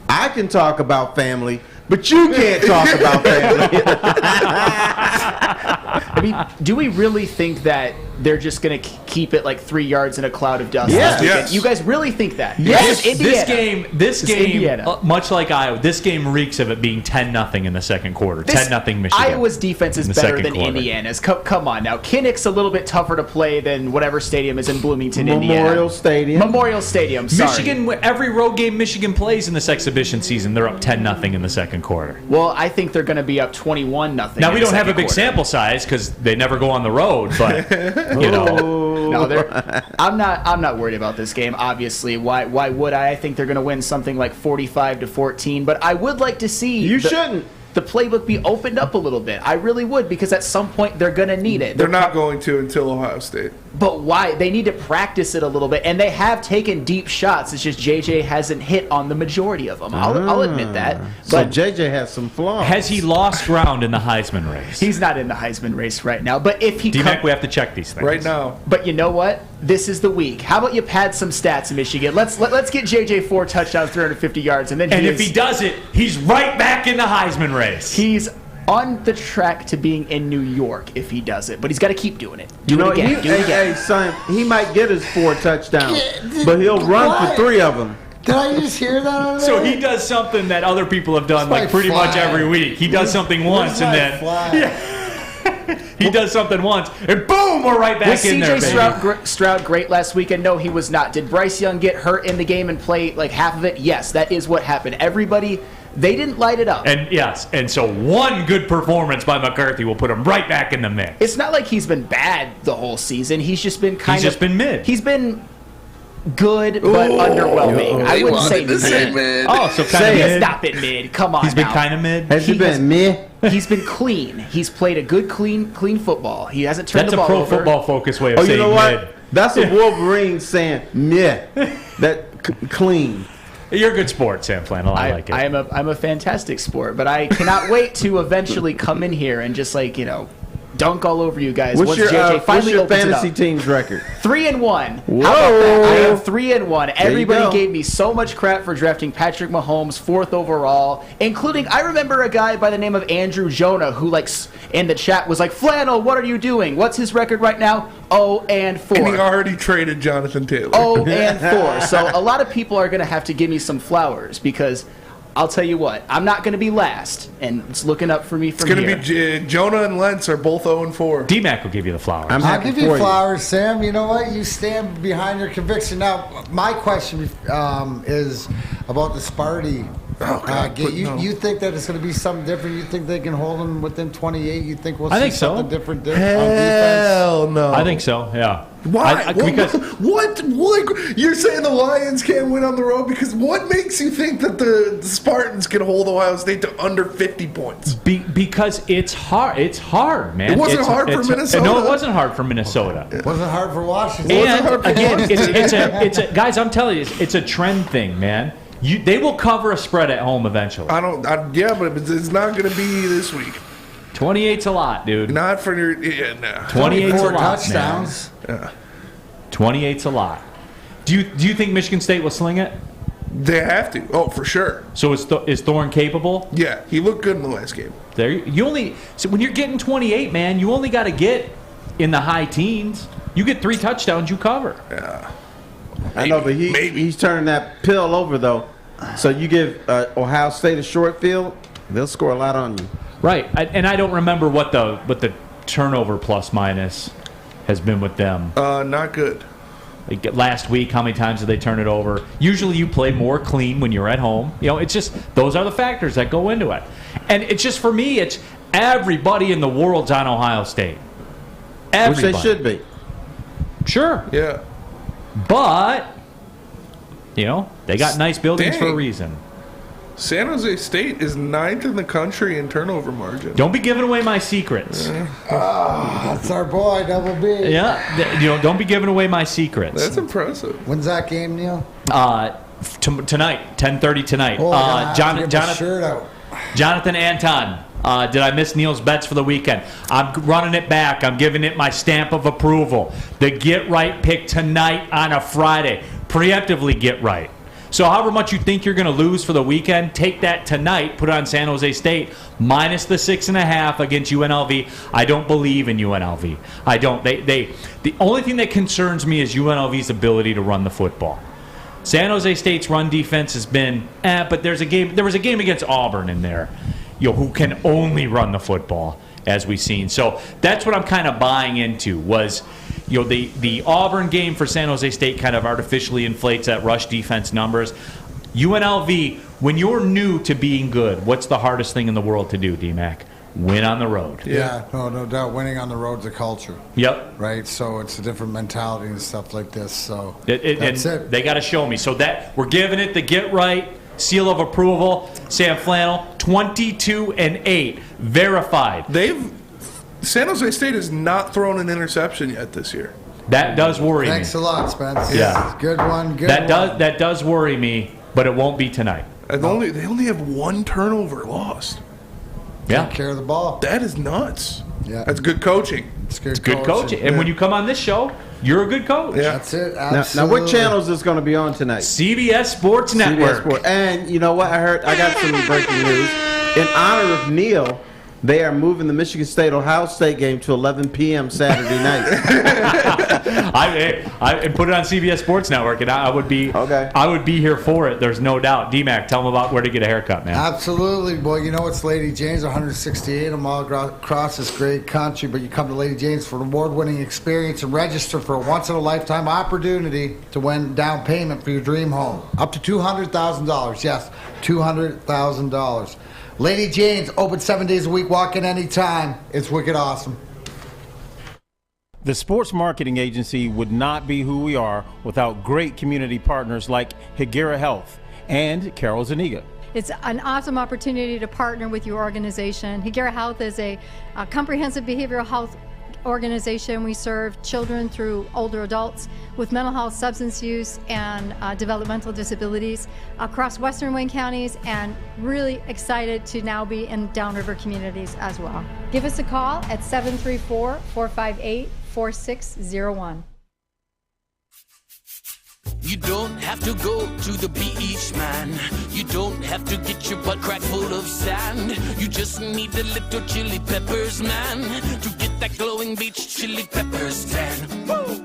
I can talk about family, but you can't talk about family. I mean, do we really think that they're just going to keep it like 3 yards in a cloud of dust? Yes. You guys really think that? Yes. Indiana. This game, Indiana. Much like Iowa, this game reeks of it being 10-0 in the second quarter. 10-0 Michigan. Iowa's defense is better than quarter. Indiana's. Come on now. Kinnick's a little bit tougher to play than whatever stadium is in Bloomington, Indiana. Memorial Stadium. Sorry. Michigan, every road game Michigan plays in this exhibition season, they're up 10-0 in the second quarter. Well, I think they're going to be up 21-0. Now, we don't have a big sample size because they never go on the road, but, you know. No, I'm not worried about this game. Obviously, why would I? I think they're going to win something like 45-14. But I would like to see the playbook be opened up a little bit. I really would, because at some point they're going to need it. They're not going to until Ohio State. But why? They need to practice it a little bit, and they have taken deep shots. It's just JJ hasn't hit on the majority of them. I'll admit that. But so JJ has some flaws. Has he lost ground in the Heisman race? He's not in the Heisman race right now. But if he D-Mac, we have to check these things right now. But you know what? This is the week. How about you pad some stats in Michigan? Let's get JJ 4 touchdowns, 350 yards, and then if he does it, he's right back in the Heisman race. He's on the track to being in New York if he does it, but he's got to keep doing it. Do it again. Hey, son, he might get his 4 touchdowns, but he'll run for 3 of them. Did I just hear that on there? So he does something that other people have done like pretty much every week. He does something once and then he does something once and boom, we're right back in there. Was CJ Stroud great last weekend? No, he was not. Did Bryce Young get hurt in the game and play like half of it? Yes, that is what happened. Everybody, they didn't light it up. And yes, and so one good performance by McCarthy will put him right back in the mix. It's not like he's been bad the whole season. He's just been been mid. He's been good but underwhelming. I wouldn't say mid. Oh, so kind of mid. He's not been mid. Come on. He's been kind of mid. Has he been mid? He's been clean. He's played a good, clean football. He hasn't turned the ball over. That's a Pro Football Focus way of saying you know what? mid. That's a Wolverine saying mid. That clean. You're a good sport, Sam Flannel. I like it. I'm a fantastic sport, but I cannot wait to eventually come in here and just dunk all over you guys. What's your fantasy team's record? 3-1. Whoa! How about that? I am 3-1. Everybody gave me so much crap for drafting Patrick Mahomes 4th overall, including I remember a guy by the name of Andrew Jonah who in the chat was like, "Flannel, what are you doing? What's his record right now? 0-4." And he already traded Jonathan Taylor. 0-4. So a lot of people are going to have to give me some flowers because I'll tell you what, I'm not going to be last, and it's looking up for me from here. It's going to be Jonah and Lentz are both 0-4. D-Mac will give you the flowers. I'll give you flowers, Sam. You know what? You stand behind your conviction. Now, my question is about the Sparty. You think that it's going to be something different? You think they can hold them within 28? You think we'll see something different on defense? Hell no. I think so, yeah. Why? Because what? Like, you're saying the Lions can't win on the road? Because what makes you think that the Spartans can hold Ohio State to under 50 points? Because it's hard. It's hard, man. It wasn't hard for Minnesota. No, it wasn't hard for Minnesota. It wasn't hard for Washington. And again, it's a guys. I'm telling you, it's a trend thing, man. They will cover a spread at home eventually. Yeah, but it's not going to be this week. 28's a lot, dude. Not for your. Yeah, no. 28's a lot, touchdowns. Yeah. 28's a lot. Do you think Michigan State will sling it? They have to. Oh, for sure. So is Thorne capable? Yeah, he looked good in the last game. So when you're getting 28, man, you only got to get in the high teens. You get 3 touchdowns, you cover. Yeah. I know, but he's turning that pill over, though. So you give Ohio State a short field, they'll score a lot on you. Right, and I don't remember what the turnover plus minus has been with them. Not good. Like last week, how many times did they turn it over? Usually you play more clean when you're at home. It's just those are the factors that go into it. And it's just, for me, it's everybody in the world's on Ohio State. Everybody. Which they should be. Sure. Yeah. But, they got nice buildings for a reason. San Jose State is 9th in the country in turnover margin. Don't be giving away my secrets. That's our boy, Double B. Yeah, don't be giving away my secrets. That's impressive. When's that game, Neil? Tonight, 10:30 tonight. Jonathan Anton. Did I miss Neil's bets for the weekend? I'm running it back. I'm giving it my stamp of approval. The get right pick tonight on a Friday. Preemptively get right. So however much you think you're going to lose for the weekend, take that tonight, put it on San Jose State, minus the 6.5 against UNLV. I don't believe in UNLV. I don't. The only thing that concerns me is UNLV's ability to run the football. San Jose State's run defense has been, but there was a game against Auburn in there, who can only run the football, as we've seen. So that's what I'm kind of buying into was, the Auburn game for San Jose State kind of artificially inflates that rush defense numbers. UNLV, when you're new to being good, what's the hardest thing in the world to do, D-Mac? Win on the road. Yeah, no doubt. Winning on the road's a culture. Yep. Right, so it's a different mentality and stuff like this. So that's it. They got to show me. So that we're giving it the get right. Seal of approval. Sam Flannel, 22-8, verified. San Jose State has not thrown an interception yet this year. That does worry me. Thanks a lot, Spence. Yeah, good one. That does worry me, but it won't be tonight. They only have 1 turnover lost. Yeah, take care of the ball. That is nuts. Yeah, that's good coaching. It's good coaching. And when you come on this show, you're a good coach. Yeah. That's it. Now, what channel is this going to be on tonight? CBS Sports Network. And you know what? I got some breaking news. In honor of Neal, they are moving the Michigan State-Ohio State game to 11 p.m. Saturday night. I put it on CBS Sports Network, and I would be here for it. There's no doubt. D-Mac, tell them about where to get a haircut, man. Absolutely, boy. It's Lady Jane's, 168 of them all across this great country. But you come to Lady Jane's for an award-winning experience and register for a once-in-a-lifetime opportunity to win down payment for your dream home, up to $200,000. Yes, $200,000. Lady Jane's, open 7 days a week, walk in anytime. It's wicked awesome. The sports marketing agency would not be who we are without great community partners like Higuera Health and Carol Zuniga. It's an awesome opportunity to partner with your organization. Higuera Health is a comprehensive behavioral health organization. We serve children through older adults with mental health, substance use, and developmental disabilities across Western Wayne counties, and really excited to now be in downriver communities as well. Give us a call at 734-458-4601. You don't have to go to the beach, man. You don't have to get your butt crack full of sand. You just need a little chili peppers, man, to get that glowing beach chili peppers tan. Woo!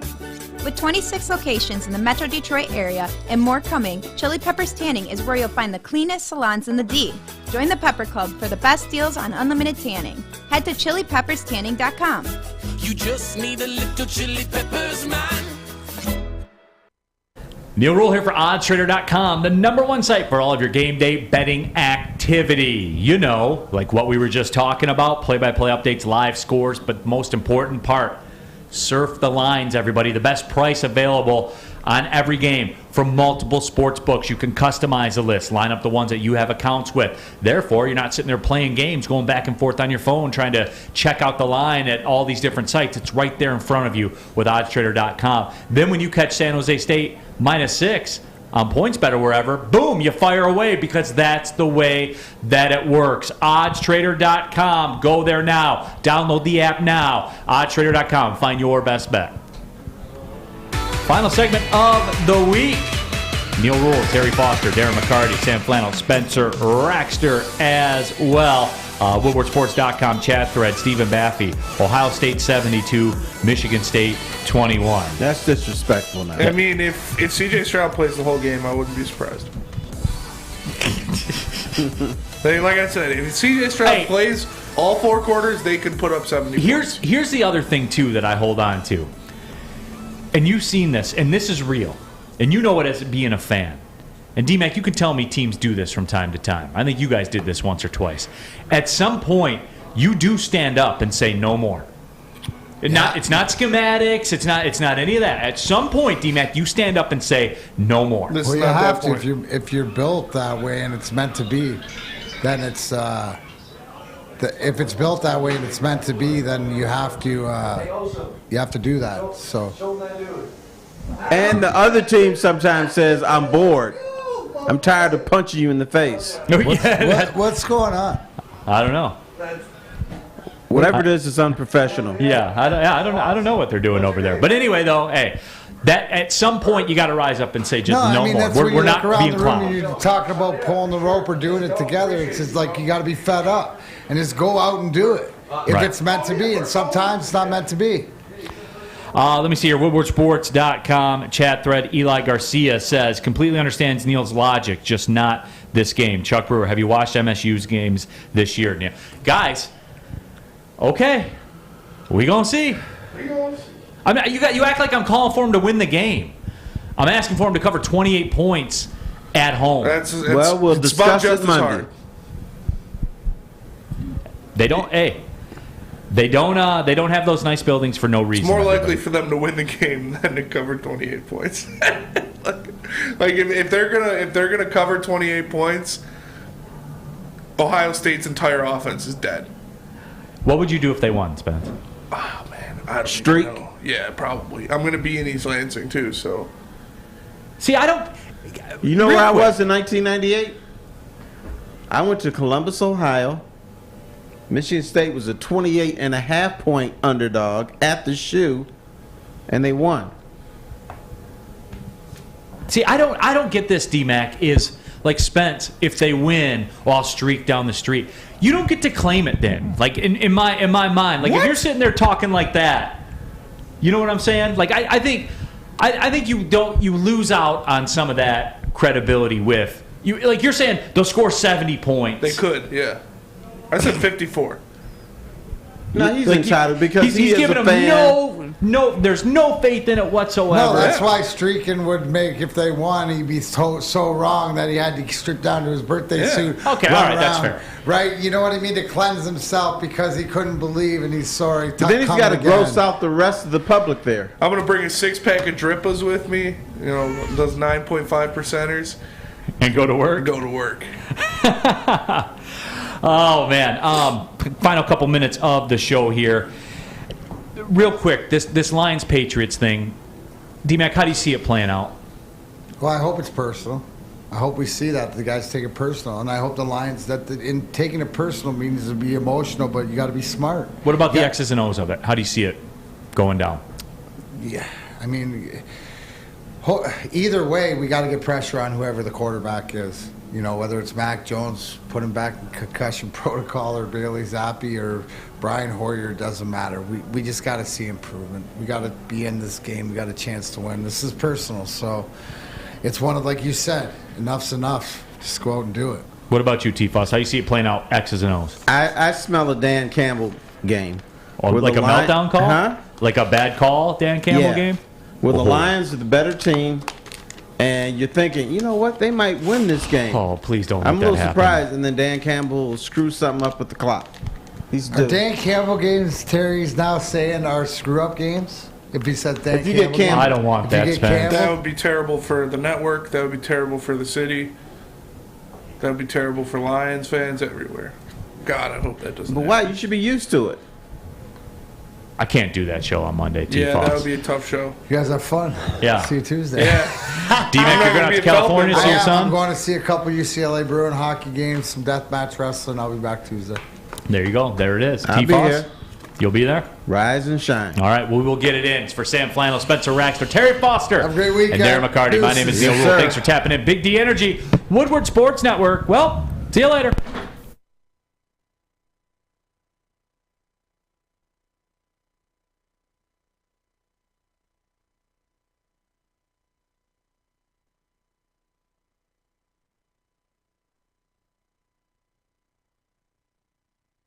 With 26 locations in the Metro Detroit area and more coming, Chili Peppers Tanning is where you'll find the cleanest salons in the D. Join the Pepper Club for the best deals on unlimited tanning. Head to chilipepperstanning.com. You just need a little chili peppers, man. Neal Ruhl here for oddstrader.com, the #1 site for all of your game day betting activity. You know, like what we were just talking about, play-by-play updates, live scores, but most important part, surf the lines, everybody. The best price available on every game from multiple sports books. You can customize a list, line up the ones that you have accounts with. Therefore, you're not sitting there playing games, going back and forth on your phone, trying to check out the line at all these different sites. It's right there in front of you with oddstrader.com. Then when you catch San Jose State -6 on PointsBet or wherever, boom, you fire away because that's the way that it works. oddstrader.com. Go there now. Download the app now. oddstrader.com. Find your best bet. Final segment of the week. Neal Ruhl, Terry Foster, Darren McCarty, Sam Flannel, Spencer Raxter as well. WoodwardSports.com chat thread, Stephen Baffey, Ohio State 72, Michigan State 21. That's disrespectful now. I mean, if CJ Stroud plays the whole game, I wouldn't be surprised. Like I said, if CJ Stroud plays all 4 quarters, they could put up 70 points. Here's the other thing, too, that I hold on to. And you've seen this, and this is real. And you know it as being a fan. And D-Mac, you can tell me teams do this from time to time. I think you guys did this once or twice. At some point, you do stand up and say no more. It's not schematics. It's not any of that. At some point, D-Mac, you stand up and say no more. Well, you have to if you're built that way and it's meant to be. Then it's if it's built that way and it's meant to be, then you have to do that. So. And the other team sometimes says, "I'm bored. I'm tired of punching you in the face." What's going on? I don't know. Whatever it is unprofessional. Yeah, I don't know what they're doing over there. But anyway, though, hey, that at some point you got to rise up and say just no more. That's We're not being the clowns. You're talking about pulling the rope or doing it together. It's just like you got to be fed up and just go out and do it if it's meant to be. And sometimes it's not meant to be. Let me see here. WoodwardSports.com chat thread. Eli Garcia says, completely understands Neal's logic, just not this game. Chuck Brewer, have you watched MSU's games this year, Neal? Guys, okay, we gonna see. I mean, you act like I'm calling for him to win the game. I'm asking for him to cover 28 points at home. We'll discuss it Monday. They don't. Hey. They don't have those nice buildings for no reason. It's more likely for them to win the game than to cover 28 points. like if they're gonna cover 28 points, Ohio State's entire offense is dead. What would you do if they won, Spence? Oh man, I don't streak. Know. Yeah, probably. I'm gonna be in East Lansing too, so. See, I don't. You know where I was in 1998? I went to Columbus, Ohio. Michigan State was a 28.5 point underdog at the shoe, and they won. See, I don't get this, D-Mac, is like Spence, if they win, I'll streak down the street. You don't get to claim it then. Like in my mind. Like if you're sitting there talking like that, you know what I'm saying? Like I think you lose out on some of that credibility with you. Like you're saying they'll score 70 points. They could, yeah. I said 54. No, he's entitled because he's giving them no. There's no faith in it whatsoever. No, that's why streaking would make, if they won, he'd be so wrong that he had to strip down to his birthday suit. Okay, all right, that's fair. Right, you know what I mean? To cleanse himself because he couldn't believe and he's sorry. But then he's got to gross out the rest of the public there. I'm gonna bring a 6-pack of Drippas with me. You know, those 9.5 percenters, and go to work. Go to work. Oh, man. Final couple minutes of the show here. Real quick, this Lions-Patriots thing. D-Mac, how do you see it playing out? Well, I hope it's personal. I hope we see that the guys take it personal. And I hope the Lions, in taking it personal means to be emotional, but you got to be smart. What about the X's and O's of it? How do you see it going down? Yeah, I mean, either way, we got to get pressure on whoever the quarterback is. You know, whether it's Mac Jones, put him back in concussion protocol, or Bailey Zappi, or Brian Hoyer, doesn't matter. We just got to see improvement. We got to be in this game. We got a chance to win. This is personal, so it's one of, like you said, enough's enough. Just go out and do it. What about you, T-Foss? How you see it playing out, X's and O's? I smell a Dan Campbell game. Oh, like a meltdown call? Huh? Like a bad call, Dan Campbell game? Well, the Lions are the better team. and you're thinking, you know what, they might win this game. Oh, please don't. I'm a let little that happen. surprised, and then Dan Campbell will screw something up with the clock. Are Dan Campbell games Terry's now saying are screw-up games? If he said Dan If you get Campbell, I don't want that, Spen. That would be terrible for the network. That would be terrible for the city. That would be terrible for Lions fans everywhere. God, I hope that doesn't But happen. why? You should be used to it. I can't do that show on Monday, too. Yeah, that would be a tough show. You guys have fun. Yeah. See you Tuesday. Yeah. D-Mac, you're going out to California to see your son? I'm going to see a couple UCLA Bruin hockey games, some deathmatch wrestling. I'll be back Tuesday. There you go. There it is. I'll be T-Foss? here. You'll be there? Rise and shine. All right, well, we will get it in. It's for Sam Flannel, Spencer Raxter, Terry Foster, Have a great weekend. and Darren McCarty. My name is Neal Yes, Ruhl. sir. Thanks for tapping in. Big D Energy, Woodward Sports Network. Well, see you later.